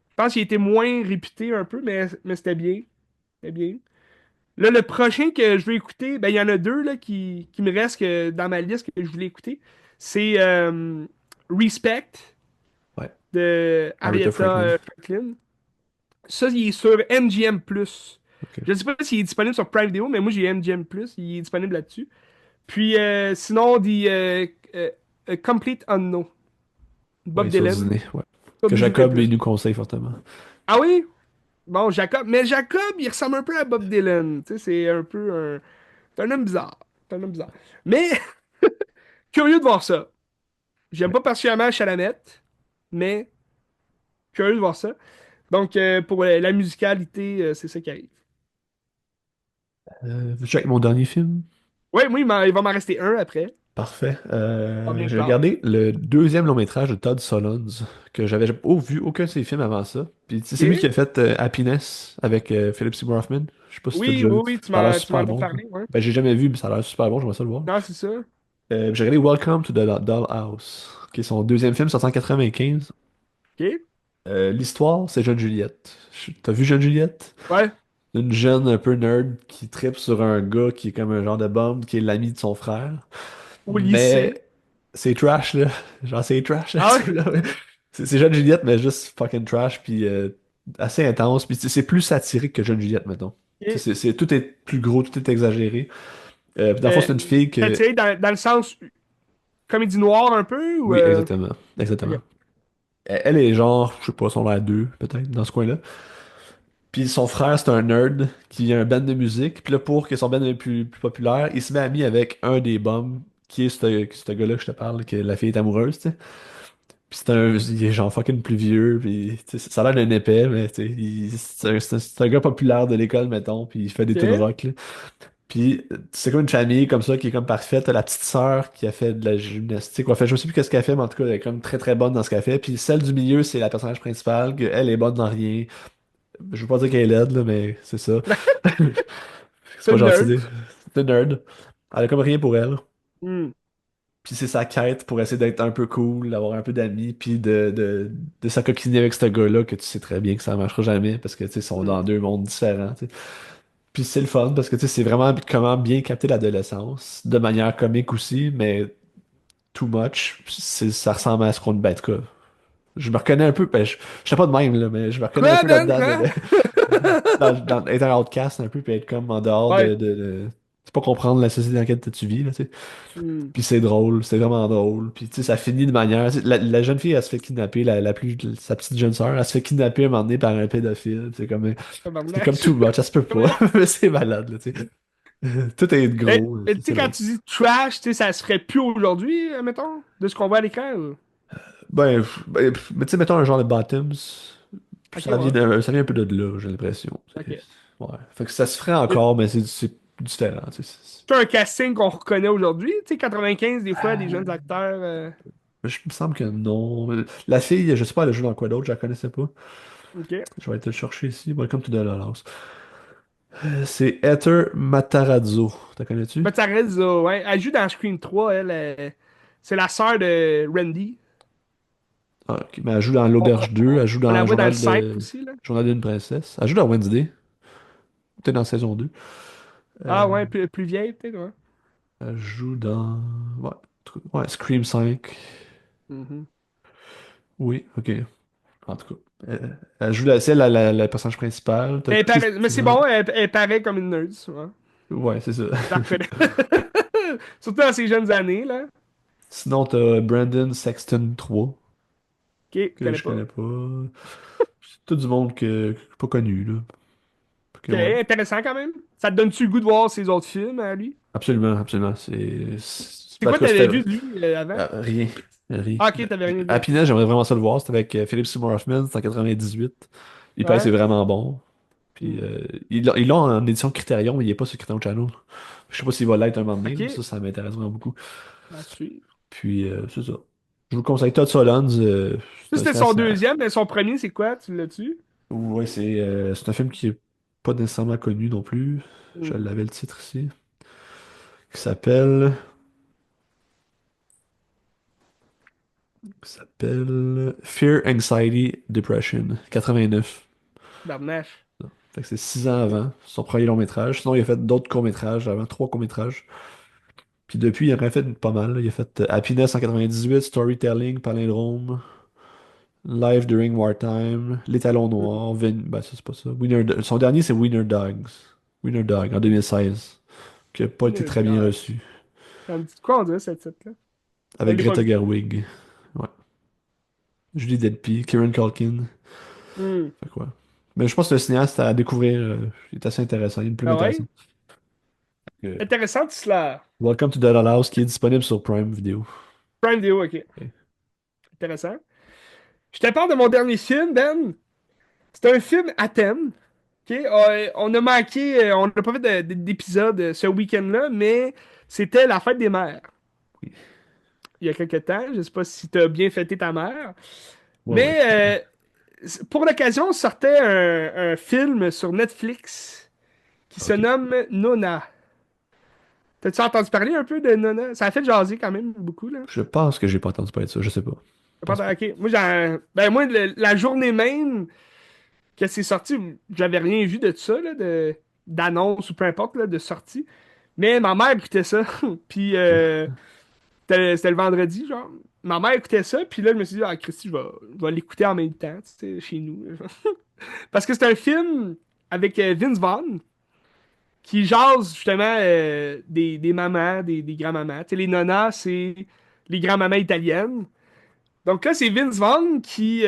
je pense qu'il était moins réputé un peu, mais c'était bien. C'était bien. Là, le prochain que je veux écouter, ben, il y en a deux là, qui me restent dans ma liste que je voulais écouter. C'est Respect Ouais. de Aretha Aretha Franklin. Franklin. Ça, il est sur MGM+. Ok. Je ne sais pas s'il est disponible sur Prime Video, mais moi j'ai MGM+, il est disponible là-dessus. Puis sinon, Complete Unknown, Bob Ouais, sur Dylan, Disney. Ouais. sur Que Disney+. Jacob, il nous conseille fortement. Ah oui? Bon, Jacob. Mais Jacob, il ressemble un peu à Bob Dylan. Tu sais, c'est un peu un. C'est un homme bizarre. C'est un homme bizarre. Mais, curieux de voir ça. J'aime Ouais. pas particulièrement Chalamet, mais curieux de voir ça. Donc, pour la musicalité, c'est ça qui arrive. Veux-tu check mon dernier film? Oui, oui, il va m'en rester un après. Parfait. Pas bien J'ai tard. regardé le deuxième long métrage de Todd Solondz, que j'avais vu aucun de ses films avant ça. Puis tu sais, c'est lui qui Ok. a fait Happiness avec Philip Seymour Hoffman. Je sais pas si t'as Oui, déjà oui, vu. oui, Ça a l'air tu m'en super as bon. parlé, ouais. Ben, j'ai jamais vu, mais ça a l'air super bon, j'aimerais ça le voir. Non, c'est ça. J'ai regardé Welcome to the Dollhouse, qui est son deuxième film sorti en 95. Ok. L'histoire, c'est Jeune Juliette. T'as vu Jeune Juliette? Ouais. Une jeune un peu nerd qui tripe sur un gars qui est comme un genre de bum, qui est l'ami de son frère. Au lycée. Mais c'est trash, là. Genre, c'est trash, Ah ce ouais? film-là. Ouais. C'est Jeune Juliette, mais juste fucking trash, puis assez intense. Puis c'est plus satirique que Jeune Juliette, mettons. Tu Ok. sais, tout est plus gros, tout est exagéré. Puis dans le fond, Euh, c'est une fille T'as que. tiré dans le sens comédie noire un peu ou Oui, exactement. ok. Exactement. Elle est genre, je sais pas, son l'air 2, peut-être, dans ce coin-là. Puis son frère, c'est un nerd qui a un band de musique. Puis là, pour que son band devienne plus populaire, il se met ami avec un des bums, qui est ce gars-là que je te parle, que la fille est amoureuse, tu sais. Puis il est genre fucking plus vieux, puis tu sais, ça a l'air d'un épais, mais tu sais, c'est un gars populaire de l'école, mettons, puis il fait des tunes Ok. rock, là. Puis c'est comme une famille comme ça qui est comme parfaite. T'as la petite sœur qui a fait de la gymnastique, ou fait, je sais plus qu'est-ce qu'elle fait, mais en tout cas, elle est comme très très bonne dans ce qu'elle fait. Puis celle du milieu, c'est la personnage principale, que elle est bonne dans rien. Je veux pas dire qu'elle est laide, là, mais c'est ça. C'est C'est pas une gentil. nerd. C'est une nerd. Elle a comme rien pour elle. Hmm. Puis c'est sa quête pour essayer d'être un peu cool, d'avoir un peu d'amis, puis de s'acoquiner avec ce gars-là que tu sais très bien que ça marchera jamais parce que tu sais, ils sont Hmm. dans deux mondes différents. Tu sais. Puis c'est le fun parce que tu sais, c'est vraiment comment bien capter l'adolescence, de manière comique aussi, mais too much. Ça ressemble à ce qu'on ben, en tout cas, je me reconnais un peu, ben, je sais pas de même, là, mais je me reconnais un Quoi, peu Ben? là-dedans Quoi? être un outcast un peu, puis être comme en dehors Ouais. c'est pas comprendre la société dans laquelle tu vis, là, tu sais. Hmm. Puis c'est drôle, c'est vraiment drôle. Puis tu sais, ça finit de manière. La jeune fille, elle se fait kidnapper, sa petite jeune sœur, elle se fait kidnapper à un moment donné par un pédophile. C'est comme Tabarnak. too much, ça se peut pas. Comment? Mais c'est malade, là, tu sais. Tout est gros, Mais tu sais, c'est quand drôle. tu dis trash, tu sais, ça se ferait plus aujourd'hui, mettons, de ce qu'on voit à l'écran. Ou? Mais tu sais, mettons un genre de Bottoms, Ok, ouais. ça vient un peu de là, j'ai l'impression. Ok. Ouais. Fait que ça se ferait encore, mais c'est différent, tu sais. C'est un casting qu'on reconnaît aujourd'hui. Tu sais, 95, des fois, des jeunes acteurs. Je me semble que non. La fille, je sais pas, elle a joué dans quoi d'autre, je la connaissais pas. Ok. Je vais te le chercher ici. Welcome to the Dollhouse. C'est Heather Matarazzo. T'as connais-tu? Mais ça reste, ouais. Elle joue dans Scream 3, elle. C'est la sœur de Randy. Ah, ok. Mais elle joue dans On, l'Auberge 2, elle joue on la dans voit dans le 5 aussi, là. Journal d'une princesse. Elle joue dans Wednesday, peut-être dans saison 2. Ah Euh, ouais, plus vieille, peut-être, ouais. Elle joue dans. Ouais, ouais, Scream 5. Mhm. Oui, ok. En tout cas. Elle joue c'est la personnage principale. T'as Mais c'est Christina. bon, elle paraît comme une nerd, ouais. Ouais, c'est ça. Je la reconnais. Surtout dans ses jeunes années, là. Sinon, t'as Brandon Sexton 3, Ok, je que connais je pas. connais pas. C'est tout du monde pas connu, là. Ok, Ok, ouais. intéressant quand même. Ça te donne-tu le goût de voir ses autres films à lui? Absolument, absolument. C'est En quoi tout cas, t'avais c'était vu de lui avant? rien. Rien. Ah, ok, t'avais rien vu. Happiness, j'aimerais vraiment ça le voir. C'était avec Philip Seymour Hoffman, c'était en 98. Il paraît que c'est Ouais. vraiment bon. Puis Hmm. ils l'ont en édition Criterion, mais il n'est pas sur Criterion Channel. Je sais pas s'il va l'être un moment donné, mais Ok, ça m'intéresse vraiment beaucoup. à suivre. Puis c'est ça. Je vous conseille Todd Solondz. Ça, C'est un c'était son cinéaste. deuxième, mais son premier, c'est quoi? Tu l'as-tu? Ouais, c'est un film qui est pas nécessairement connu non plus. Je Hmm. l'avais le titre ici. Qui s'appelle Fear, Anxiety, Depression. 89. Barnache. Fait que c'est 6 ans avant, son premier long métrage. Sinon, il a fait d'autres courts-métrages avant, trois courts-métrages. Puis depuis, il en a fait pas mal, là. Il a fait Happiness en 98, Storytelling, Palindrome, Live During Wartime, Les Talons Hmm. Noirs, ben ça c'est pas ça. Son dernier c'est Winner Dogs. Winner Dog en 2016, qui a pas été Le très bien dog. reçu. Ça me dit quoi on dirait, cette titre-là? Je Avec l'ai pas Greta vu. Gerwig. Ouais. Julie Delpy, Kieran Culkin. Hmm. Fait quoi. Mais je pense que le cinéaste à découvrir, il est assez intéressant. Il y a une plume Ah ouais? intéressante. Euh, Intéressant, cela. Welcome to the Dollhouse qui est disponible sur Prime Video. Prime Video, ok. Ok. Intéressant. Je te parle de mon dernier film, Ben. C'est un film à thème. Ok? On a manqué, on n'a pas fait d'épisode ce week-end-là, mais c'était la fête des mères. Oui. Il y a quelques temps. Je sais pas si tu as bien fêté ta mère. Ouais, ouais, tout à fait. Mais pour l'occasion, sortait un film sur Netflix qui se Ok. nomme Nona. T'as-tu entendu parler un peu de Nona? Ça a fait jaser quand même beaucoup, là. Je pense que j'ai pas entendu parler de ça, je sais pas. Je pense pas. Ok, moi, la journée même que c'est sorti, j'avais rien vu de ça, là, d'annonce ou peu importe, là, de sortie. Mais ma mère écoutait ça. Puis Ok. c'était le vendredi, genre. Ma mère écoutait ça, puis là, je me suis dit, ah, Christy, je vais l'écouter en même temps, tu sais, chez nous. Parce que c'est un film avec Vince Vaughn qui jase justement des mamans, des grands-mamans. Tu sais, les nonas, c'est les grands-mamans italiennes. Donc là, c'est Vince Vaughn qui,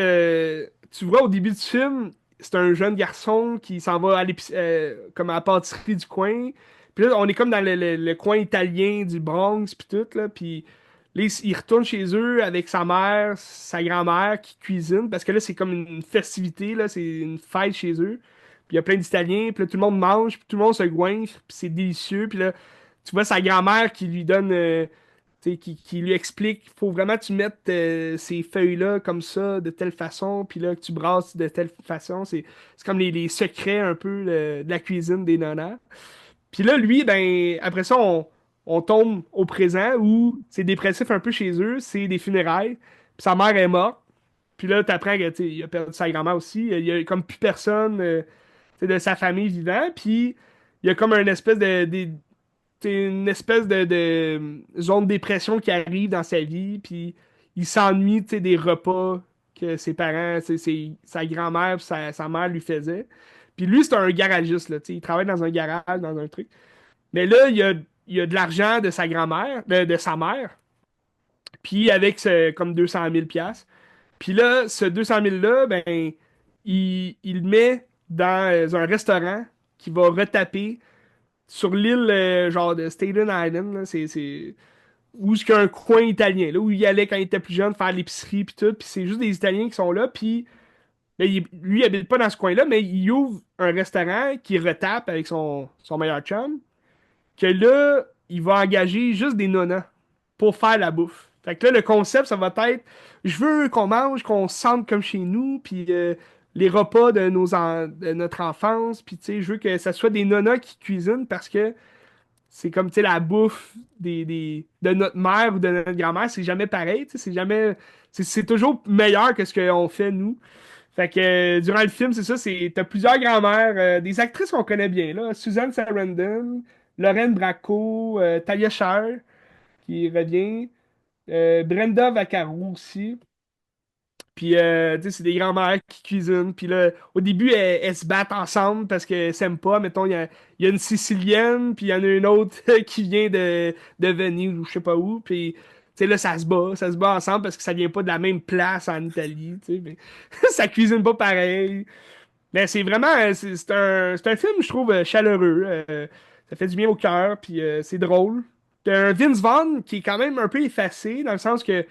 tu vois au début du film, c'est un jeune garçon qui s'en va comme à la pâtisserie du coin. Puis là, on est comme dans le coin italien du Bronx, puis tout, là. Puis là, il retourne chez eux avec sa mère, sa grand-mère qui cuisine, parce que là, c'est comme une festivité, là, c'est une fête chez eux. Puis il y a plein d'Italiens, puis là, tout le monde mange, puis tout le monde se goinfre, puis c'est délicieux. Puis là, tu vois sa grand-mère qui lui donne tu sais, qui lui explique qu'il faut vraiment que tu mettes ces feuilles-là comme ça, de telle façon, puis là que tu brasses de telle façon. C'est comme les secrets un peu de la cuisine des nonas. Puis là, lui, ben, après ça, on tombe au présent où c'est dépressif un peu chez eux, c'est des funérailles, puis sa mère est morte, puis là, t'apprends que, tu sais, il a perdu sa grand-mère aussi, il y a comme plus personne tu sais, de sa famille vivant, puis il y a comme une espèce c'est une espèce de zone de dépression qui arrive dans sa vie, puis il s'ennuie, tu sais, des repas que ses parents, sa grand-mère puis sa mère lui faisaient. Puis lui, c'est un garagiste, là, tu sais, il travaille dans un garage, dans un truc. Mais là, il y a de l'argent de sa grand-mère, de sa mère, puis avec comme 200 000 piastres. Puis là, ce 200 000-là, ben, il le met dans un restaurant qui va retaper sur l'île genre de Staten Island, là, où il y a un coin italien, là, où il allait quand il était plus jeune faire l'épicerie puis tout, puis c'est juste des Italiens qui sont là, puis ben, lui il habite pas dans ce coin-là, mais il ouvre un restaurant qui retape avec son meilleur chum, que là, il va engager juste des nonas pour faire la bouffe. Fait que là, le concept, ça va être, je veux qu'on mange, qu'on se sente comme chez nous, puis les repas de notre enfance, puis tu sais, je veux que ça soit des nonas qui cuisinent parce que c'est comme, tu sais, la bouffe de notre mère ou de notre grand-mère, c'est jamais pareil, tu sais, c'est jamais, c'est toujours meilleur que ce qu'on fait, nous. Fait que durant le film, c'est ça, t'as plusieurs grand-mères, des actrices qu'on connaît bien, là, Susan Sarandon, Lorraine Bracco, Talia Shire, qui revient, Brenda Vaccaro aussi. Puis, tu sais, c'est des grands-mères qui cuisinent. Puis là, au début, elles se battent ensemble parce qu'elles s'aiment pas. Mettons, il y a une Sicilienne, puis il y en a une autre qui vient de Venise ou je sais pas où. Puis, tu sais, là, ça se bat ensemble parce que ça vient pas de la même place en Italie, tu sais. Mais ça cuisine pas pareil. Mais c'est vraiment, c'est un film, je trouve, chaleureux. Ça fait du bien au cœur, puis c'est drôle. T'as un Vince Vaughn qui est quand même un peu effacé, dans le sens que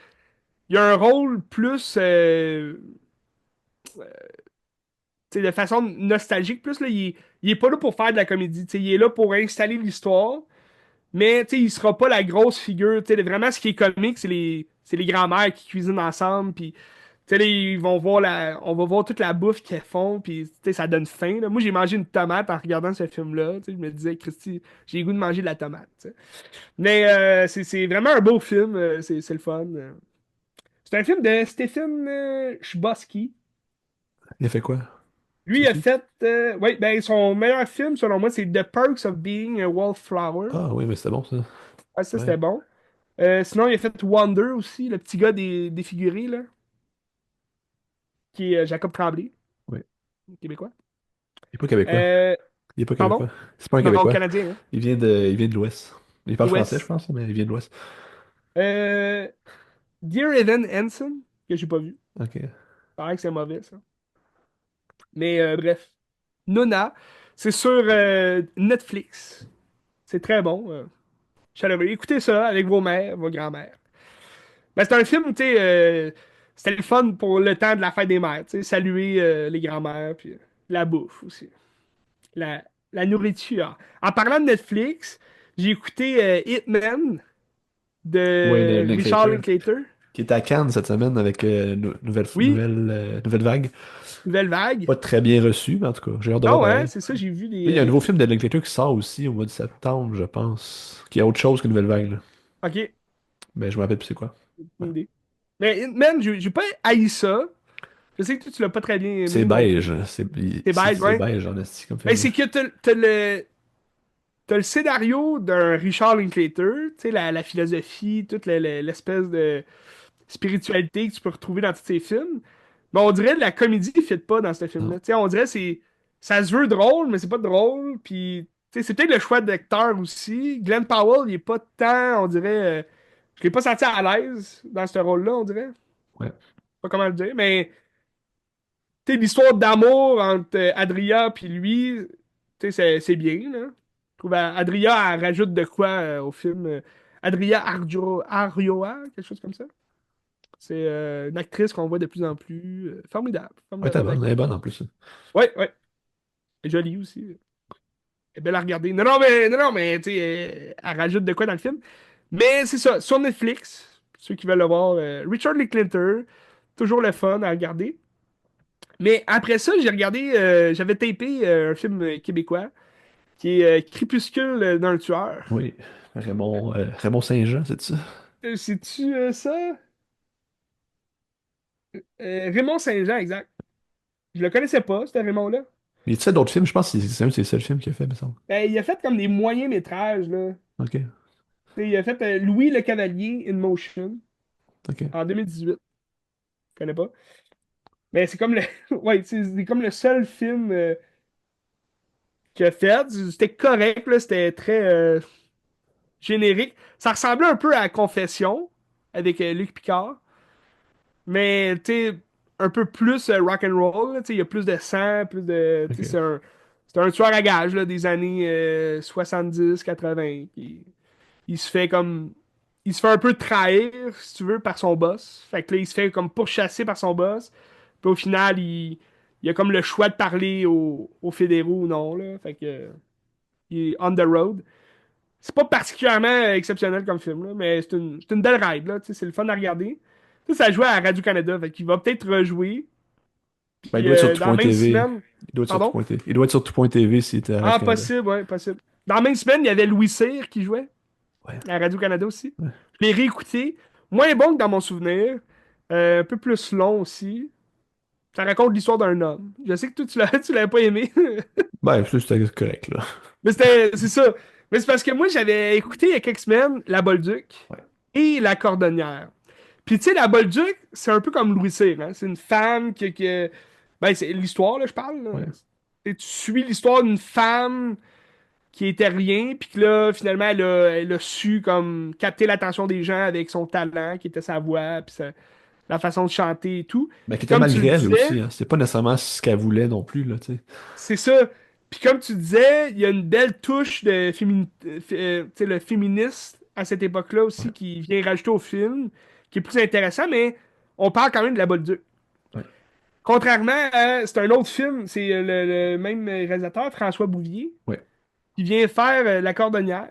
il a un rôle plus tu sais, de façon nostalgique, plus là, il est pas là pour faire de la comédie. Tu sais, il est là pour installer l'histoire, mais tu sais, il sera pas la grosse figure. Tu sais, vraiment, ce qui est comique, c'est les grands-mères qui cuisinent ensemble, puis tu sais, là, on va voir toute la bouffe qu'elles font, puis tu sais, ça donne faim, là. Moi, j'ai mangé une tomate en regardant ce film-là. Tu sais, je me disais, Christy, j'ai le goût de manger de la tomate. Tu sais. Mais c'est vraiment un beau film, c'est le fun. C'est un film de Stephen Chbosky. Il a fait quoi? Lui, il a Sais-tu? fait. Ouais, ben, son meilleur film, selon moi, c'est The Perks of Being a Wallflower. Ah oui, mais c'était bon ça. Ah, ça, Ouais. c'était bon. Sinon, il a fait Wonder aussi, le petit gars des figurés, là, qui est Jacob Tremblay, Ouais. québécois. Il est pas québécois. Euh, Il est pas Pardon? québécois. C'est pas un Non, québécois. canadien, hein. Il vient de l'Ouest. Il parle français, je L'Ouest. pense, mais il vient de l'Ouest. Euh, Dear Evan Hansen, que j'ai pas vu. Ok. Pareil que c'est mauvais, ça. Mais bref. Nona, c'est sur Netflix. C'est très bon. Chaleureux. Écoutez ça avec vos mères, vos grands-mères. Ben, c'est un film, tu sais, c'était le fun pour le temps de la fête des mères, tu sais, saluer les grands-mères, puis la bouffe aussi, la, la nourriture. En parlant de Netflix, j'ai écouté Hitman Ouais, le de Richard Linklater. Linklater. Qui est à Cannes cette semaine avec Oui, nouvelle vague. Nouvelle Vague. Pas très bien reçu, mais en tout cas, j'ai hâte de voir Non, hein, pareil. c'est ça, j'ai vu Il des... y a un nouveau film de Linklater qui sort aussi au mois de septembre, je pense. Qui est autre chose que Nouvelle Vague, là. Ok, Mais je me rappelle plus c'est quoi. Ouais. aucune idée. Mais Hitman, j'ai pas haï ça. Je sais que toi, tu l'as pas très bien C'est aimé non beige. plus. C'est C'est c'est- bête, c'est ouais. beige, en esti, comme Ben, film, là. c'est que t'as le scénario d'un Richard Linklater, tu sais, la philosophie, toute l'espèce de spiritualité que tu peux retrouver dans tous ces films. Mais on dirait que la comédie ne fit pas dans ce Non. film-là. Tu sais, on dirait que ça se veut drôle, mais c'est pas drôle. Puis, tu sais, c'est peut-être le choix d'acteur aussi. Glenn Powell, il est pas tant, on dirait. Je l'ai pas senti à l'aise dans ce rôle-là, on dirait. Ouais. Pas comment le dire, mais tu sais, l'histoire d'amour entre Adria puis lui, tu sais, c'est bien, là. Je trouve Adria, elle rajoute de quoi au film. Adria Arioa, quelque chose comme ça. C'est une actrice qu'on voit de plus en plus. Formidable. Ouais, t'es Formidable bonne. Elle est actrice. bonne en plus. Ouais, ouais. Elle est jolie aussi. Elle est belle à regarder. Non, non, mais tu sais, elle rajoute de quoi dans le film. Mais c'est ça, sur Netflix, ceux qui veulent le voir, Richard Linklater, toujours le fun à regarder. Mais après ça, j'ai regardé, j'avais tapé un film québécois qui est Crépuscule d'un tueur. Oui. Raymond Saint-Jean, c'est ça? Sais-tu ça? Raymond Saint-Jean, exact. Je le connaissais pas, ce Raymond-là. Il y a d'autres films? Je pense que c'est un de ses seuls films qu'il a fait, me semble. Ben, il a fait comme des moyens métrages, là. Ok, Tu sais, il a fait Louis le Cavalier in Motion ok, en 2018. Je connais pas. Mais c'est comme le. Ouais, c'est comme le seul film qu'il a fait. C'était correct, là. C'était très générique. Ça ressemblait un peu à Confession avec Luc Picard. Mais, tu sais, un peu plus rock and roll, là. Tu sais, il y a plus de sang, plus de. Tu sais, ok. c'est un tueur à gages, là, des années 70, 80. Il se fait comme. Il se fait un peu trahir, si tu veux, par son boss. Fait que là, il se fait comme pourchasser par son boss. Puis au final, il a comme le choix de parler aux fédéraux ou non, là. Fait que. Il est on the road. C'est pas particulièrement exceptionnel comme film, là, mais c'est une belle ride, là. Tu sais, c'est le fun à regarder. Ça jouait à Radio-Canada. Fait qu'il va peut-être rejouer. Ben, il Puis doit être sur dans la même tout.tv. semaine. Il doit être sur Pardon? tout.tv. Il doit être sur tout.tv s'il était à Ah, Radio-Canada. possible, ouais, possible. Dans la même semaine, il y avait Louis Cyr qui jouait Ouais, à Radio-Canada aussi. ouais. Je l'ai réécouté. Moins bon que dans mon souvenir. Un peu plus long aussi. Ça raconte l'histoire d'un homme. Je sais que toi, tu l'avais pas aimé. Ben, ça, c'était correct, là. Mais c'est ça. Mais c'est parce que moi, j'avais écouté il y a quelques semaines La Bolduc Ouais, et La Cordonnière. Puis tu sais, La Bolduc, c'est un peu comme Louis Cyr, hein. C'est une femme Ben, c'est l'histoire, là, je parle, là. ouais. Et tu suis l'histoire d'une femme qui était rien, puis que là, finalement, elle a su comme capter l'attention des gens avec son talent, qui était sa voix, puis la façon de chanter et tout. Ben, qui Puis était comme tu le malgré elle disais, aussi, hein. C'est pas nécessairement ce qu'elle voulait non plus, là, tu sais. c'est ça. Puis comme tu disais, il y a une belle touche de tu sais, le féministe à cette époque-là Ouais, aussi qui vient rajouter au film, qui est plus intéressant, mais on parle quand même de la Bolduc. ouais, Contrairement à, c'est un autre film, c'est le même réalisateur, François Bouvier, ouais. qui vient faire La Cordonnière,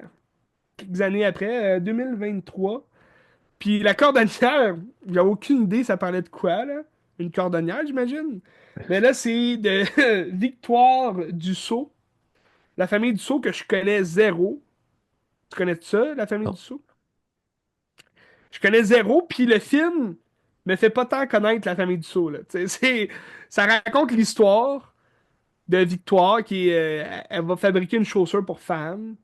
quelques années après, 2023. Puis La Cordonnière, j'ai aucune idée ça parlait de quoi, là. Une cordonnière, j'imagine. Mais là, c'est de Victoire Dussault, la famille Dussault que je connais zéro. Tu connais ça, la famille Non. Dussault? Je connais zéro, puis le film me fait pas tant connaître la famille Dussault, là. Tu sais, ça raconte l'histoire de Victoire elle va fabriquer une chaussure pour femmes,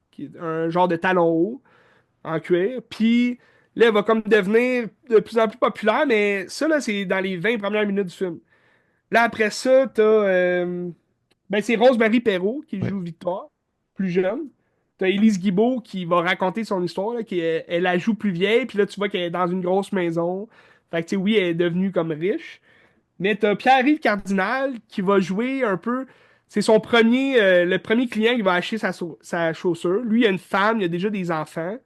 qui est un genre de talon haut en cuir. Puis là, elle va comme devenir de plus en plus populaire, mais ça, là, c'est dans les 20 premières minutes du film. Là, après ça, ben, c'est Rose-Marie Perrault qui Ouais, joue Victoire, plus jeune. T'as Élise Guibault qui va raconter son histoire, là, elle la joue plus vieille, puis là, tu vois qu'elle est dans une grosse maison. Fait que, tu sais, oui, elle est devenue comme riche. Mais t'as Pierre-Yves Cardinal qui va jouer un peu. C'est le premier client qui va acheter sa chaussure. Lui, il a une femme, il a déjà des enfants,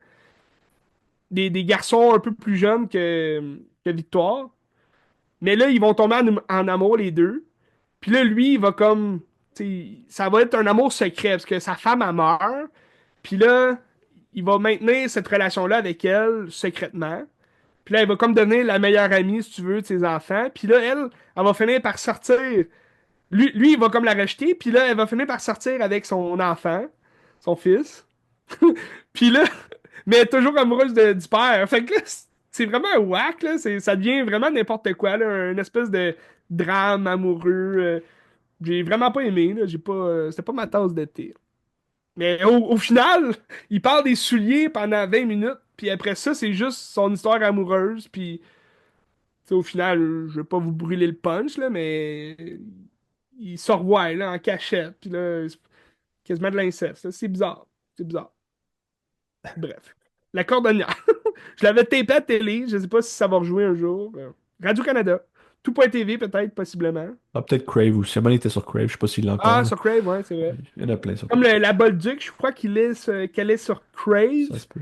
des garçons un peu plus jeunes que Victoire. Mais là, ils vont tomber en amour les deux. Puis là, lui, il va comme. Tu sais, ça va être un amour secret parce que sa femme, elle meurt. Puis là, il va maintenir cette relation-là avec elle secrètement. Puis là, elle va comme devenir la meilleure amie, si tu veux, de ses enfants. Puis là, elle va finir par sortir. Lui, il va comme la rejeter. Puis là, elle va finir par sortir avec son enfant, son fils. Puis là, mais elle est toujours amoureuse du père. Fait que là, c'est vraiment un whack, là. Ça devient vraiment n'importe quoi, là. Une espèce de drame amoureux. J'ai vraiment pas aimé, là. C'était pas ma tasse de thé. Mais au final, il parle des souliers pendant 20 minutes. Puis après ça, c'est juste son histoire amoureuse. Puis, tu sais, au final, je vais pas vous brûler le punch, là, mais il se revoit, là, en cachette. Puis là, c'est quasiment de l'inceste, là. C'est bizarre. C'est bizarre. Bref. La cordonnière. Je l'avais tapé à télé. Je sais pas si ça va rejouer un jour. Radio-Canada. Tout.tv, peut-être, possiblement. Ah, peut-être Crave aussi. Avant, il était sur Crave. Je sais pas s'il l'a encore, Ah, là. sur Crave, ouais, c'est vrai. Il y en a plein sur Comme Crave. la Bolduc, je crois qu'elle est sur Ça Crave. se peut.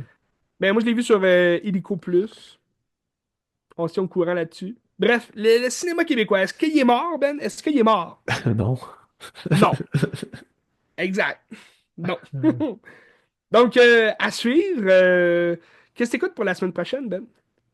Mais moi, je l'ai vu sur Illico Plus. On se tient au courant là-dessus. Bref, le cinéma québécois, est-ce qu'il est mort, Ben? Est-ce qu'il est mort? Non. Non. Exact. Non. Donc, à suivre. Qu'est-ce que t'écoutes pour la semaine prochaine, Ben?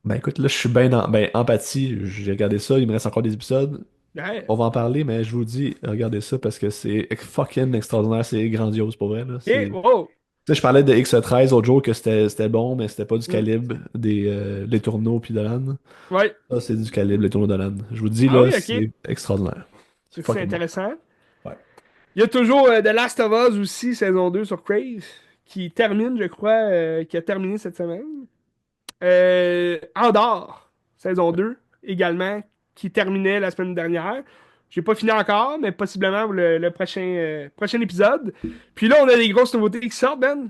Ben écoute, là, je suis ben empathie. J'ai regardé ça. Il me reste encore des épisodes. Ouais. On va en parler, mais je vous dis, regardez ça parce que c'est fucking extraordinaire, c'est grandiose pour vrai, là. Et, C'est... wow. Tu sais, je parlais de X13 l'autre jour que c'était bon, mais c'était pas du Hmm. calibre des tourneaux puis de l'âne. Ouais. Ça, c'est du calibre, les tourneaux de l'âne. Je vous dis, Ah là, oui, ok. c'est extraordinaire. C'est C'est fucking bon. intéressant. Ouais. Il y a toujours The Last of Us aussi, saison 2 sur Crave, qui termine, je crois, qui a terminé cette semaine. Andor, saison 2 également, qui terminait la semaine dernière. J'ai pas fini encore, mais possiblement le prochain épisode. Puis là, on a des grosses nouveautés qui sortent, Ben.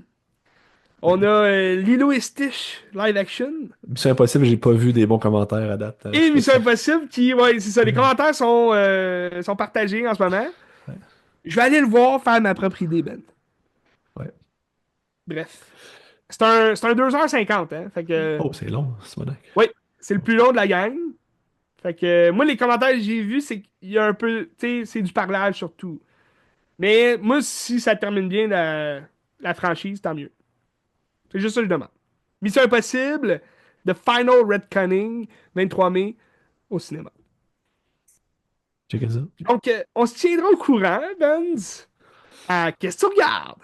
On a Lilo et Stitch live action. Mission Impossible, j'ai pas vu des bons commentaires à date. Je Et sais pas Mission si. Impossible, qui, ouais, c'est ça, les commentaires sont partagés en ce moment. Ouais. Je vais aller le voir, faire ma propre idée, Ben. Ouais. Bref. C'est un 2h50, hein. Fait que, Oh, c'est long, c'est bon. oui, c'est le plus long de la gang. Fait que, moi, les commentaires que j'ai vus, c'est qu'il y a un peu, tu sais, c'est du parlage surtout. Mais moi, si ça termine bien la franchise, tant mieux. C'est juste ça que je demande. Mission Impossible, The Final Redconning, 23 mai, au cinéma. Checkez ça. Donc, on se tiendra au courant, Benz. À Qu'est-ce que tu regardes?